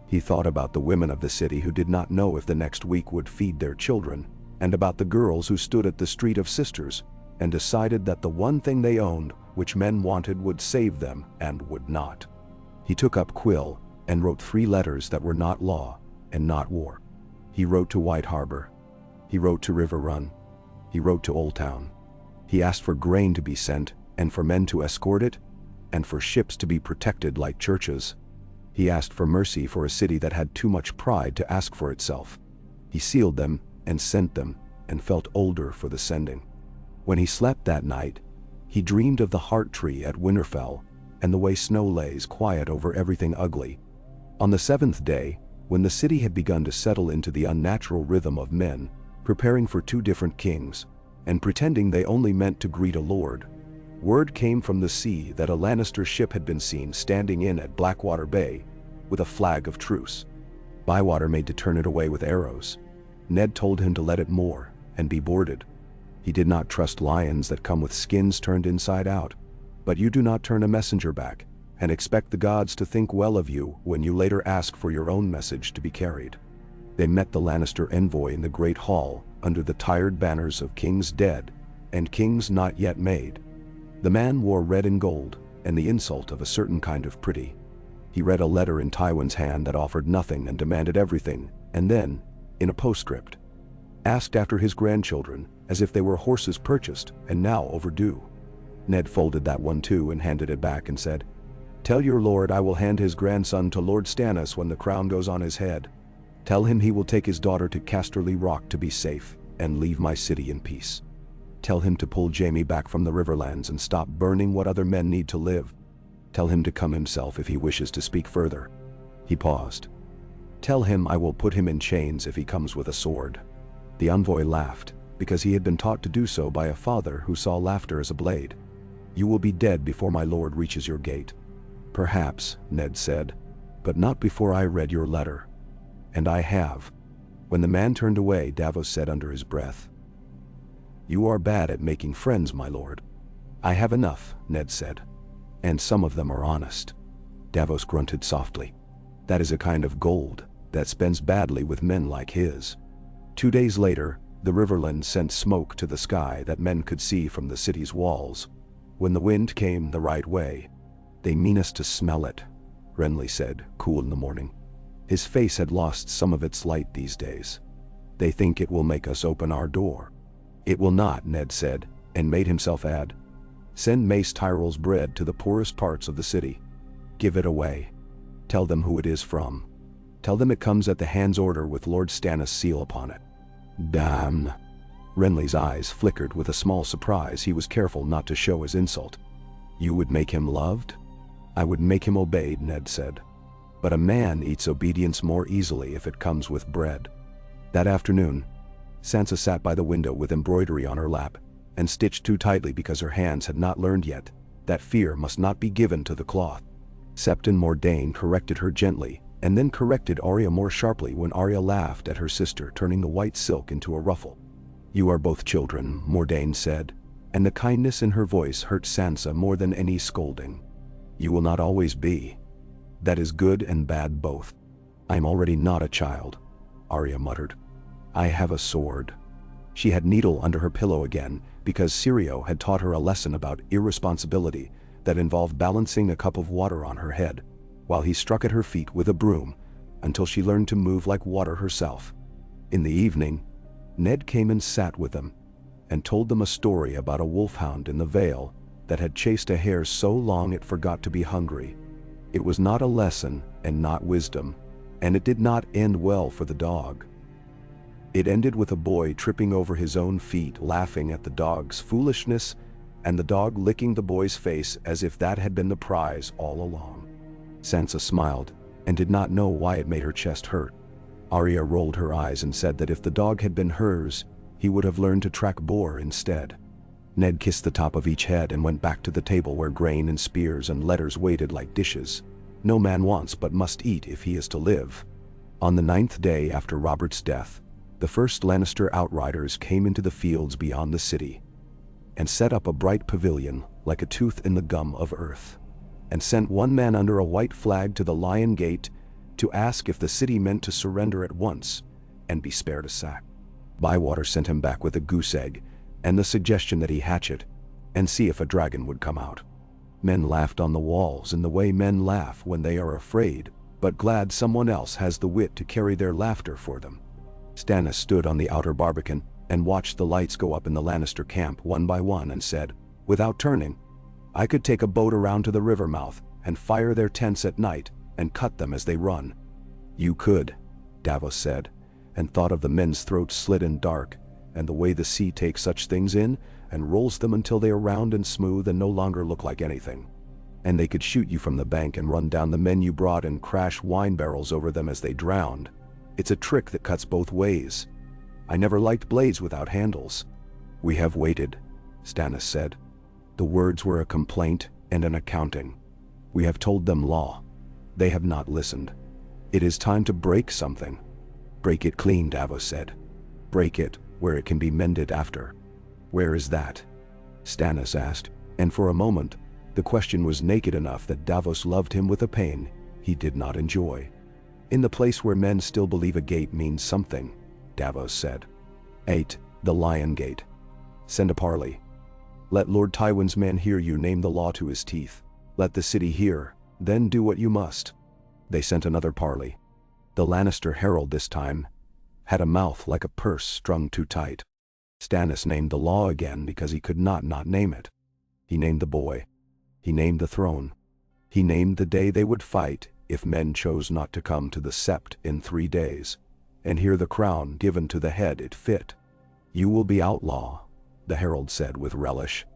S1: He thought about the women of the city who did not know if the next week would feed their children, and about the girls who stood at the Street of Sisters and decided that the one thing they owned, which men wanted, would save them and would not. He took up quill and wrote 3 letters that were not law and not war. He wrote to White Harbor. He wrote to River Run. He wrote to Old Town. He asked for grain to be sent and for men to escort it, and for ships to be protected like churches. He asked for mercy for a city that had too much pride to ask for itself. He sealed them and sent them and felt older for the sending. When he slept that night, he dreamed of the heart tree at Winterfell and the way snow lays quiet over everything ugly. On the 7th day, when the city had begun to settle into the unnatural rhythm of men, preparing for 2 different kings, and pretending they only meant to greet a lord, word came from the sea that a Lannister ship had been seen standing in at Blackwater Bay with a flag of truce. Bywater made to turn it away with arrows. Ned told him to let it moor and be boarded. He did not trust lions that come with skins turned inside out. But you do not turn a messenger back, and expect the gods to think well of you when you later ask for your own message to be carried." They met the Lannister envoy in the great hall under the tired banners of kings dead and kings not yet made. The man wore red and gold, and the insult of a certain kind of pretty. He read a letter in Tywin's hand that offered nothing and demanded everything, and then, in a postscript, asked after his grandchildren as if they were horses purchased and now overdue. Ned folded that one too and handed it back and said, "Tell your lord I will hand his grandson to Lord Stannis when the crown goes on his head. Tell him he will take his daughter to Casterly Rock to be safe and leave my city in peace. Tell him to pull Jaime back from the Riverlands and stop burning what other men need to live. Tell him to come himself if he wishes to speak further." He paused. "Tell him I will put him in chains if he comes with a sword." The envoy laughed, because he had been taught to do so by a father who saw laughter as a blade. "You will be dead before my lord reaches your gate." "Perhaps," Ned said, "but not before I read your letter." "And I have." When the man turned away, Davos said under his breath, "You are bad at making friends, my lord." "I have enough," Ned said. "And some of them are honest." Davos grunted softly. "That is a kind of gold that spends badly with men like his." 2 days later, the Riverland sent smoke to the sky that men could see from the city's walls. When the wind came the right way, "They mean us to smell it," Renly said, cool in the morning. His face had lost some of its light these days. "They think it will make us open our door." "It will not," Ned said, and made himself add, "Send Mace Tyrell's bread to the poorest parts of the city. Give it away. Tell them who it is from. Tell them it comes at the hand's order with Lord Stannis' seal upon it." "Damn." Renly's eyes flickered with a small surprise. He was careful not to show his insult. "You would make him loved?" "I would make him obeyed," Ned said. "But a man eats obedience more easily if it comes with bread." That afternoon, Sansa sat by the window with embroidery on her lap, and stitched too tightly because her hands had not learned yet that fear must not be given to the cloth. Septon Mordain corrected her gently, and then corrected Arya more sharply when Arya laughed at her sister, turning the white silk into a ruffle. "You are both children," Mordain said, and the kindness in her voice hurt Sansa more than any scolding. "You will not always be. That is good and bad both." "I am already not a child," Arya muttered. "I have a sword." She had Needle under her pillow again, because Syrio had taught her a lesson about irresponsibility that involved balancing a cup of water on her head, while he struck at her feet with a broom, until she learned to move like water herself. In the evening, Ned came and sat with them, and told them a story about a wolfhound in the Vale that had chased a hare so long it forgot to be hungry. It was not a lesson and not wisdom, and it did not end well for the dog. It ended with a boy tripping over his own feet, laughing at the dog's foolishness, and the dog licking the boy's face as if that had been the prize all along. Sansa smiled, and did not know why it made her chest hurt. Arya rolled her eyes and said that if the dog had been hers, he would have learned to track boar instead. Ned kissed the top of each head and went back to the table where grain and spears and letters waited like dishes. No man wants but must eat if he is to live. On the 9th day after Robert's death, the first Lannister outriders came into the fields beyond the city, and set up a bright pavilion like a tooth in the gum of earth, and sent one man under a white flag to the Lion Gate to ask if the city meant to surrender at once and be spared a sack. Bywater sent him back with a goose egg and the suggestion that he hatch it and see if a dragon would come out. Men laughed on the walls in the way men laugh when they are afraid, but glad someone else has the wit to carry their laughter for them. Stannis stood on the outer barbican and watched the lights go up in the Lannister camp one by one and said, without turning, "I could take a boat around to the river mouth and fire their tents at night and cut them as they run." "You could," Davos said, and thought of the men's throats slit and dark, and the way the sea takes such things in and rolls them until they are round and smooth and no longer look like anything. And they could shoot you from the bank and run down the men you brought and crash wine barrels over them as they drowned. It's a trick that cuts both ways. I never liked blades without handles." "We have waited," Stannis said. The words were a complaint and an accounting. "We have told them law. They have not listened. It is time to break something." "Break it clean," Davos said. "Break it where it can be mended after." "Where is that?" Stannis asked, and for a moment, The question was naked enough that Davos loved him with a pain he did not enjoy. In the place where men still believe a gate means something, Davos said. 8. The Lion Gate. Send a parley. Let Lord Tywin's men hear you name the law to his teeth. Let the city hear, then do what you must. They sent another parley. The Lannister herald this time had a mouth like a purse strung too tight. Stannis named the law again because he could not name it. He named the boy. He named the throne. He named the day they would fight if men chose not to come to the sept in 3 days, and hear the crown given to the head it fit. You will be outlaw, the herald said with relish,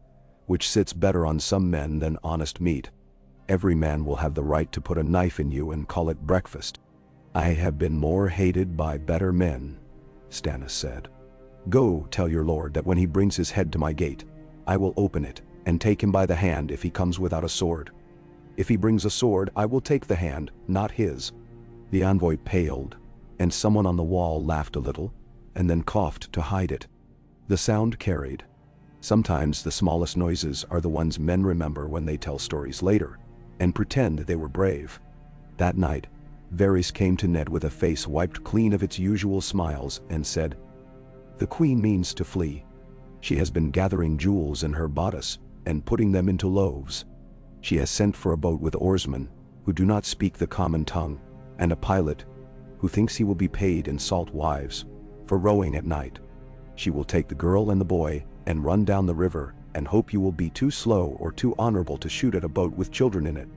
S1: which sits better on some men than honest meat. Every man will have the right to put a knife in you and call it breakfast. I have been more hated by better men, Stannis said. Go tell your lord that when he brings his head to my gate, I will open it and take him by the hand if he comes without a sword. If he brings a sword, I will take the hand, not his. The envoy paled, and someone on the wall laughed a little, and then coughed to hide it. The sound carried. Sometimes the smallest noises are the ones men remember when they tell stories later, and pretend they were brave. That night, Varys came to Ned with a face wiped clean of its usual smiles and said, "The queen means to flee. She has been gathering jewels in her bodice and putting them into loaves. She has sent for a boat with oarsmen who do not speak the common tongue, and a pilot who thinks he will be paid in salt wives for rowing at night. She will take the girl and the boy and run down the river and hope you will be too slow or too honorable to shoot at a boat with children in it."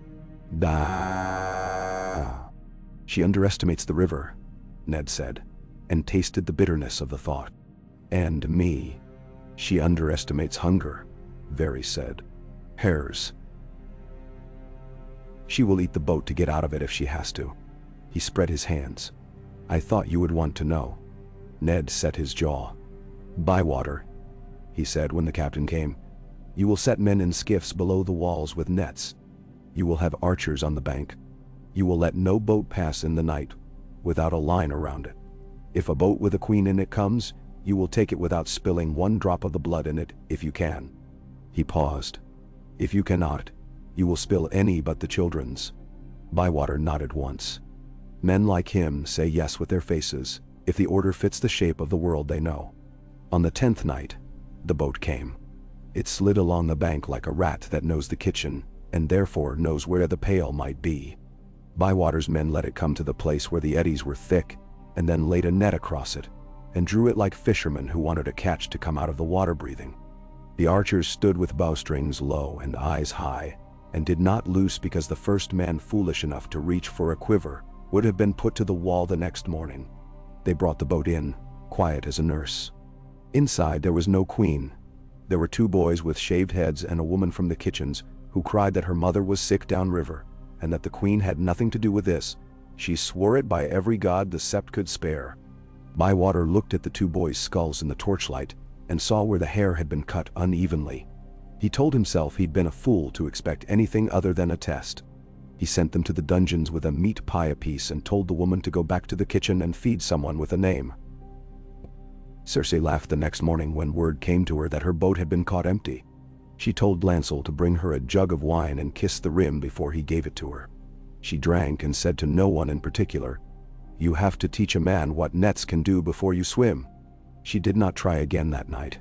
S1: She underestimates the river, Ned said, and tasted the bitterness of the thought. And me. She underestimates hunger, Varys said. Hares. She will eat the boat to get out of it if she has to. He spread his hands. I thought you would want to know. Ned set his jaw. Bywater, he said when the captain came. You will set men in skiffs below the walls with nets. You will have archers on the bank. You will let no boat pass in the night without a line around it. If a boat with a queen in it comes, you will take it without spilling one drop of the blood in it if you can. He paused. If you cannot, you will spill any but the children's. Bywater nodded once. Men like him say yes with their faces if the order fits the shape of the world they know. On the 10th night, the boat came. It slid along the bank like a rat that knows the kitchen and therefore knows where the pail might be. Bywater's men let it come to the place where the eddies were thick and then laid a net across it and drew it like fishermen who wanted a catch to come out of the water breathing. The archers stood with bowstrings low and eyes high and did not loose because the first man foolish enough to reach for a quiver would have been put to the wall the next morning. They brought the boat in, quiet as a nurse. Inside there was no queen. There were 2 boys with shaved heads and a woman from the kitchens who cried that her mother was sick downriver and that the queen had nothing to do with this. She swore it by every god the sept could spare. Bywater looked at the 2 boys' skulls in the torchlight and saw where the hair had been cut unevenly. He told himself he'd been a fool to expect anything other than a test. He sent them to the dungeons with a meat pie apiece and told the woman to go back to the kitchen and feed someone with a name. Cersei laughed the next morning when word came to her that her boat had been caught empty. She told Lancel to bring her a jug of wine and kiss the rim before he gave it to her. She drank and said to no one in particular, "You have to teach a man what nets can do before you swim." She did not try again that night.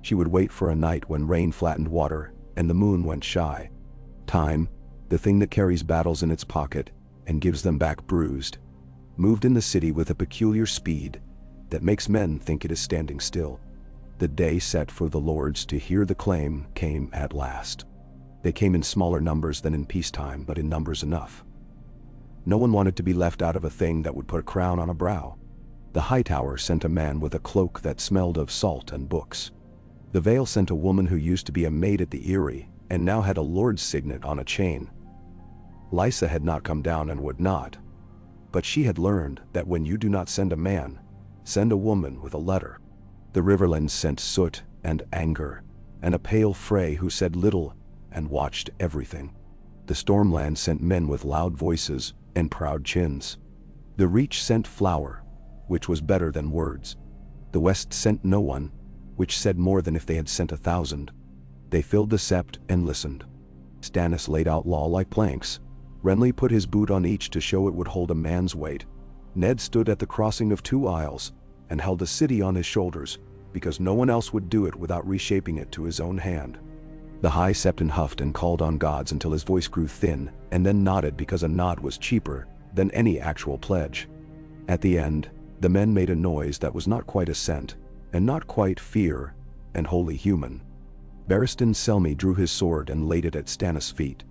S1: She would wait for a night when rain flattened water and the moon went shy. Time, the thing that carries battles in its pocket and gives them back bruised, moved in the city with a peculiar speed that makes men think it is standing still. The day set for the lords to hear the claim came at last. They came in smaller numbers than in peacetime, but in numbers enough. No one wanted to be left out of a thing that would put a crown on a brow. The Hightower sent a man with a cloak that smelled of salt and books. The Vale sent a woman who used to be a maid at the Eyrie and now had a lord's signet on a chain. Lysa had not come down and would not, but she had learned that when you do not send a man, send a woman with a letter. The Riverlands sent soot and anger, and a pale Frey who said little and watched everything. The Stormland sent men with loud voices and proud chins. The Reach sent flour, which was better than words. The West sent no one, which said more than if they had sent 1,000. They filled the sept and listened. Stannis laid out law-like planks. Renly put his boot on each to show it would hold a man's weight. Ned stood at the crossing of two aisles and held a city on his shoulders, because no one else would do it without reshaping it to his own hand. The High Septon huffed and called on gods until his voice grew thin, and then nodded because a nod was cheaper than any actual pledge. At the end, the men made a noise that was not quite assent, and not quite fear, and wholly human. Barristan Selmy drew his sword and laid it at Stannis' feet.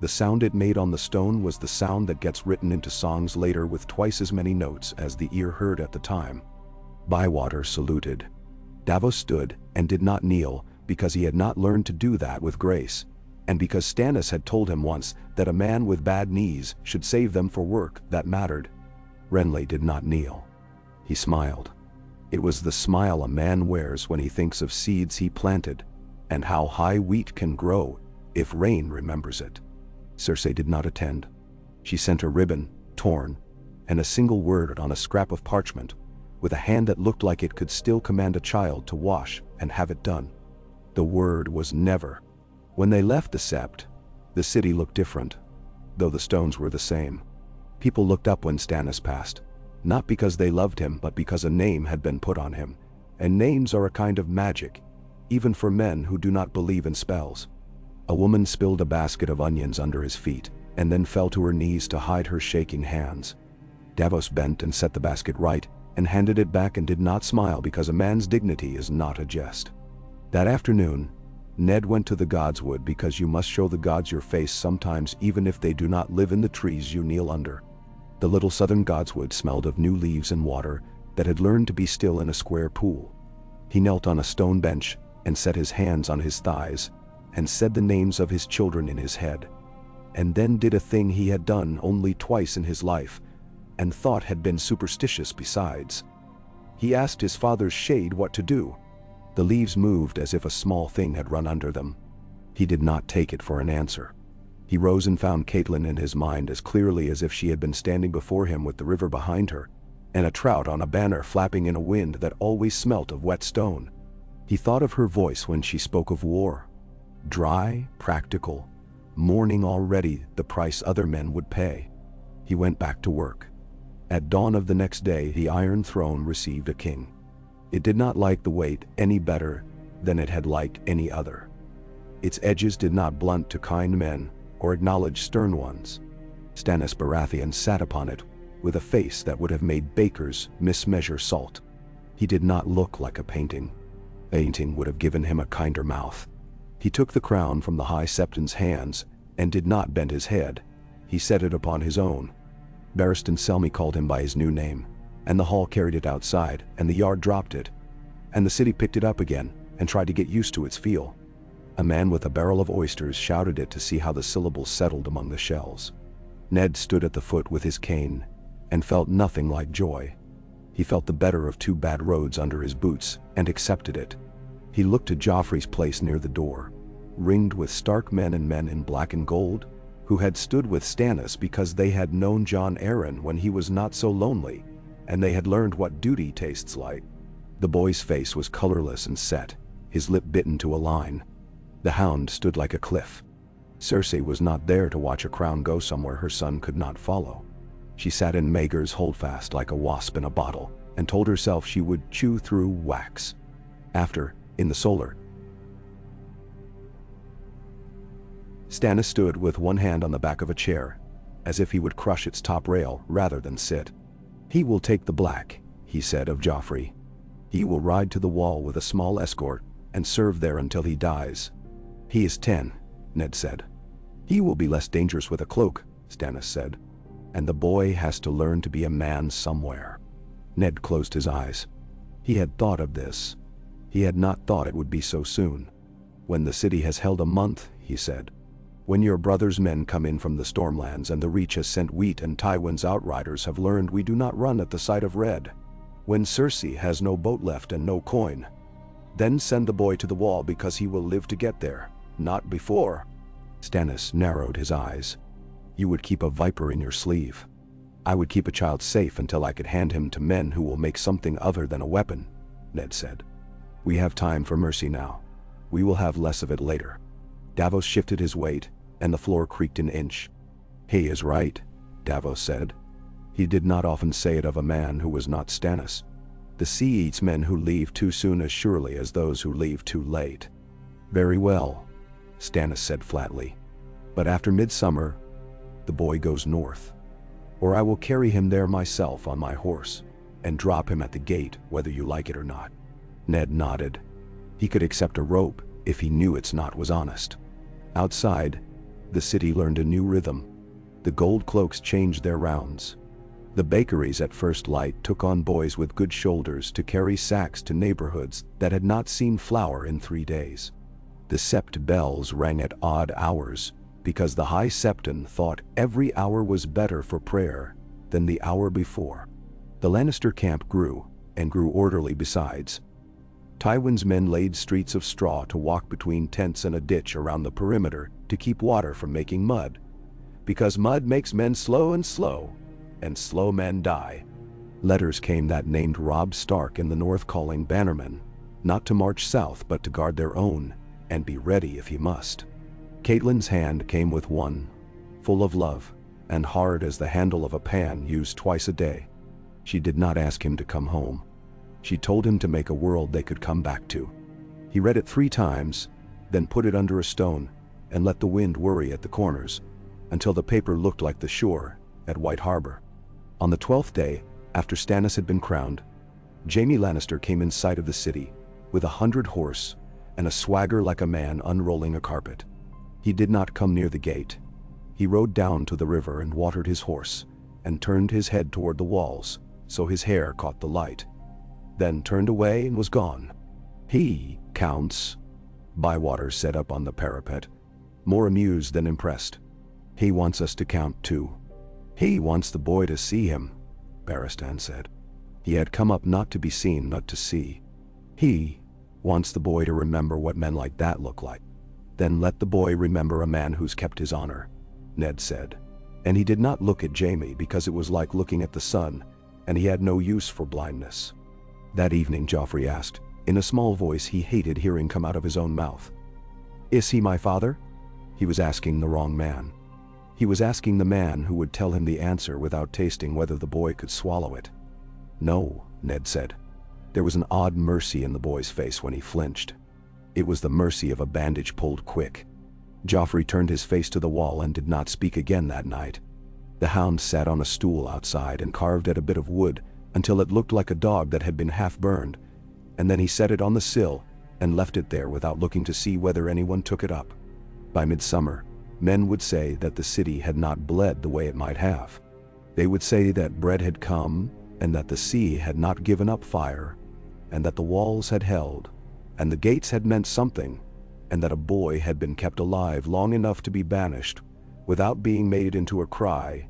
S1: The sound it made on the stone was the sound that gets written into songs later with twice as many notes as the ear heard at the time. Bywater saluted. Davos stood and did not kneel because he had not learned to do that with grace, and because Stannis had told him once that a man with bad knees should save them for work that mattered. Renly did not kneel. He smiled. It was the smile a man wears when he thinks of seeds he planted, and how high wheat can grow if rain remembers it. Cersei did not attend. She sent a ribbon, torn, and a single word on a scrap of parchment, with a hand that looked like it could still command a child to wash and have it done. The word was never. When they left the Sept, the city looked different, though the stones were the same. People looked up when Stannis passed, not because they loved him, but because a name had been put on him, and names are a kind of magic, even for men who do not believe in spells. A woman spilled a basket of onions under his feet, and then fell to her knees to hide her shaking hands. Davos bent and set the basket right, and handed it back and did not smile because a man's dignity is not a jest. That afternoon, Ned went to the Godswood because you must show the gods your face sometimes even if they do not live in the trees you kneel under. The little southern Godswood smelled of new leaves and water that had learned to be still in a square pool. He knelt on a stone bench and set his hands on his thighs and said the names of his children in his head, and then did a thing he had done only twice in his life and thought had been superstitious besides. He asked his father's shade what to do. The leaves moved as if a small thing had run under them. He did not take it for an answer. He rose and found Catelyn in his mind as clearly as if she had been standing before him with the river behind her, and a trout on a banner flapping in a wind that always smelt of wet stone. He thought of her voice when she spoke of war. Dry, practical, mourning already the price other men would pay. He went back to work. At dawn of the next day, the Iron Throne received a king. It did not like the weight any better than it had liked any other. Its edges did not blunt to kind men or acknowledge stern ones. Stannis Baratheon sat upon it with a face that would have made bakers mismeasure salt. He did not look like a painting. Painting would have given him a kinder mouth. He took the crown from the High Septon's hands and did not bend his head. He set it upon his own. Barristan Selmy called him by his new name, and the hall carried it outside, and the yard dropped it, and the city picked it up again and tried to get used to its feel. A man with a barrel of oysters shouted it to see how the syllables settled among the shells. Ned stood at the foot with his cane and felt nothing like joy. He felt the better of two bad roads under his boots and accepted it. He looked to Joffrey's place near the door, ringed with stark men and men in black and gold, who had stood with Stannis because they had known Jon Arryn when he was not so lonely, and they had learned what duty tastes like. The boy's face was colorless and set, his lip bitten to a line. The hound stood like a cliff. Cersei was not there to watch a crown go somewhere her son could not follow. She sat in Maegor's holdfast like a wasp in a bottle, and told herself she would chew through wax. After, in the solar, Stannis stood with one hand on the back of a chair, as if he would crush its top rail rather than sit. "He will take the black," he said of Joffrey. "He will ride to the wall with a small escort and serve there until he dies." "He is 10, Ned said. "He will be less dangerous with a cloak," Stannis said. "And the boy has to learn to be a man somewhere." Ned closed his eyes. He had thought of this. He had not thought it would be so soon. "When the city has held a month," he said. "When your brother's men come in from the Stormlands and the Reach has sent wheat and Tywin's outriders have learned we do not run at the sight of red. When Cersei has no boat left and no coin. Then send the boy to the wall because he will live to get there, not before." Stannis narrowed his eyes. "You would keep a viper in your sleeve. I would keep a child safe until I could hand him to men who will make something other than a weapon," Ned said. "We have time for mercy now. We will have less of it later." Davos shifted his weight and the floor creaked an inch. "He is right," Davos said. He did not often say it of a man who was not Stannis. The sea eats men who leave too soon as surely as those who leave too late. "Very well," Stannis said flatly. "But after midsummer, the boy goes north. Or I will carry him there myself on my horse, and drop him at the gate whether you like it or not." Ned nodded. He could accept a rope if he knew its knot was honest. Outside, the city learned a new rhythm. The gold cloaks changed their rounds. The bakeries at first light took on boys with good shoulders to carry sacks to neighborhoods that had not seen flour in 3 days. The sept bells rang at odd hours because the High Septon thought every hour was better for prayer than the hour before. The Lannister camp grew, and grew orderly besides. Tywin's men laid streets of straw to walk between tents and a ditch around the perimeter to keep water from making mud. Because mud makes men slow, and slow men die. Letters came that named Robb Stark in the north calling bannermen, not to march south but to guard their own, and be ready if he must. Catelyn's hand came with one, full of love, and hard as the handle of a pan used twice a day. She did not ask him to come home. She told him to make a world they could come back to. He read it 3 times, then put it under a stone, and let the wind worry at the corners, until the paper looked like the shore at White Harbor. On the 12th day, after Stannis had been crowned, Jaime Lannister came in sight of the city, with 100 horse, and a swagger like a man unrolling a carpet. He did not come near the gate. He rode down to the river and watered his horse, and turned his head toward the walls, so his hair caught the light. Then turned away and was gone. "He counts," Bywater said up on the parapet, more amused than impressed. "He wants us to count too." "He wants the boy to see him," Barristan said. He had come up not to be seen but to see. "He wants the boy to remember what men like that look like." "Then let the boy remember a man who's kept his honor," Ned said. And he did not look at Jaime because it was like looking at the sun, and he had no use for blindness. That evening Joffrey asked, in a small voice he hated hearing come out of his own mouth, "Is he my father?" He was asking the wrong man. He was asking the man who would tell him the answer without tasting whether the boy could swallow it. "No," Ned said. There was an odd mercy in the boy's face when he flinched. It was the mercy of a bandage pulled quick. Joffrey turned his face to the wall and did not speak again that night. The hound sat on a stool outside and carved at a bit of wood until it looked like a dog that had been half burned, and then he set it on the sill and left it there without looking to see whether anyone took it up. By midsummer, men would say that the city had not bled the way it might have. They would say that bread had come, and that the sea had not given up fire, and that the walls had held, and the gates had meant something, and that a boy had been kept alive long enough to be banished, without being made into a cry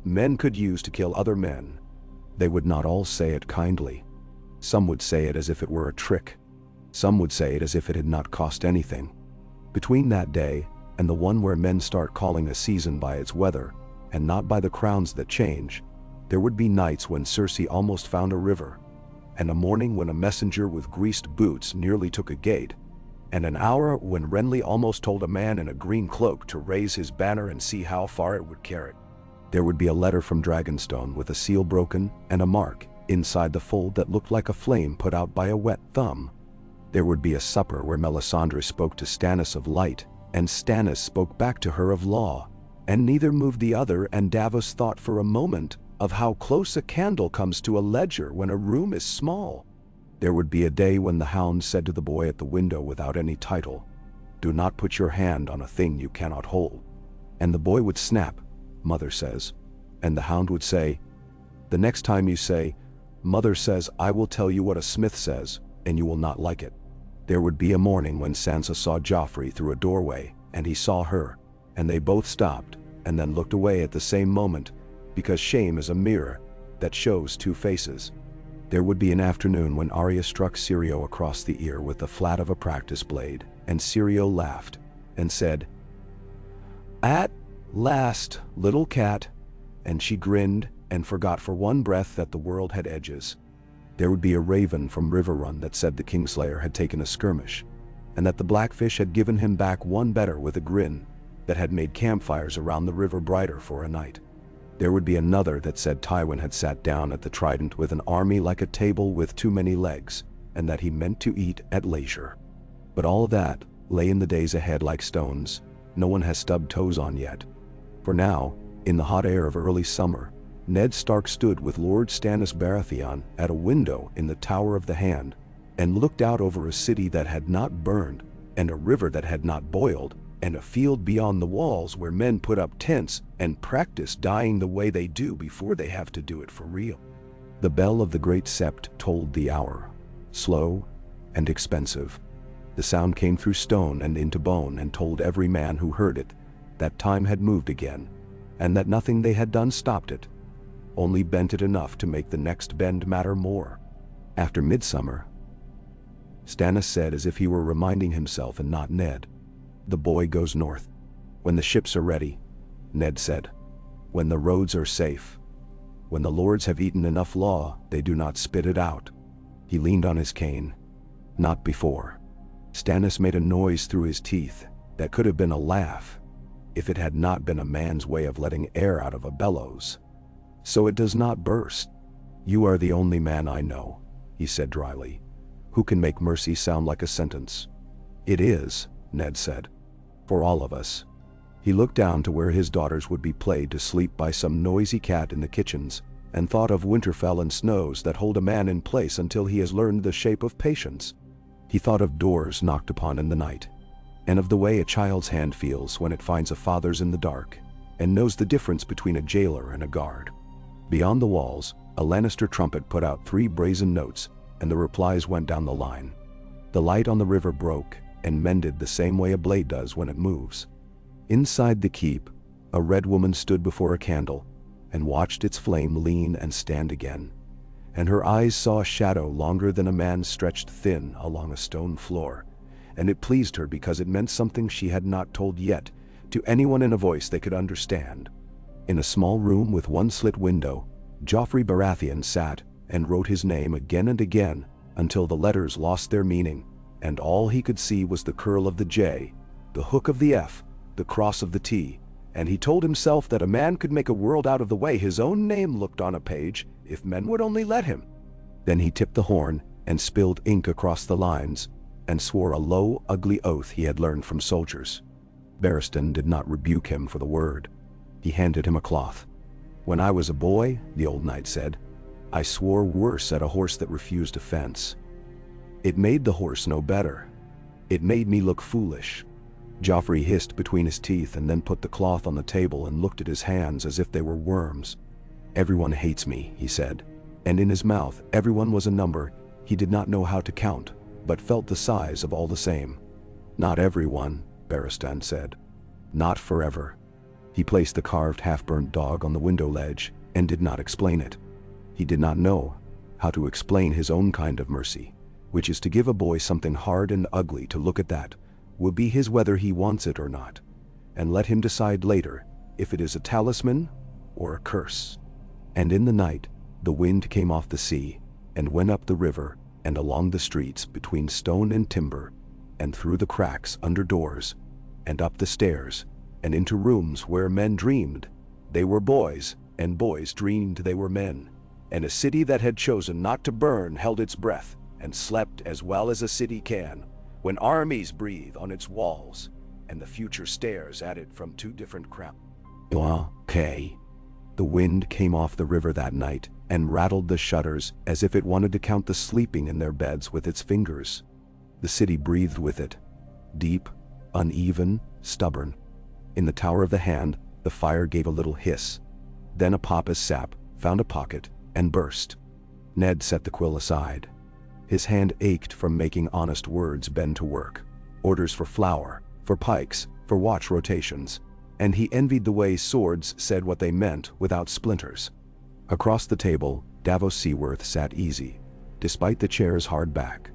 S1: men could use to kill other men. They would not all say it kindly. Some would say it as if it were a trick. Some would say it as if it had not cost anything. Between that day and the one where men start calling a season by its weather, and not by the crowns that change, there would be nights when Cersei almost found a river, and a morning when a messenger with greased boots nearly took a gate, and an hour when Renly almost told a man in a green cloak to raise his banner and see how far it would carry. There would be a letter from Dragonstone with a seal broken and a mark inside the fold that looked like a flame put out by a wet thumb. There would be a supper where Melisandre spoke to Stannis of light, and Stannis spoke back to her of law, and neither moved the other, and Davos thought for a moment of how close a candle comes to a ledger when a room is small. There would be a day when the hound said to the boy at the window without any title, "Do not put your hand on a thing you cannot hold." And the boy would snap, "Mother says," and the hound would say, "The next time you say, 'Mother says,' I will tell you what a smith says, and you will not like it." There would be a morning when Sansa saw Joffrey through a doorway, and he saw her, and they both stopped, and then looked away at the same moment, because shame is a mirror that shows 2 faces. There would be an afternoon when Arya struck Syrio across the ear with the flat of a practice blade, and Syrio laughed, and said, "At last, little cat," and she grinned, and forgot for one breath that the world had edges. There would be a raven from Riverrun that said the Kingslayer had taken a skirmish, and that the Blackfish had given him back one better with a grin that had made campfires around the river brighter for a night. There would be another that said Tywin had sat down at the Trident with an army like a table with too many legs, and that he meant to eat at leisure. But all that lay in the days ahead like stones no one has stubbed toes on yet. For now, in the hot air of early summer, Ned Stark stood with Lord Stannis Baratheon at a window in the Tower of the Hand, and looked out over a city that had not burned, and a river that had not boiled, and a field beyond the walls where men put up tents and practice dying the way they do before they have to do it for real. The bell of the Great Sept tolled the hour, slow and expensive. The sound came through stone and into bone and told every man who heard it that time had moved again, and that nothing they had done stopped it, only bent it enough to make the next bend matter more. After midsummer, Stannis said, as if he were reminding himself and not Ned, "The boy goes north. When the ships are ready," Ned said. "When the roads are safe. When the lords have eaten enough law, they do not spit it out." He leaned on his cane. "Not before." Stannis made a noise through his teeth that could have been a laugh, if it had not been a man's way of letting air out of a bellows. "So it does not burst. You are the only man I know," he said dryly, "who can make mercy sound like a sentence." "It is," Ned said, "for all of us." He looked down to where his daughters would be played to sleep by some noisy cat in the kitchens, and thought of Winterfell and snows that hold a man in place until he has learned the shape of patience. He thought of doors knocked upon in the night, and of the way a child's hand feels when it finds a father's in the dark, and knows the difference between a jailer and a guard. Beyond the walls, a Lannister trumpet put out 3 brazen notes, and the replies went down the line. The light on the river broke and mended the same way a blade does when it moves. Inside the keep, a red woman stood before a candle and watched its flame lean and stand again, and her eyes saw a shadow longer than a man stretched thin along a stone floor, and it pleased her because it meant something she had not told yet to anyone in a voice they could understand. In a small room with one slit window, Joffrey Baratheon sat and wrote his name again and again until the letters lost their meaning, and all he could see was the curl of the J, the hook of the F, the cross of the T, and he told himself that a man could make a world out of the way his own name looked on a page if men would only let him. Then he tipped the horn and spilled ink across the lines, and swore a low, ugly oath he had learned from soldiers. Barristan did not rebuke him for the word. He handed him a cloth. "When I was a boy," the old knight said, "I swore worse at a horse that refused a fence. It made the horse no better. It made me look foolish." Joffrey hissed between his teeth and then put the cloth on the table and looked at his hands as if they were worms. "Everyone hates me," he said, and in his mouth everyone was a number he did not know how to count, but felt the size of all the same. "Not everyone," Barristan said. "Not forever." He placed the carved half-burnt dog on the window ledge and did not explain it. He did not know how to explain his own kind of mercy, which is to give a boy something hard and ugly to look at that will be his whether he wants it or not, and let him decide later if it is a talisman or a curse. And in the night, the wind came off the sea and went up the river and along the streets between stone and timber, and through the cracks under doors, and up the stairs, and into rooms where men dreamed they were boys, and boys dreamed they were men, and a city that had chosen not to burn held its breath and slept as well as a city can, when armies breathe on its walls, and the future stares at it from 2 different crowns. Okay. The wind came off the river that night and rattled the shutters as if it wanted to count the sleeping in their beds with its fingers. The city breathed with it, deep, uneven, stubborn. In the Tower of the Hand, the fire gave a little hiss. Then a Papa's sap found a pocket and burst. Ned set the quill aside. His hand ached from making honest words bend to work. Orders for flour, for pikes, for watch rotations. And he envied the way swords said what they meant without splinters. Across the table, Davos Seaworth sat easy, despite the chair's hard back.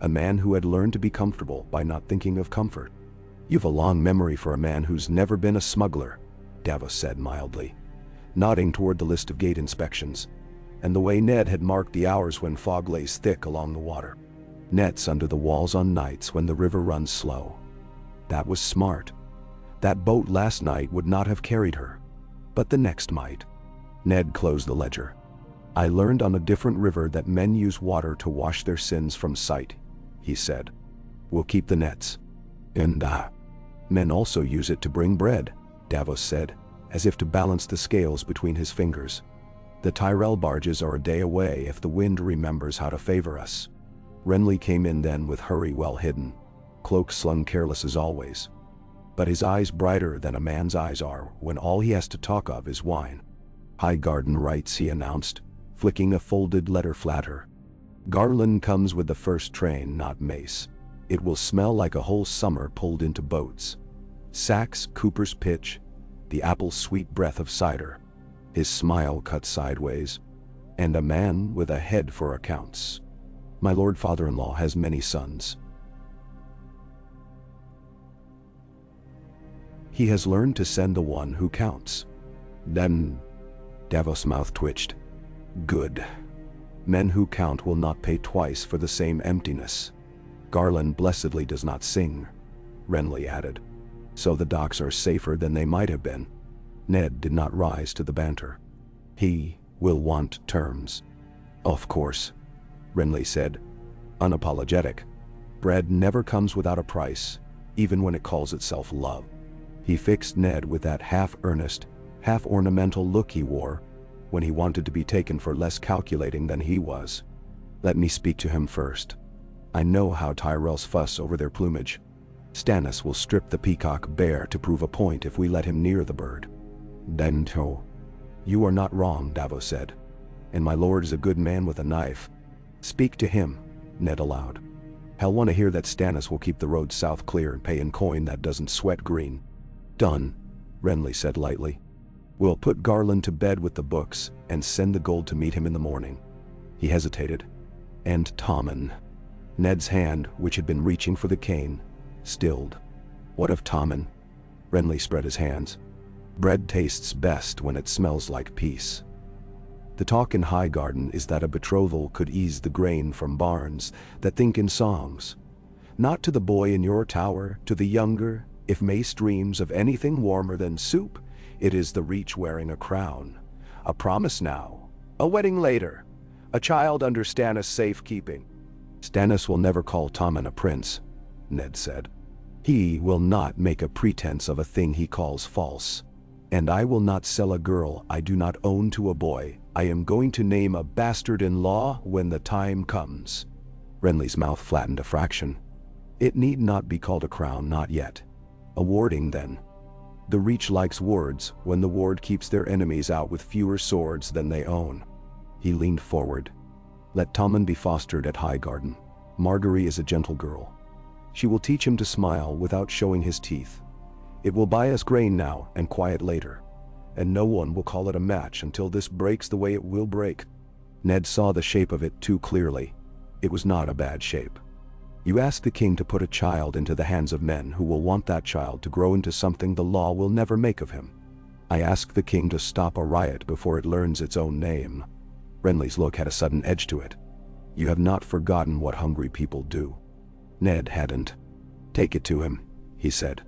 S1: A man who had learned to be comfortable by not thinking of comfort. "You've a long memory for a man who's never been a smuggler," Davos said mildly, nodding toward the list of gate inspections, and the way Ned had marked the hours when fog lays thick along the water. Nets under the walls on nights when the river runs slow. That was smart. That boat last night would not have carried her, but the next might. Ned closed the ledger. I learned on a different river that men use water to wash their sins from sight, he said. We'll keep the nets. And men also use it to bring bread, Davos said, as if to balance the scales between his fingers. The Tyrell barges are a day away if the wind remembers how to favor us. Renly came in then with hurry well hidden, cloak slung careless as always. But his eyes brighter than a man's eyes are when all he has to talk of is wine. Highgarden writes, he announced, flicking a folded letter flatter. Garland comes with the first train, not mace. It will smell like a whole summer pulled into boats. Sacks, Cooper's pitch, the apple's sweet breath of cider. His smile cut sideways. And a man with a head for accounts. My lord father-in-law has many sons. He has learned to send the one who counts. Then, Davos' mouth twitched. Good. Men who count will not pay twice for the same emptiness. Garland blessedly does not sing, Renly added. So the docks are safer than they might have been. Ned did not rise to the banter. He will want terms. Of course, Renly said, unapologetic. Bread never comes without a price, even when it calls itself love. He fixed Ned with that half-earnest, half-ornamental look he wore when he wanted to be taken for less calculating than he was. Let me speak to him first. I know how Tyrells fuss over their plumage. Stannis will strip the peacock bare to prove a point if we let him near the bird. Dento. You are not wrong, Davos said. And my lord is a good man with a knife. Speak to him, Ned allowed. He'll want to hear that Stannis will keep the road south clear and pay in coin that doesn't sweat green. Done, Renly said lightly. We'll put Garland to bed with the books and send the gold to meet him in the morning. He hesitated. And Tommen. Ned's hand, which had been reaching for the cane, stilled. What of Tommen? Renly spread his hands. Bread tastes best when it smells like peace. The talk in Highgarden is that a betrothal could ease the grain from barns that think in songs. Not to the boy in your tower, to the younger, if Mace dreams of anything warmer than soup, it is the Reach wearing a crown. A promise now, a wedding later, a child under Stannis' safekeeping. Stannis will never call Tommen a prince, Ned said. He will not make a pretense of a thing he calls false. And I will not sell a girl I do not own to a boy I am going to name a bastard-in-law when the time comes. Renly's mouth flattened a fraction. It need not be called a crown, not yet. A warding, then. The Reach likes wards when the ward keeps their enemies out with fewer swords than they own. He leaned forward. Let Tommen be fostered at Highgarden. Margaery is a gentle girl. She will teach him to smile without showing his teeth. It will buy us grain now and quiet later. And no one will call it a match until this breaks the way it will break. Ned saw the shape of it too clearly. It was not a bad shape. You ask the king to put a child into the hands of men who will want that child to grow into something the law will never make of him. I ask the king to stop a riot before it learns its own name. Renly's look had a sudden edge to it. You have not forgotten what hungry people do. Ned hadn't. Take it to him, he said.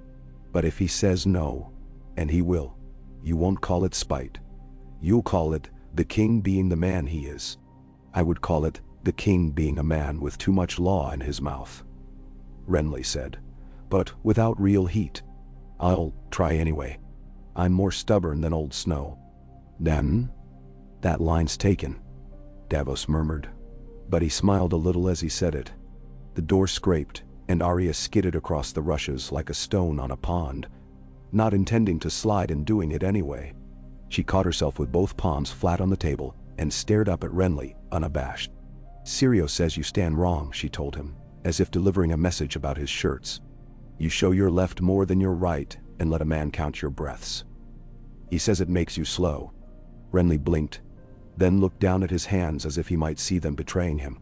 S1: But if he says no, and he will, you won't call it spite. You'll call it the king being the man he is. I would call it the king being a man with too much law in his mouth. Renly said, but without real heat. I'll try anyway. I'm more stubborn than old snow. Then? That line's taken, Davos murmured. But he smiled a little as he said it. The door scraped, and Arya skidded across the rushes like a stone on a pond, not intending to slide and doing it anyway. She caught herself with both palms flat on the table and stared up at Renly, unabashed. Syrio says you stand wrong, she told him, as if delivering a message about his shirts. You show your left more than your right and let a man count your breaths. He says it makes you slow. Renly blinked, then looked down at his hands as if he might see them betraying him.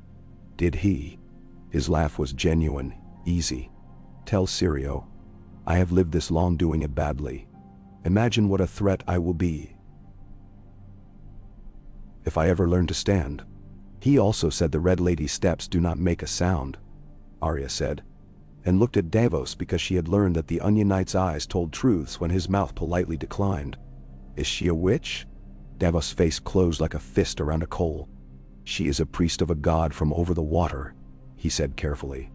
S1: Did he? His laugh was genuine, easy. Tell Syrio, I have lived this long doing it badly. Imagine what a threat I will be if I ever learn to stand. He also said the Red Lady's steps do not make a sound, Arya said. and looked at Davos because she had learned that the Onion Knight's eyes told truths when his mouth politely declined. Is she a witch? Davos' face closed like a fist around a coal. She is a priest of a god from over the water, he said carefully.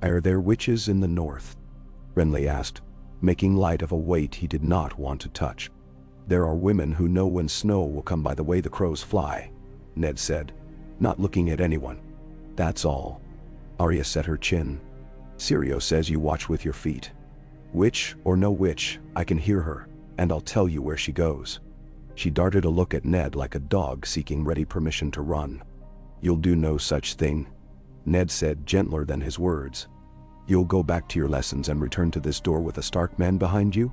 S1: Are there witches in the north? Renly asked, making light of a weight he did not want to touch. There are women who know when snow will come by the way the crows fly, Ned said, not looking at anyone. That's all. Arya set her chin. Syrio says you watch with your feet. Witch or no witch, I can hear her, and I'll tell you where she goes. She darted a look at Ned like a dog seeking ready permission to run. You'll do no such thing, Ned said, gentler than his words. You'll go back to your lessons and return to this door with a Stark man behind you?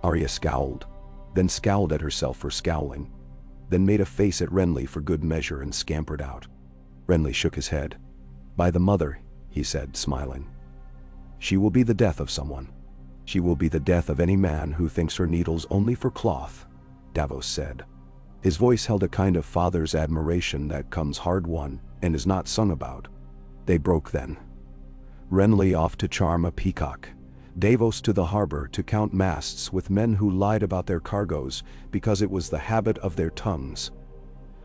S1: Arya scowled, then scowled at herself for scowling, then made a face at Renly for good measure and scampered out. Renly shook his head. By the mother, he said, smiling. She will be the death of someone. She will be the death of any man who thinks her needles only for cloth, Davos said. His voice held a kind of father's admiration that comes hard-won and is not sung about. They broke then. Renly off to charm a peacock, Davos to the harbor to count masts with men who lied about their cargoes because it was the habit of their tongues,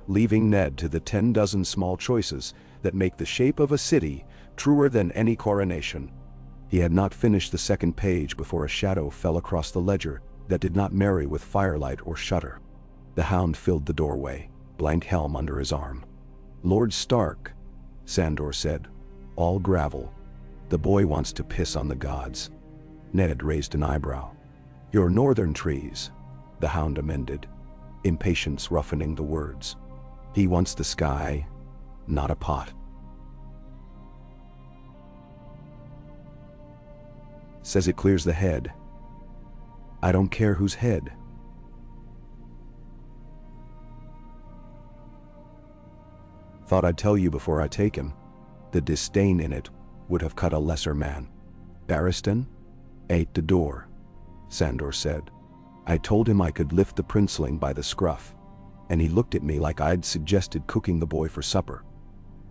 S1: leaving Ned to the 10 dozen small choices that make the shape of a city truer than any coronation. He had not finished the second page before a shadow fell across the ledger that did not marry with firelight or shutter. The Hound filled the doorway, blank helm under his arm. Lord Stark, Sandor said, all gravel. The boy wants to piss on the gods. Ned raised an eyebrow. Your northern trees, the Hound amended, impatience roughening the words. He wants the sky, not a pot. Says it clears the head. I don't care whose head. Thought I'd tell you before I take him. The disdain in it would have cut a lesser man. Barristan? Ate the door, Sandor said. I told him I could lift the princeling by the scruff, and he looked at me like I'd suggested cooking the boy for supper.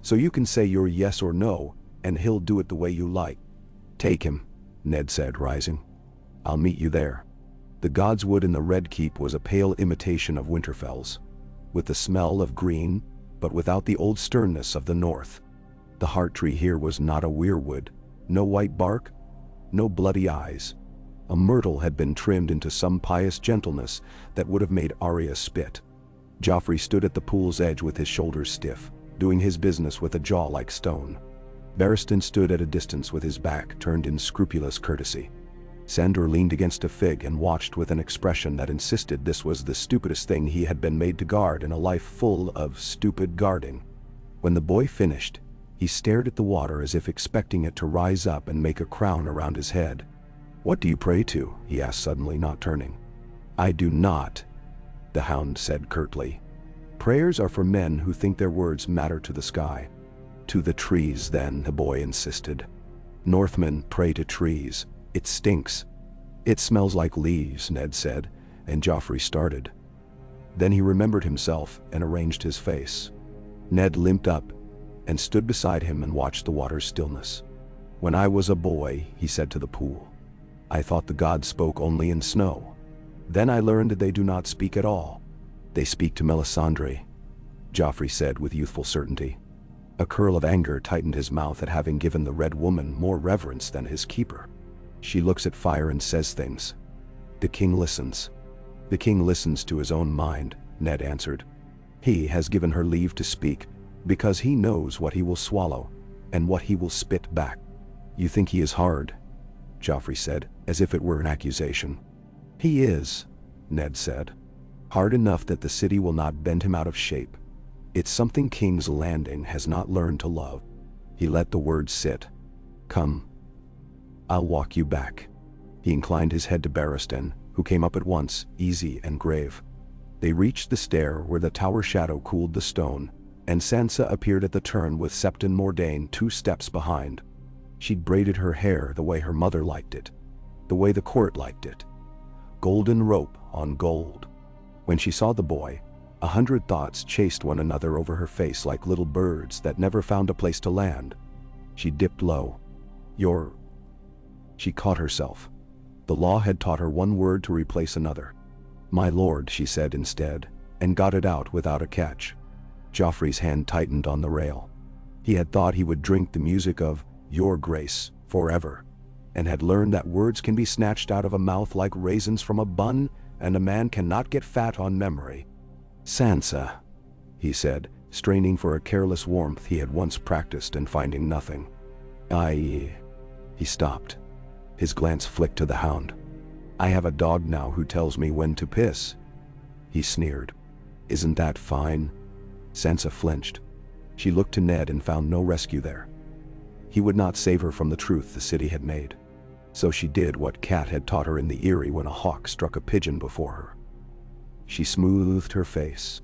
S1: So you can say your yes or no, and he'll do it the way you like. Take him, Ned said, rising. I'll meet you there. The God's Wood in the Red Keep was a pale imitation of Winterfell's, with the smell of green, but without the old sternness of the north. The heart tree here was not a weirwood, no white bark, no bloody eyes. A myrtle had been trimmed into some pious gentleness that would have made Arya spit. Joffrey stood at the pool's edge with his shoulders stiff, doing his business with a jaw like stone. Barristan stood at a distance with his back turned in scrupulous courtesy. Sandor leaned against a fig and watched with an expression that insisted this was the stupidest thing he had been made to guard in a life full of stupid guarding. When the boy finished, he stared at the water as if expecting it to rise up and make a crown around his head. What do you pray to? He asked suddenly, not turning. I do not, the Hound said curtly. Prayers are for men who think their words matter to the sky. To the trees, then, the boy insisted. Northmen pray to trees. It stinks. It smells like leaves, Ned said, and Joffrey started. Then he remembered himself and arranged his face. Ned limped up and stood beside him and watched the water's stillness. When I was a boy, he said to the pool, I thought the gods spoke only in snow. Then I learned that they do not speak at all. They speak to Melisandre, Joffrey said with youthful certainty. A curl of anger tightened his mouth at having given the Red Woman more reverence than his keeper. She looks at fire and says things. The king listens. The king listens to his own mind, Ned answered. He has given her leave to speak, because he knows what he will swallow, and what he will spit back. You think he is hard? Joffrey said, as if it were an accusation. He is, Ned said. Hard enough that the city will not bend him out of shape. It's something King's Landing has not learned to love. He let the words sit. Come. I'll walk you back. He inclined his head to Barristan, who came up at once, easy and grave. They reached the stair where the tower shadow cooled the stone, and Sansa appeared at the turn with Septon Mordain 2 steps behind. She'd braided her hair the way her mother liked it, the way the court liked it. Golden rope on gold. When she saw the boy, 100 thoughts chased one another over her face like little birds that never found a place to land. She dipped low. You're She caught herself. The law had taught her one word to replace another. "My lord," she said instead, and got it out without a catch. Joffrey's hand tightened on the rail. He had thought he would drink the music of "Your Grace" forever, and had learned that words can be snatched out of a mouth like raisins from a bun, and a man cannot get fat on memory. "Sansa," he said, straining for a careless warmth he had once practiced and finding nothing. He stopped. His glance flicked to the hound. "I have a dog now who tells me when to piss." He sneered. "Isn't that fine?" Sansa flinched. She looked to Ned and found no rescue there. He would not save her from the truth the city had made. So she did what Cat had taught her in the eyrie when a hawk struck a pigeon before her. She smoothed her face.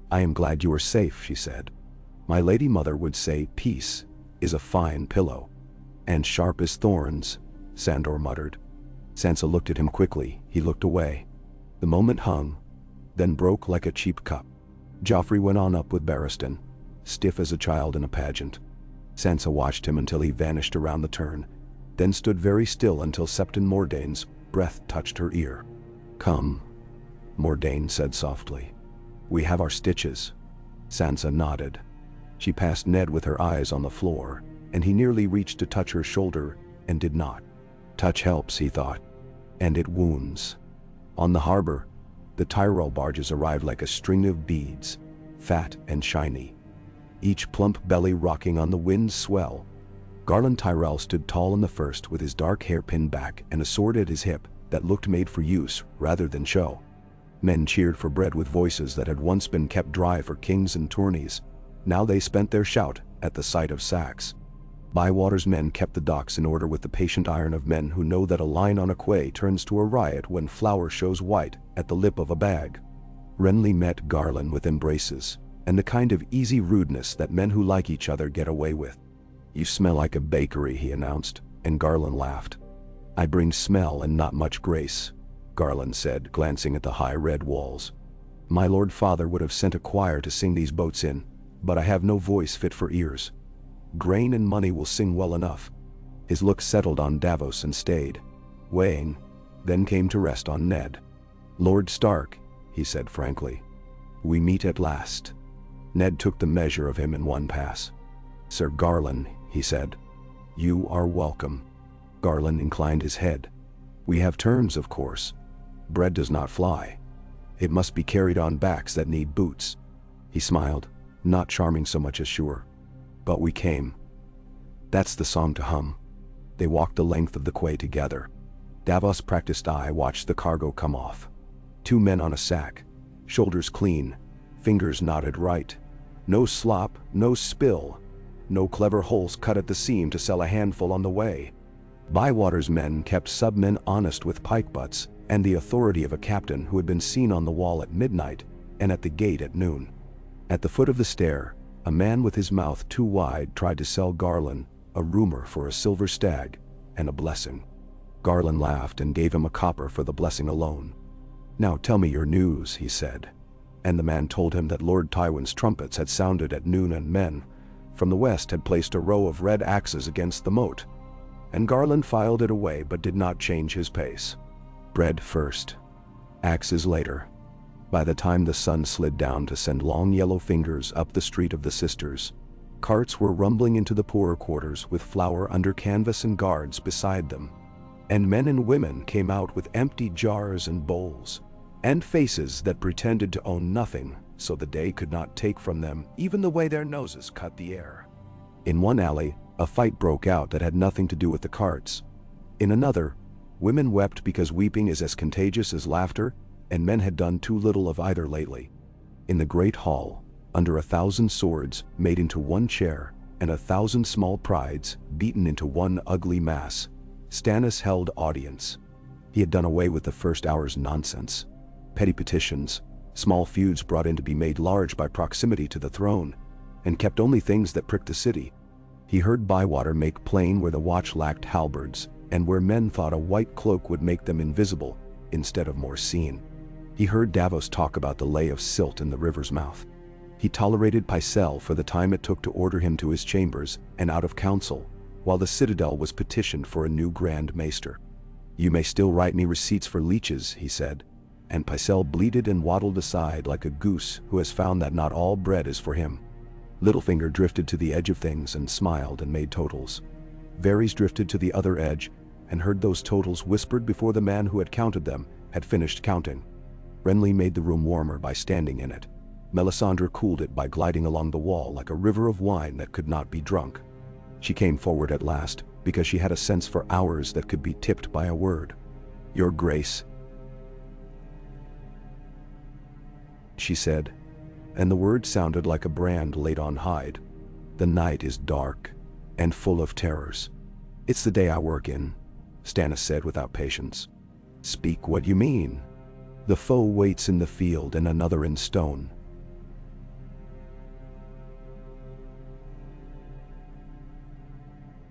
S1: "I am glad you are safe," she said. "My lady mother would say peace is a fine pillow." "And sharp as thorns," Sandor muttered. Sansa looked at him quickly. He looked away. The moment hung, then broke like a cheap cup. Joffrey went on up with Barristan, stiff as a child in a pageant. Sansa watched him until he vanished around the turn, then stood very still until Septon Mordane's breath touched her ear. "Come," Mordane said softly. "We have our stitches." Sansa nodded. She passed Ned with her eyes on the floor, and he nearly reached to touch her shoulder and did not. Touch helps, he thought. And it wounds. On the harbor, the Tyrell barges arrived like a string of beads, fat and shiny, each plump belly rocking on the wind's swell. Garland Tyrell stood tall in the first with his dark hair pinned back and a sword at his hip that looked made for use rather than show. Men cheered for bread with voices that had once been kept dry for kings and tourneys. Now they spent their shout at the sight of sacks. Bywater's men kept the docks in order with the patient iron of men who know that a line on a quay turns to a riot when flour shows white at the lip of a bag. Renly met Garland with embraces, and the kind of easy rudeness that men who like each other get away with. "You smell like a bakery," he announced, and Garland laughed. "I bring smell and not much grace," Garland said, glancing at the high red walls. "My lord father would have sent a choir to sing these boats in, but I have no voice fit for ears. Grain and money will sing well enough." His look settled on Davos and stayed, weighing, then came to rest on Ned. "Lord Stark," he said frankly, "we meet at last." Ned took the measure of him in one pass. "Sir Garland," he said, "you are welcome." Garland inclined his head. "We have terms, of course. Bread does not fly. It must be carried on backs that need boots." He smiled, not charming so much as sure. "But we came. That's the song to hum." They walked the length of the quay together. Davos' practiced eye watched the cargo come off. 2 men on a sack, shoulders clean, fingers knotted right. No slop, no spill, no clever holes cut at the seam to sell a handful on the way. Bywater's men kept submen honest with pike butts and the authority of a captain who had been seen on the wall at midnight and at the gate at noon. At the foot of the stair, a man with his mouth too wide tried to sell Garland a rumor for a silver stag and a blessing. Garland laughed and gave him a copper for the blessing alone. "Now tell me your news," he said. And the man told him that Lord Tywin's trumpets had sounded at noon and men from the west had placed a row of red axes against the moat. And Garland filed it away but did not change his pace. Bread first, axes later. By the time the sun slid down to send long yellow fingers up the street of the Sisters, carts were rumbling into the poorer quarters with flour under canvas and guards beside them. And men and women came out with empty jars and bowls, and faces that pretended to own nothing so the day could not take from them even the way their noses cut the air. In one alley, a fight broke out that had nothing to do with the carts. In another, women wept because weeping is as contagious as laughter, and men had done too little of either lately. In the great hall, under 1,000 swords made into one chair and 1,000 small prides beaten into one ugly mass, Stannis held audience. He had done away with the first hour's nonsense. Petty petitions, small feuds brought in to be made large by proximity to the throne, and kept only things that pricked the city. He heard Bywater make plain where the watch lacked halberds, and where men thought a white cloak would make them invisible instead of more seen. He heard Davos talk about the lay of silt in the river's mouth. He tolerated Pycelle for the time it took to order him to his chambers and out of council, while the citadel was petitioned for a new Grand Maester. "You may still write me receipts for leeches," he said, and Pycelle bleated and waddled aside like a goose who has found that not all bread is for him. Littlefinger drifted to the edge of things and smiled and made totals. Varys drifted to the other edge and heard those totals whispered before the man who had counted them had finished counting. Renly made the room warmer by standing in it. Melisandre cooled it by gliding along the wall like a river of wine that could not be drunk. She came forward at last, because she had a sense for hours that could be tipped by a word. "Your Grace," she said, and the word sounded like a brand laid on hide. "The night is dark and full of terrors." "It's the day I work in," Stannis said without patience. "Speak what you mean." "The foe waits in the field and another in stone."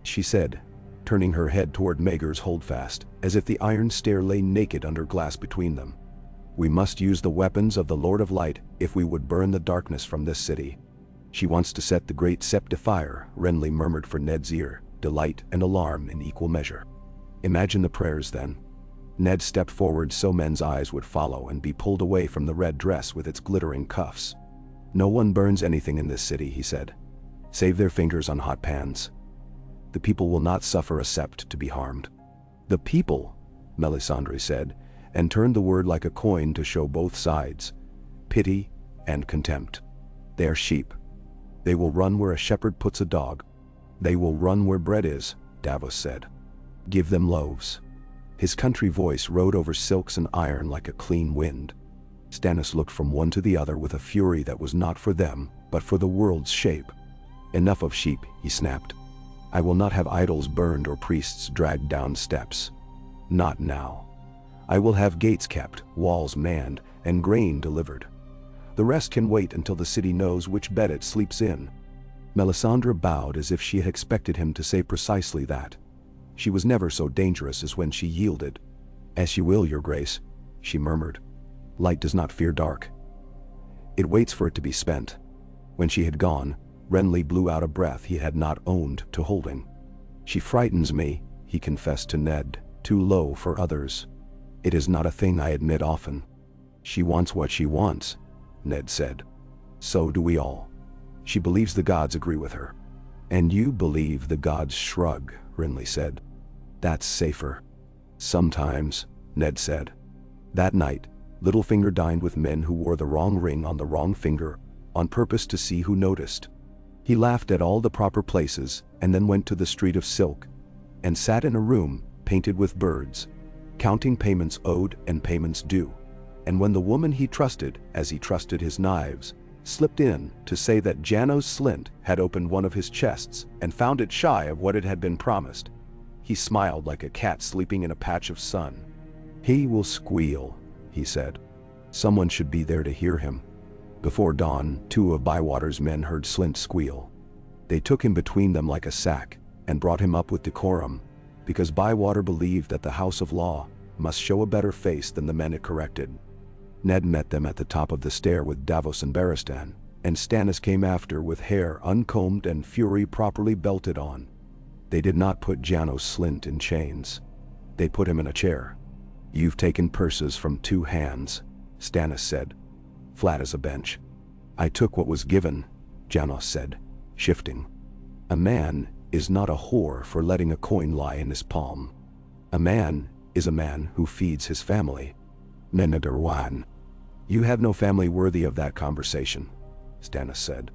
S1: She said, turning her head toward Maegor's holdfast, as if the iron stair lay naked under glass between them. "We must use the weapons of the Lord of Light if we would burn the darkness from this city." "She wants to set the great sept afire," Renly murmured for Ned's ear, delight and alarm in equal measure. "Imagine the prayers then." Ned stepped forward so men's eyes would follow and be pulled away from the red dress with its glittering cuffs. "No one burns anything in this city," he said. "Save their fingers on hot pans. The people will not suffer a sept to be harmed." "The people," Melisandre said, and turned the word like a coin to show both sides, pity and contempt. "They are sheep. They will run where a shepherd puts a dog." "They will run where bread is," Davos said. "Give them loaves." His country voice rode over silks and iron like a clean wind. Stannis looked from one to the other with a fury that was not for them, but for the world's shape. "Enough of sheep," he snapped. "I will not have idols burned or priests dragged down steps. Not now. I will have gates kept, walls manned, and grain delivered. The rest can wait until the city knows which bed it sleeps in." Melisandre bowed as if she had expected him to say precisely that. She was never so dangerous as when she yielded. "As you will, Your Grace," she murmured. "Light does not fear dark. It waits for it to be spent." When she had gone, Renly blew out a breath he had not owned to holding. "She frightens me," he confessed to Ned, "too low for others. It is not a thing I admit often." "She wants what she wants," Ned said. "So do we all. She believes the gods agree with her." "And you believe the gods shrug," Renly said. "That's safer." "Sometimes," Ned said. That night, Littlefinger dined with men who wore the wrong ring on the wrong finger, on purpose to see who noticed. He laughed at all the proper places, and then went to the Street of Silk, and sat in a room painted with birds, counting payments owed and payments due. And when the woman he trusted, as he trusted his knives, slipped in to say that Janos Slint had opened one of his chests and found it shy of what it had been promised, he smiled like a cat sleeping in a patch of sun. "He will squeal," he said. "Someone should be there to hear him." Before dawn, 2 of Bywater's men heard Slint squeal. They took him between them like a sack and brought him up with decorum, because Bywater believed that the House of Law must show a better face than the men it corrected. Ned met them at the top of the stair with Davos and Barristan, and Stannis came after with hair uncombed and fury properly belted on. They did not put Janos Slint in chains. They put him in a chair. "You've taken purses from 2 hands," Stannis said, flat as a bench. "I took what was given," Janos said, shifting. "A man is not a whore for letting a coin lie in his palm. A man is a man who feeds his family." "Menaderwan." "You have no family worthy of that conversation," Stannis said.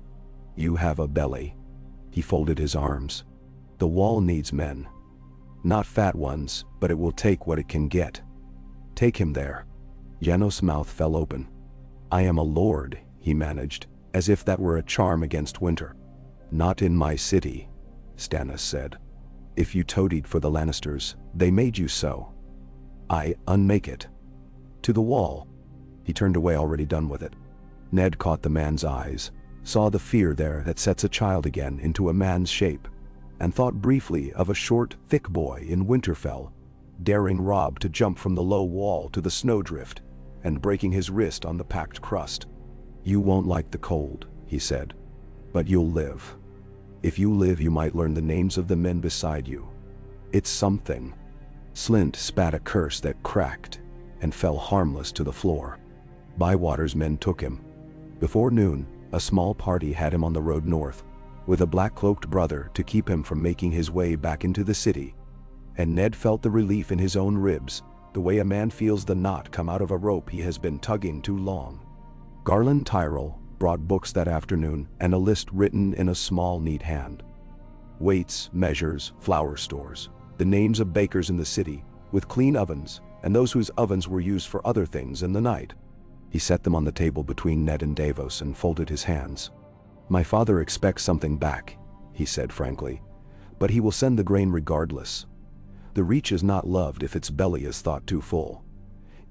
S1: "You have a belly." He folded his arms. "The wall needs men. Not fat ones, but it will take what it can get. Take him there." Janos' mouth fell open. "I am a lord," he managed, as if that were a charm against winter. "Not in my city," Stannis said. "If you toadied for the Lannisters, they made you so. I unmake it. To the wall." He turned away, already done with it. Ned caught the man's eyes, saw the fear there that sets a child again into a man's shape, and thought briefly of a short, thick boy in Winterfell, daring Robb to jump from the low wall to the snowdrift, and breaking his wrist on the packed crust. "You won't like the cold," he said, "but you'll live." If you live, you might learn the names of the men beside you. It's something." Slint spat a curse that cracked and fell harmless to the floor. Bywater's men took him. Before noon, a small party had him on the road north, with a black-cloaked brother to keep him from making his way back into the city. And Ned felt the relief in his own ribs, the way a man feels the knot come out of a rope he has been tugging too long. Garland Tyrrell brought books that afternoon and a list written in a small, neat hand. Weights, measures, flour stores, the names of bakers in the city, with clean ovens, and those whose ovens were used for other things in the night. He set them on the table between Ned and Davos and folded his hands. "My father expects something back," he said frankly, "but he will send the grain regardless. The Reach is not loved if its belly is thought too full.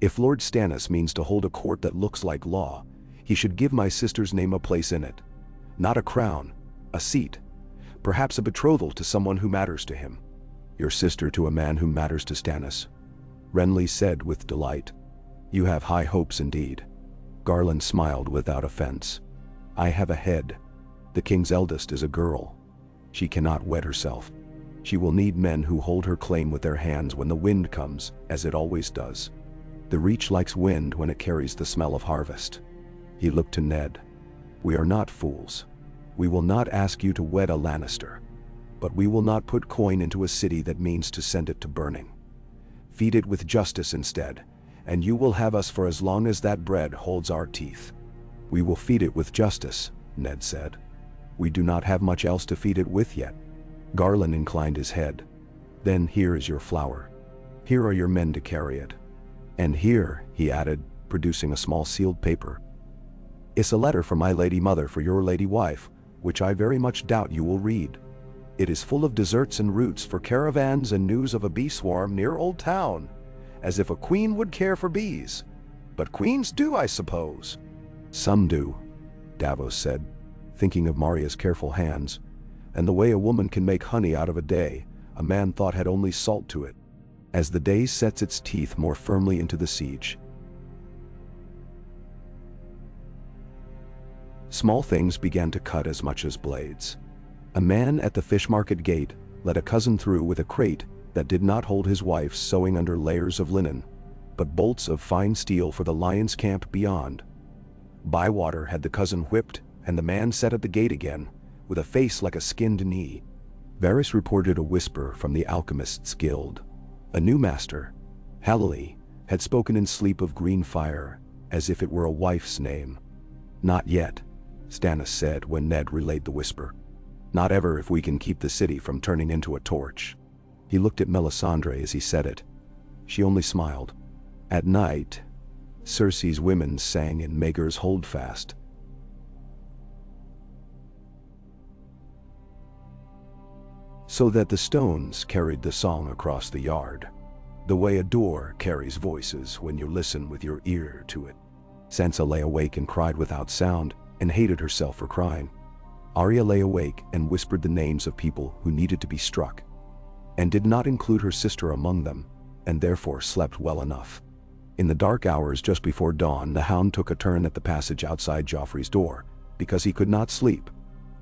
S1: If Lord Stannis means to hold a court that looks like law, he should give my sister's name a place in it. Not a crown, a seat, perhaps a betrothal to someone who matters to him." "Your sister to a man who matters to Stannis," Renly said with delight. "You have high hopes indeed." Garland smiled without offense. "I have a head. The king's eldest is a girl. She cannot wed herself. She will need men who hold her claim with their hands when the wind comes, as it always does. The Reach likes wind when it carries the smell of harvest." He looked to Ned. "We are not fools. We will not ask you to wed a Lannister. But we will not put coin into a city that means to send it to burning. Feed it with justice instead, and you will have us for as long as that bread holds our teeth." "We will feed it with justice," Ned said. "We do not have much else to feed it with yet." Garland inclined his head. "Then here is your flour. Here are your men to carry it. And here," he added, producing a small sealed paper, "is a letter from my lady mother for your lady wife, which I very much doubt you will read. It is full of desserts and roots for caravans and news of a bee swarm near Old Town, as if a queen would care for bees. But queens do, I suppose." "Some do," Davos said, thinking of Maria's careful hands, and the way a woman can make honey out of a day a man thought had only salt to it. As the day sets its teeth more firmly into the siege, small things began to cut as much as blades. A man at the fish market gate let a cousin through with a crate that did not hold his wife sewing under layers of linen, but bolts of fine steel for the lion's camp beyond. Bywater had the cousin whipped, and the man sat at the gate again, with a face like a skinned knee. Varys reported a whisper from the Alchemists' Guild. A new master, Halley, had spoken in sleep of green fire, as if it were a wife's name. "Not yet," Stannis said when Ned relayed the whisper. "Not ever if we can keep the city from turning into a torch." He looked at Melisandre as he said it. She only smiled. At night, Cersei's women sang in Maegor's holdfast. So that the stones carried the song across the yard, the way a door carries voices when you listen with your ear to it. Sansa lay awake and cried without sound, and hated herself for crying. Arya lay awake and whispered the names of people who needed to be struck, and did not include her sister among them, and therefore slept well enough. In the dark hours just before dawn, the Hound took a turn at the passage outside Joffrey's door, because he could not sleep,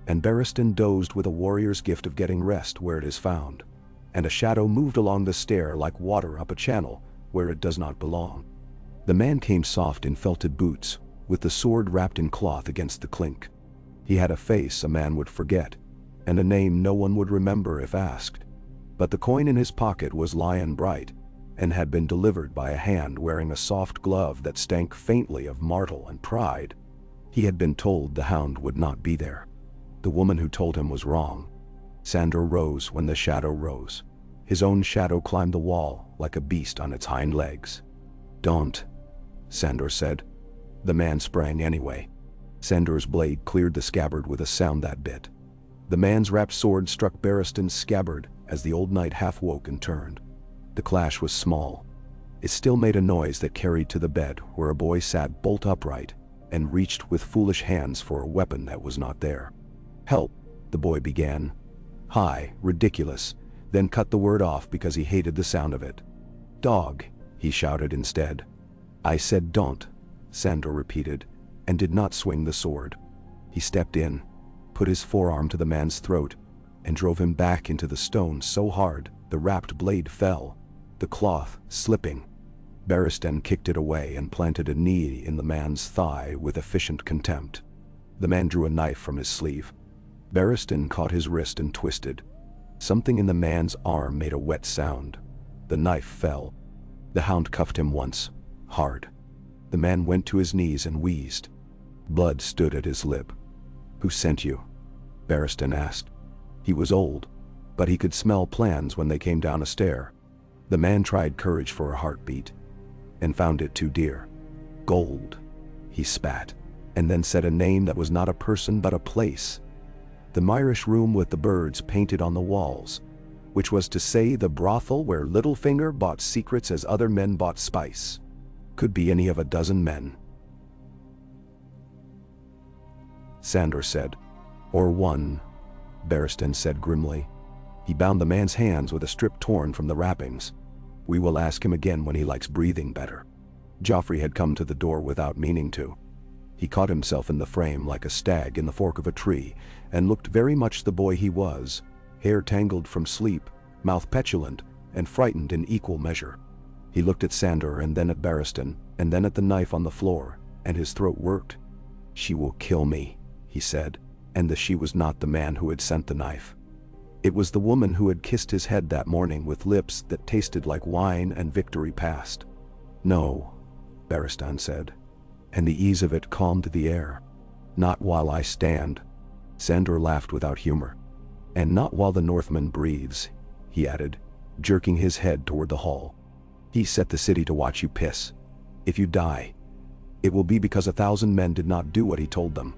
S1: and Barristan dozed with a warrior's gift of getting rest where it is found, and a shadow moved along the stair like water up a channel where it does not belong. The man came soft in felted boots, with the sword wrapped in cloth against the clink. He had a face a man would forget, and a name no one would remember if asked. But the coin in his pocket was lion bright, and had been delivered by a hand wearing a soft glove that stank faintly of martel and pride. He had been told the Hound would not be there. The woman who told him was wrong. Sandor rose when the shadow rose. His own shadow climbed the wall like a beast on its hind legs. "Don't," Sandor said. The man sprang anyway. Sandor's blade cleared the scabbard with a sound that bit. The man's wrapped sword struck Barristan's scabbard as the old knight half woke and turned. The clash was small. It still made a noise that carried to the bed where a boy sat bolt upright and reached with foolish hands for a weapon that was not there. "Help," the boy began. "Hi, ridiculous," then cut the word off because he hated the sound of it. "Dog," he shouted instead. "I said don't," Sandor repeated, and did not swing the sword. He stepped in, put his forearm to the man's throat and drove him back into the stone so hard the wrapped blade fell, the cloth slipping. Barristan kicked it away and planted a knee in the man's thigh with efficient contempt. The man drew a knife from his sleeve. Barristan caught his wrist and twisted. Something in the man's arm made a wet sound. The knife fell. The hound cuffed him once, hard. The man went to his knees and wheezed. Blood stood at his lip. "Who sent you?" Barristan asked. He was old, but he could smell plans when they came down a stair. The man tried courage for a heartbeat, and found it too dear. "Gold," he spat, and then said a name that was not a person but a place. The Myrish room with the birds painted on the walls, which was to say the brothel where Littlefinger bought secrets as other men bought spice. Could be any of a dozen men. Sandor said. "Or one," Barristan said grimly. He bound the man's hands with a strip torn from the wrappings. "We will ask him again when he likes breathing better." Joffrey had come to the door without meaning to. He caught himself in the frame like a stag in the fork of a tree, and looked very much the boy he was, hair tangled from sleep, mouth petulant, and frightened in equal measure. He looked at Sandor and then at Barristan, and then at the knife on the floor, and his throat worked. "She will kill me," he said, and the she was not the man who had sent the knife. It was the woman who had kissed his head that morning with lips that tasted like wine and victory past. "No," Barristan said, and the ease of it calmed the air. "Not while I stand." Sandor laughed without humor. "And not while the Northman breathes," he added, jerking his head toward the hall. "He set the city to watch you piss. If you die, it will be because 1,000 men did not do what he told them."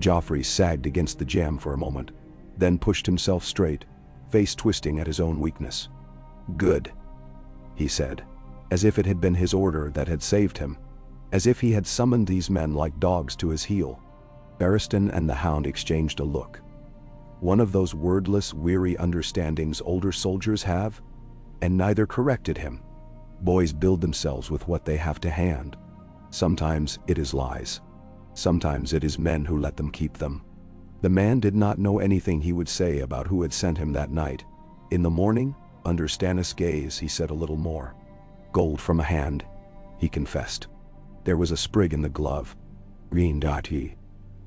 S1: Joffrey sagged against the jamb for a moment, then pushed himself straight, face twisting at his own weakness. "Good," he said, as if it had been his order that had saved him, as if he had summoned these men like dogs to his heel. Barristan and the hound exchanged a look. One of those wordless, weary understandings older soldiers have, and neither corrected him. Boys build themselves with what they have to hand. Sometimes it is lies. Sometimes it is men who let them keep them. The man did not know anything he would say about who had sent him that night. In the morning, under Stannis' gaze, he said a little more. "Gold from a hand," he confessed. There was a sprig in the glove. Green dotty.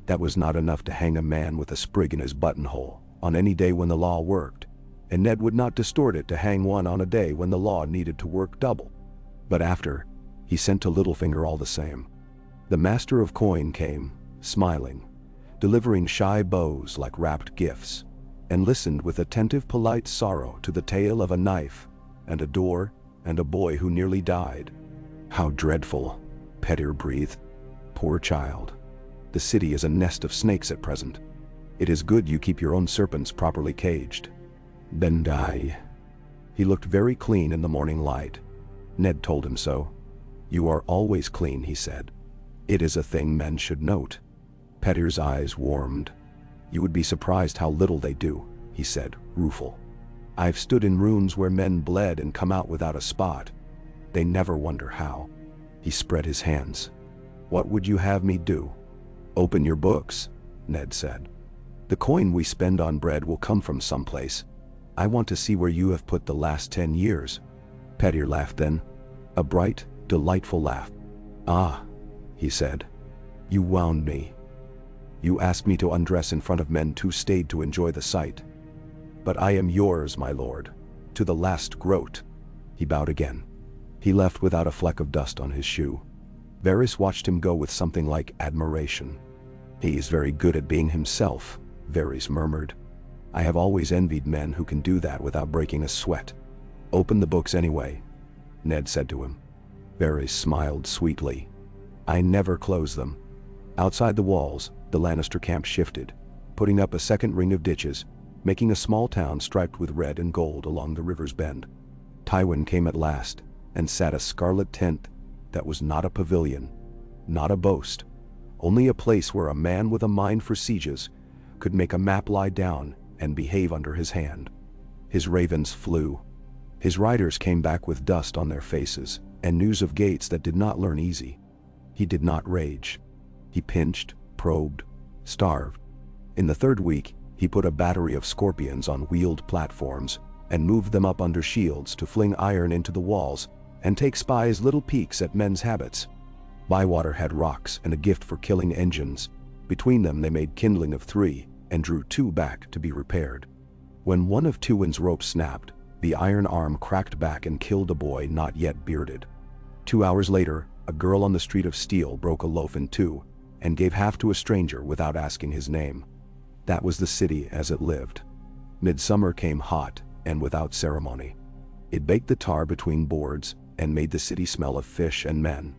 S1: That was not enough to hang a man with a sprig in his buttonhole, on any day when the law worked, and Ned would not distort it to hang one on a day when the law needed to work double. But after, he sent to Littlefinger all the same. The master of coin came, smiling, delivering shy bows like wrapped gifts, and listened with attentive polite sorrow to the tale of a knife, and a door, and a boy who nearly died. "How dreadful," Petyr breathed. "Poor child. The city is a nest of snakes at present. It is good you keep your own serpents properly caged." "Then die." He looked very clean in the morning light. Ned told him so. "You are always clean," he said. "It is a thing men should note." Petyr's eyes warmed. "You would be surprised how little they do," he said, rueful. "I've stood in rooms where men bled and come out without a spot. They never wonder how." He spread his hands. "What would you have me do?" "Open your books," Ned said. "The coin we spend on bread will come from someplace. I want to see where you have put the last 10 years. Petyr laughed then. A bright, delightful laugh. "Ah," he said. "You wound me. You asked me to undress in front of men too staid to enjoy the sight. But I am yours, my lord, to the last groat." He bowed again. He left without a fleck of dust on his shoe. Varys watched him go with something like admiration. "He is very good at being himself," Varys murmured. "I have always envied men who can do that without breaking a sweat." "Open the books anyway," Ned said to him. Varys smiled sweetly. "I never close them." Outside the walls, the Lannister camp shifted, putting up a second ring of ditches, making a small town striped with red and gold along the river's bend. Tywin came at last, and sat a scarlet tent that was not a pavilion, not a boast, only a place where a man with a mind for sieges could make a map lie down and behave under his hand. His ravens flew. His riders came back with dust on their faces and news of gates that did not learn easy. He did not rage. He pinched, probed, starved, In the third week, he put a battery of scorpions on wheeled platforms and moved them up under shields to fling iron into the walls and take spies' little peeks at men's habits. Bywater had rocks and a gift for killing engines. Between them they made kindling of 3 and drew 2 back to be repaired. When one of Tywin's ropes snapped, the iron arm cracked back and killed a boy not yet bearded. 2 hours later, a girl on the street of steel broke a loaf in 2 and gave half to a stranger without asking his name. That was the city as it lived. Midsummer came hot and without ceremony. It baked the tar between boards and made the city smell of fish and men.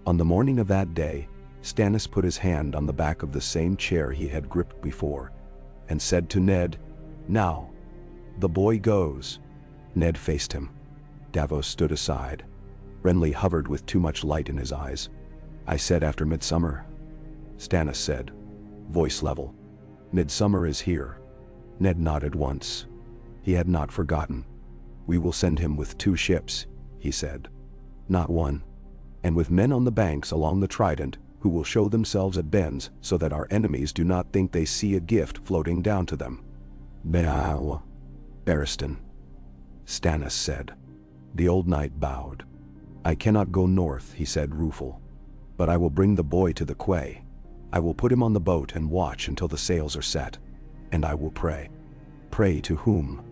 S1: On the morning of that day, Stannis put his hand on the back of the same chair he had gripped before and said to Ned, "Now, the boy goes." Ned faced him. Davos stood aside. Renly hovered with too much light in his eyes. "I said after Midsummer," Stannis said, voice level. "Midsummer is here." Ned nodded once. He had not forgotten. "We will send him with 2 ships," he said. "Not 1. And with men on the banks along the Trident who will show themselves at bends so that our enemies do not think they see a gift floating down to them." "Beow, Barristan," Stannis said. The old knight bowed. "I cannot go north," he said rueful. "But I will bring the boy to the quay. I will put him on the boat and watch until the sails are set. And I will pray." "Pray to whom?"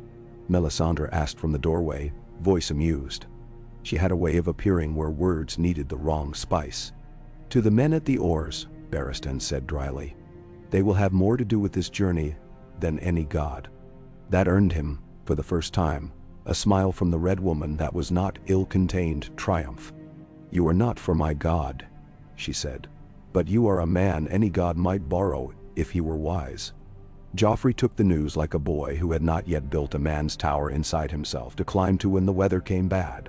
S1: Melisandre asked from the doorway, voice amused. She had a way of appearing where words needed the wrong spice. "To the men at the oars," Barristan said dryly. "They will have more to do with this journey than any god." That earned him, for the first time, a smile from the Red Woman that was not ill-contained triumph. "You are not for my god," she said. "But you are a man any god might borrow if he were wise." Joffrey took the news like a boy who had not yet built a man's tower inside himself to climb to when the weather came bad.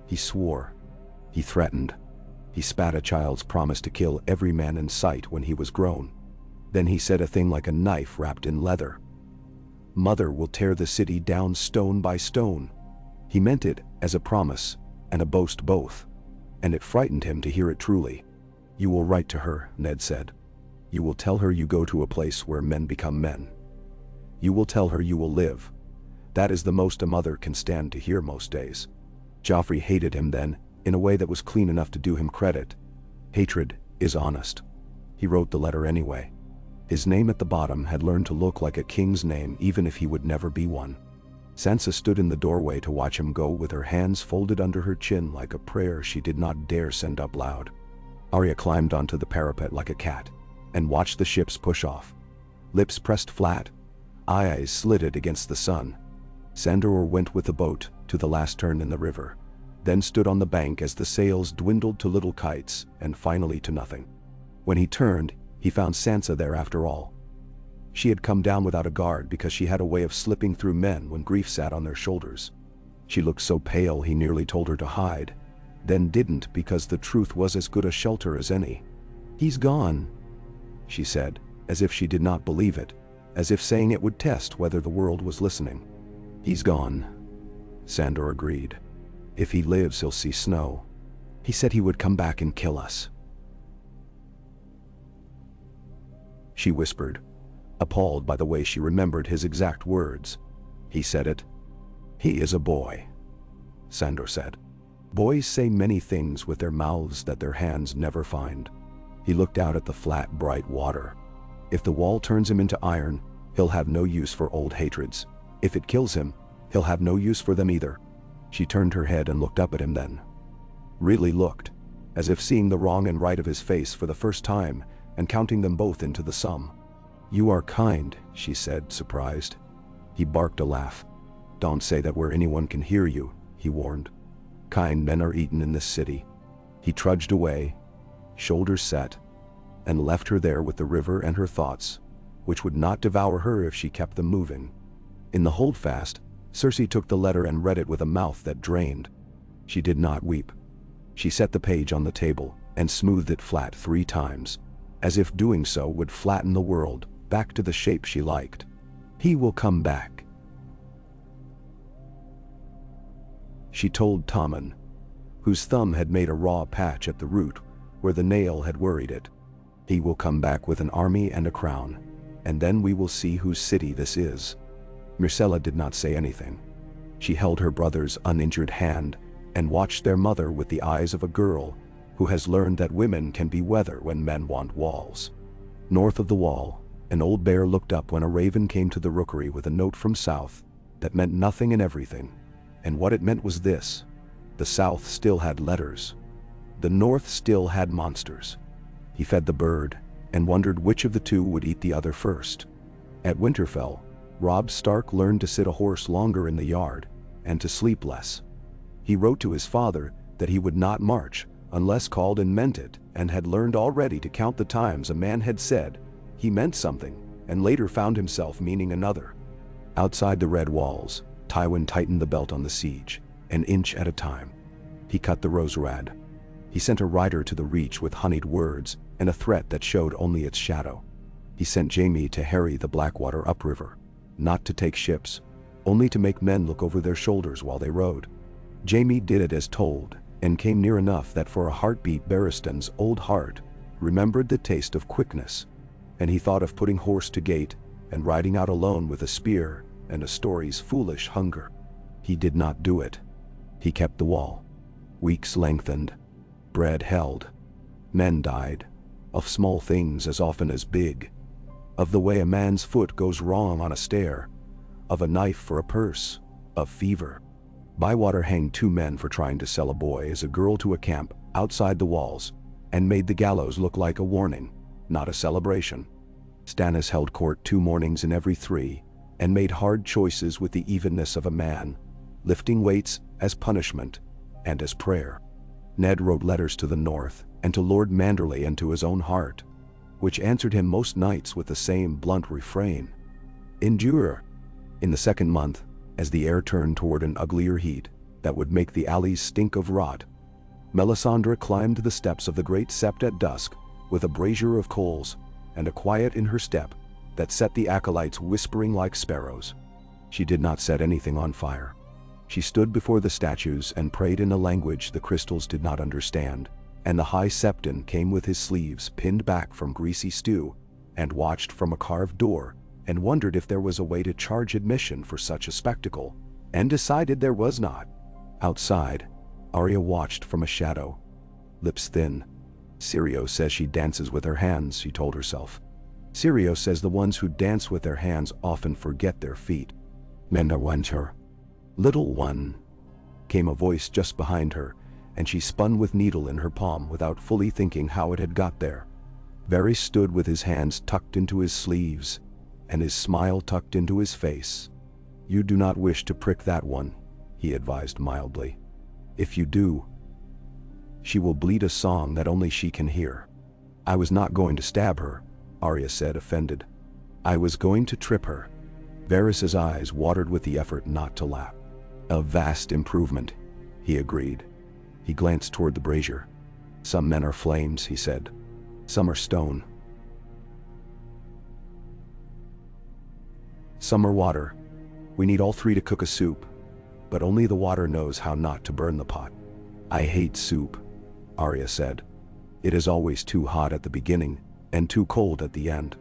S1: He swore. He threatened. He spat a child's promise to kill every man in sight when he was grown. Then he said a thing like a knife wrapped in leather. "Mother will tear the city down stone by stone." He meant it as a promise and a boast both, and it frightened him to hear it truly. "You will write to her," Ned said. "You will tell her you go to a place where men become men. You will tell her you will live. That is the most a mother can stand to hear most days." Joffrey hated him then, in a way that was clean enough to do him credit. Hatred is honest. He wrote the letter anyway. His name at the bottom had learned to look like a king's name even if he would never be one. Sansa stood in the doorway to watch him go with her hands folded under her chin like a prayer she did not dare send up loud. Arya climbed onto the parapet like a cat and watched the ships push off. Lips pressed flat, eyes slitted against the sun. Sandor went with the boat to the last turn in the river, then stood on the bank as the sails dwindled to little kites and finally to nothing. When he turned, he found Sansa there after all. She had come down without a guard because she had a way of slipping through men when grief sat on their shoulders. She looked so pale he nearly told her to hide, then didn't because the truth was as good a shelter as any. "He's gone," she said, as if she did not believe it, as if saying it would test whether the world was listening. "He's gone," Sandor agreed. "If he lives, he'll see snow. He said he would come back and kill us." She whispered, appalled by the way she remembered his exact words. "He said it." "He is a boy," Sandor said. "Boys say many things with their mouths that their hands never find." He looked out at the flat, bright water. "If the wall turns him into iron, he'll have no use for old hatreds. If it kills him, he'll have no use for them either." She turned her head and looked up at him then. Really looked, as if seeing the wrong and right of his face for the first time and counting them both into the sum. "You are kind," she said, surprised. He barked a laugh. "Don't say that where anyone can hear you," he warned. "Kind men are eaten in this city." He trudged away, shoulders set, and left her there with the river and her thoughts, which would not devour her if she kept them moving. In the holdfast, Cersei took the letter and read it with a mouth that drained. She did not weep. She set the page on the table and smoothed it flat 3 times, as if doing so would flatten the world back to the shape she liked. "He will come back," she told Tommen, whose thumb had made a raw patch at the root where the nail had worried it. "He will come back with an army and a crown. and then we will see whose city this is." Myrcella did not say anything. She held her brother's uninjured hand and watched their mother with the eyes of a girl who has learned that women can be weather when men want walls. North of the wall, an old bear looked up when a raven came to the rookery with a note from south that meant nothing and everything. And what it meant was this: the south still had letters. The north still had monsters. He fed the bird and wondered which of the two would eat the other first. At Winterfell, Robb Stark learned to sit a horse longer in the yard and to sleep less. He wrote to his father that he would not march unless called and meant it, and had learned already to count the times a man had said he meant something and later found himself meaning another. Outside the red walls, Tywin tightened the belt on the siege, an inch at a time. He cut the Roserad. He sent a rider to the Reach with honeyed words and a threat that showed only its shadow. He sent Jaime to harry the Blackwater upriver, not to take ships, only to make men look over their shoulders while they rowed. Jaime did it as told, and came near enough that for a heartbeat Barristan's old heart remembered the taste of quickness, and he thought of putting horse to gate and riding out alone with a spear and a story's foolish hunger. He did not do it. He kept the wall. Weeks lengthened. Bread held. Men died. Of small things as often as big. Of the way a man's foot goes wrong on a stair. Of a knife for a purse. Of fever. Bywater hanged 2 men for trying to sell a boy as a girl to a camp outside the walls, and made the gallows look like a warning, not a celebration. Stannis held court 2 mornings in every 3, and made hard choices with the evenness of a man, lifting weights as punishment and as prayer. Ned wrote letters to the north and to Lord Manderley and to his own heart, which answered him most nights with the same blunt refrain: "Endure." In the 2nd month, as the air turned toward an uglier heat that would make the alleys stink of rot, Melisandre climbed the steps of the great sept at dusk with a brazier of coals and a quiet in her step that set the acolytes whispering like sparrows. She did not set anything on fire. She stood before the statues and prayed in a language the crystals did not understand, and the High Septon came with his sleeves pinned back from greasy stew and watched from a carved door and wondered if there was a way to charge admission for such a spectacle, and decided there was not. Outside, Arya watched from a shadow, lips thin. "Syrio says she dances with her hands," she told herself. "Syrio says the ones who dance with their hands often forget their feet." "Menda Winter." "Little one," came a voice just behind her, and she spun with needle in her palm without fully thinking how it had got there. Varys stood with his hands tucked into his sleeves, and his smile tucked into his face. "You do not wish to prick that one," he advised mildly. "If you do, she will bleat a song that only she can hear." "I was not going to stab her," Arya said, offended. "I was going to trip her." Varys's eyes watered with the effort not to laugh. "A vast improvement," he agreed. He glanced toward the brazier. "Some men are flames," he said. "Some are stone. Some are water. We need all 3 to cook a soup, but only the water knows how not to burn the pot." "I hate soup," Arya said. "It is always too hot at the beginning and too cold at the end."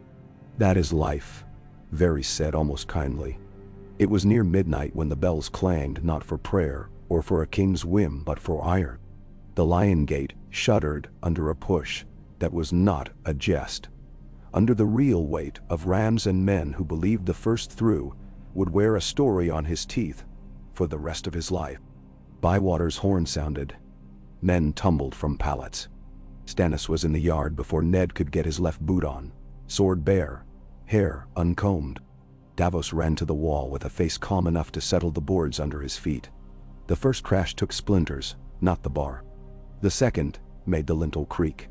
S1: "That is life," Varys said almost kindly. It was near midnight when the bells clanged, not for prayer or for a king's whim but for iron. The Lion Gate shuddered under a push that was not a jest, under the real weight of rams and men who believed the first through would wear a story on his teeth for the rest of his life. Bywater's horn sounded. Men tumbled from pallets. Stannis was in the yard before Ned could get his left boot on, sword bare, hair uncombed. Davos ran to the wall with a face calm enough to settle the boards under his feet. The first crash took splinters, not the bar. The second made the lintel creak.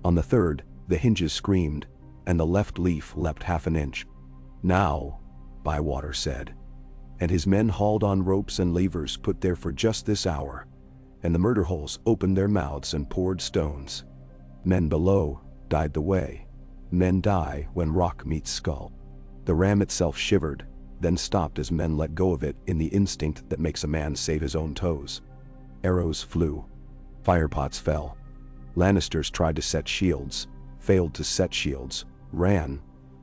S1: On the third, the hinges screamed, and the left leaf leapt half an inch. "Now," Bywater said, and his men hauled on ropes and levers put there for just this hour, and the murder holes opened their mouths and poured stones. Men below died the way men die when rock meets skull. The ram itself shivered, then stopped as men let go of it in the instinct that makes a man save his own toes. Arrows flew. Firepots fell. Lannisters tried to set shields, failed to set shields, ran,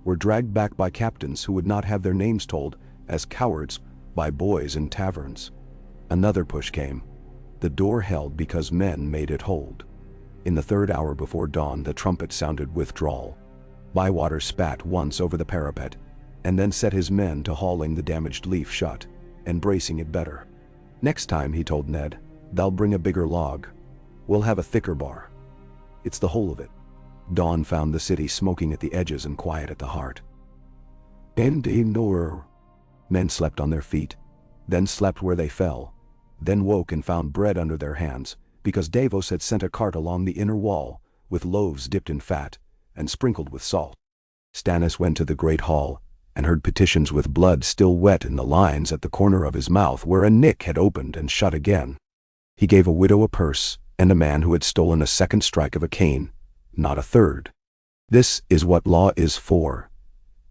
S1: were dragged back by captains who would not have their names told as cowards by boys in taverns. Another push came. The door held because men made it hold. In the third hour before dawn, the trumpet sounded withdrawal. Bywater spat once over the parapet, and then set his men to hauling the damaged leaf shut and bracing it better. Next time, he told Ned, they'll bring a bigger log. We'll have a thicker bar. It's the whole of it. Dawn found the city smoking at the edges and quiet at the heart. Men slept on their feet, then slept where they fell, then woke and found bread under their hands, because Davos had sent a cart along the inner wall, with loaves dipped in fat and sprinkled with salt. Stannis went to the great hall, and heard petitions with blood still wet in the lines at the corner of his mouth where a nick had opened and shut again. He gave a widow a purse, and a man who had stolen a second strike of a cane, not a third. This is what law is for,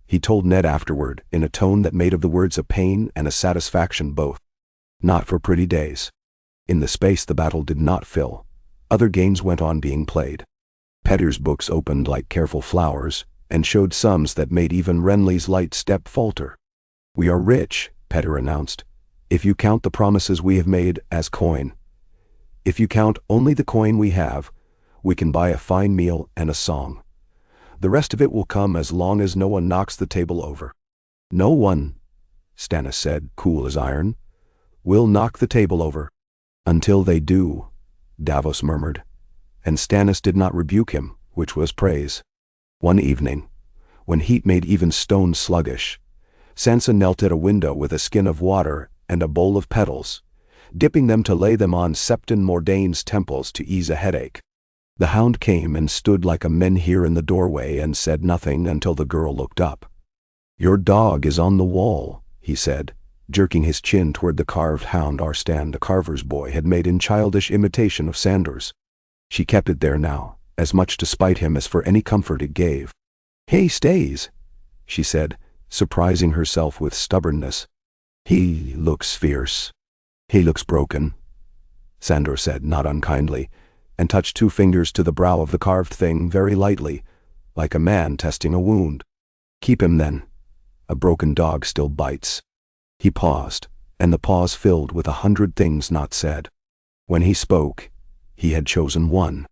S1: he told Ned afterward, in a tone that made of the words a pain and a satisfaction both. Not for pretty days. In the space the battle did not fill, other games went on being played. Petter's books opened like careful flowers, and showed sums that made even Renly's light step falter. We are rich, Petter announced, if you count the promises we have made as coin. If you count only the coin we have, we can buy a fine meal and a song. The rest of it will come as long as no one knocks the table over. No one, Stannis said, cool as iron, will knock the table over. Until they do, Davos murmured, and Stannis did not rebuke him, which was praise. One evening, when heat made even stone sluggish, Sansa knelt at a window with a skin of water and a bowl of petals, dipping them to lay them on Septon Mordane's temples to ease a headache. The hound came and stood like a menhir in the doorway and said nothing until the girl looked up. Your dog is on the wall, he said, jerking his chin toward the carved hound Arstan the carver's boy had made in childish imitation of Sandor's. She kept it there now, as much to spite him as for any comfort it gave. He stays, she said, surprising herself with stubbornness. He looks fierce. He looks broken, Sandor said, not unkindly, and touched 2 fingers to the brow of the carved thing very lightly, like a man testing a wound. Keep him then. A broken dog still bites. He paused, and the pause filled with 100 things not said. When he spoke, he had chosen one.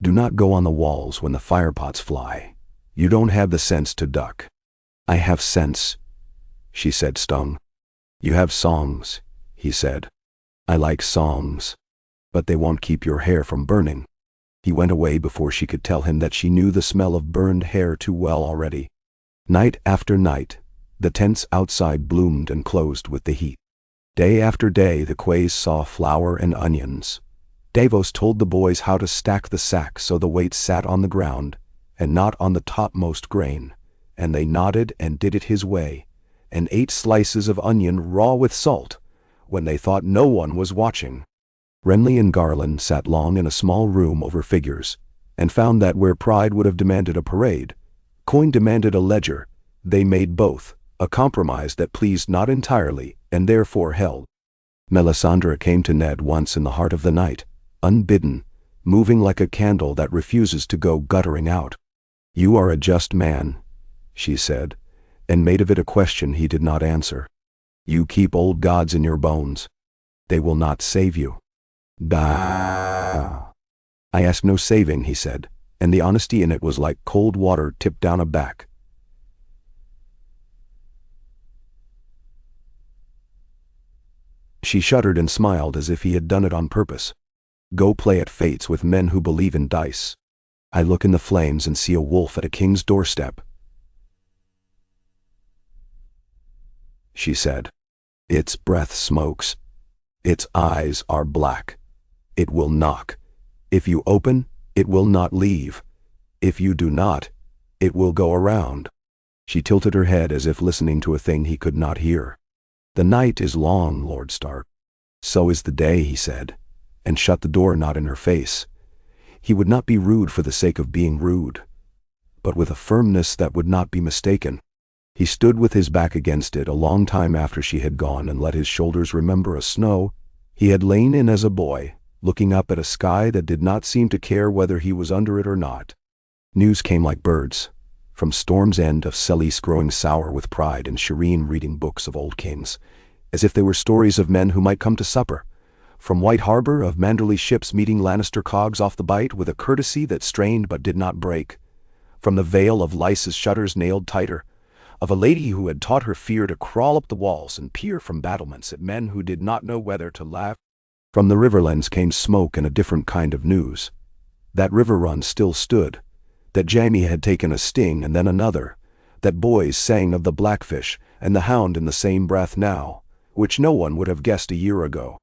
S1: Do not go on the walls when the firepots fly. You don't have the sense to duck. I have sense, she said, stung. You have songs, he said. I like songs, but they won't keep your hair from burning. He went away before she could tell him that she knew the smell of burned hair too well already. Night after night, the tents outside bloomed and closed with the heat. Day after day the quays saw flour and onions. Davos told the boys how to stack the sack so the weight sat on the ground and not on the topmost grain, and they nodded and did it his way, and ate slices of onion raw with salt when they thought no one was watching. Renly and Garland sat long in a small room over figures, and found that where pride would have demanded a parade, coin demanded a ledger. They made both, a compromise that pleased not entirely and therefore held. Melisandre came to Ned once in the heart of the night, unbidden, moving like a candle that refuses to go guttering out. You are a just man, she said, and made of it a question he did not answer. You keep old gods in your bones. They will not save you. I ask no saving, he said, and the honesty in it was like cold water tipped down a back. She shuddered and smiled as if he had done it on purpose. Go play at fates with men who believe in dice. I look in the flames and see a wolf at a king's doorstep, she said. Its breath smokes. Its eyes are black. It will knock. If you open, it will not leave. If you do not, it will go around. She tilted her head as if listening to a thing he could not hear. The night is long, Lord Stark. So is the day, he said, and shut the door not in her face. He would not be rude for the sake of being rude, but with a firmness that would not be mistaken. He stood with his back against it a long time after she had gone and let his shoulders remember a snow he had lain in as a boy, looking up at a sky that did not seem to care whether he was under it or not. News came like birds. from Storm's End of Celis growing sour with pride and Shireen reading books of old kings, as if they were stories of men who might come to supper. From White Harbor of Manderley ships meeting Lannister cogs off the bight with a courtesy that strained but did not break. From the Vale of Lysa's shutters nailed tighter, of a lady who had taught her fear to crawl up the walls and peer from battlements at men who did not know whether to laugh. From the Riverlands came smoke and a different kind of news. That river run still stood, that Jaime had taken a sting and then another, that boys sang of the Blackfish and the Hound in the same breath now, which no one would have guessed a year ago.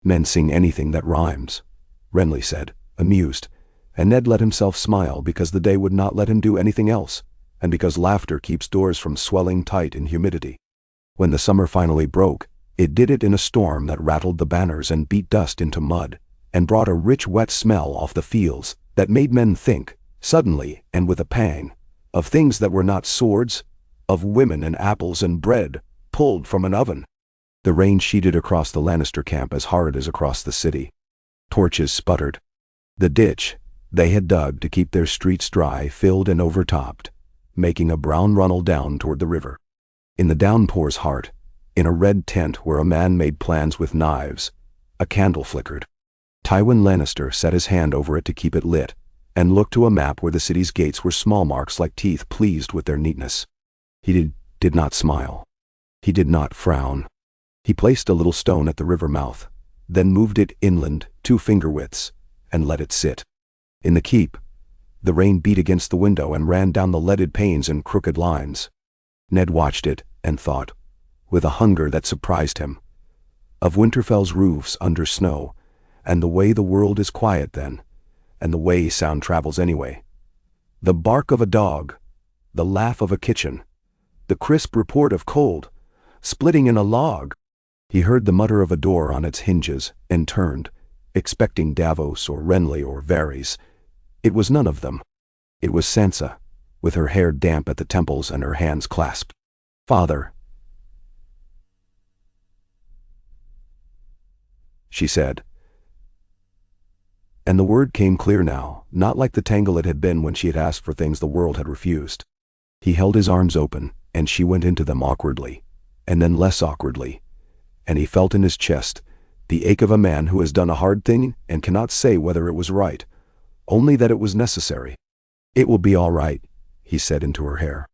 S1: Men sing anything that rhymes, Renly said, amused, and Ned let himself smile because the day would not let him do anything else, and because laughter keeps doors from swelling tight in humidity. When the summer finally broke, it did it in a storm that rattled the banners and beat dust into mud, and brought a rich wet smell off the fields that made men think, suddenly and with a pang, of things that were not swords, of women and apples and bread pulled from an oven. The rain sheeted across the Lannister camp as hard as across the city. Torches sputtered. The ditch they had dug to keep their streets dry filled and overtopped, making a brown runnel down toward the river. In the downpour's heart, in a red tent where a man made plans with knives, a candle flickered. Tywin Lannister set his hand over it to keep it lit, and looked to a map where the city's gates were small marks like teeth pleased with their neatness. He did not smile. He did not frown. He placed a little stone at the river mouth, then moved it inland 2 finger widths, and let it sit. In the keep, the rain beat against the window and ran down the leaded panes in crooked lines. Ned watched it and thought, with a hunger that surprised him, of Winterfell's roofs under snow, and the way the world is quiet then, and the way sound travels anyway. The bark of a dog, the laugh of a kitchen, the crisp report of cold, splitting in a log. He heard the mutter of a door on its hinges and turned, expecting Davos or Renly or Varys. It was none of them. It was Sansa, with her hair damp at the temples and her hands clasped. "Father," she said. And the word came clear now, not like the tangle it had been when she had asked for things the world had refused. He held his arms open, and she went into them awkwardly, and then less awkwardly, and he felt in his chest the ache of a man who has done a hard thing and cannot say whether it was right, only that it was necessary. "It will be all right," he said into her hair.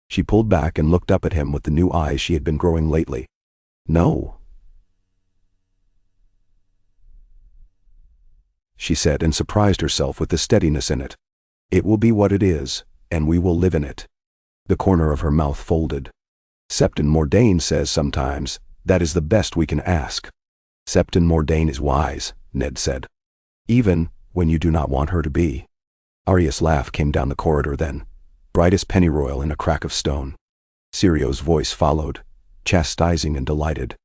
S1: She pulled back and looked up at him with the new eyes she had been growing lately. "No," she said, and surprised herself with the steadiness in it. "It will be what it is, and we will live in it." The corner of her mouth folded. "Septon Mordain says sometimes, that is the best we can ask." "Septon Mordain is wise," Ned said. "Even when you do not want her to be." Arya's laugh came down the corridor then, bright as pennyroyal in a crack of stone. Sirio's voice followed, chastising and delighted.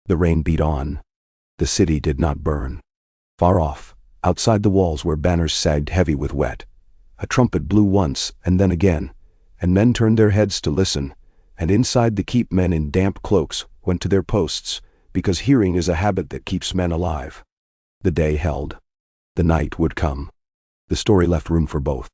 S1: The rain beat on. The city did not burn. Far off, outside the walls where banners sagged heavy with wet, a trumpet blew once and then again, and men turned their heads to listen, and inside the keep men in damp cloaks went to their posts, because hearing is a habit that keeps men alive. The day held. The night would come. The story left room for both.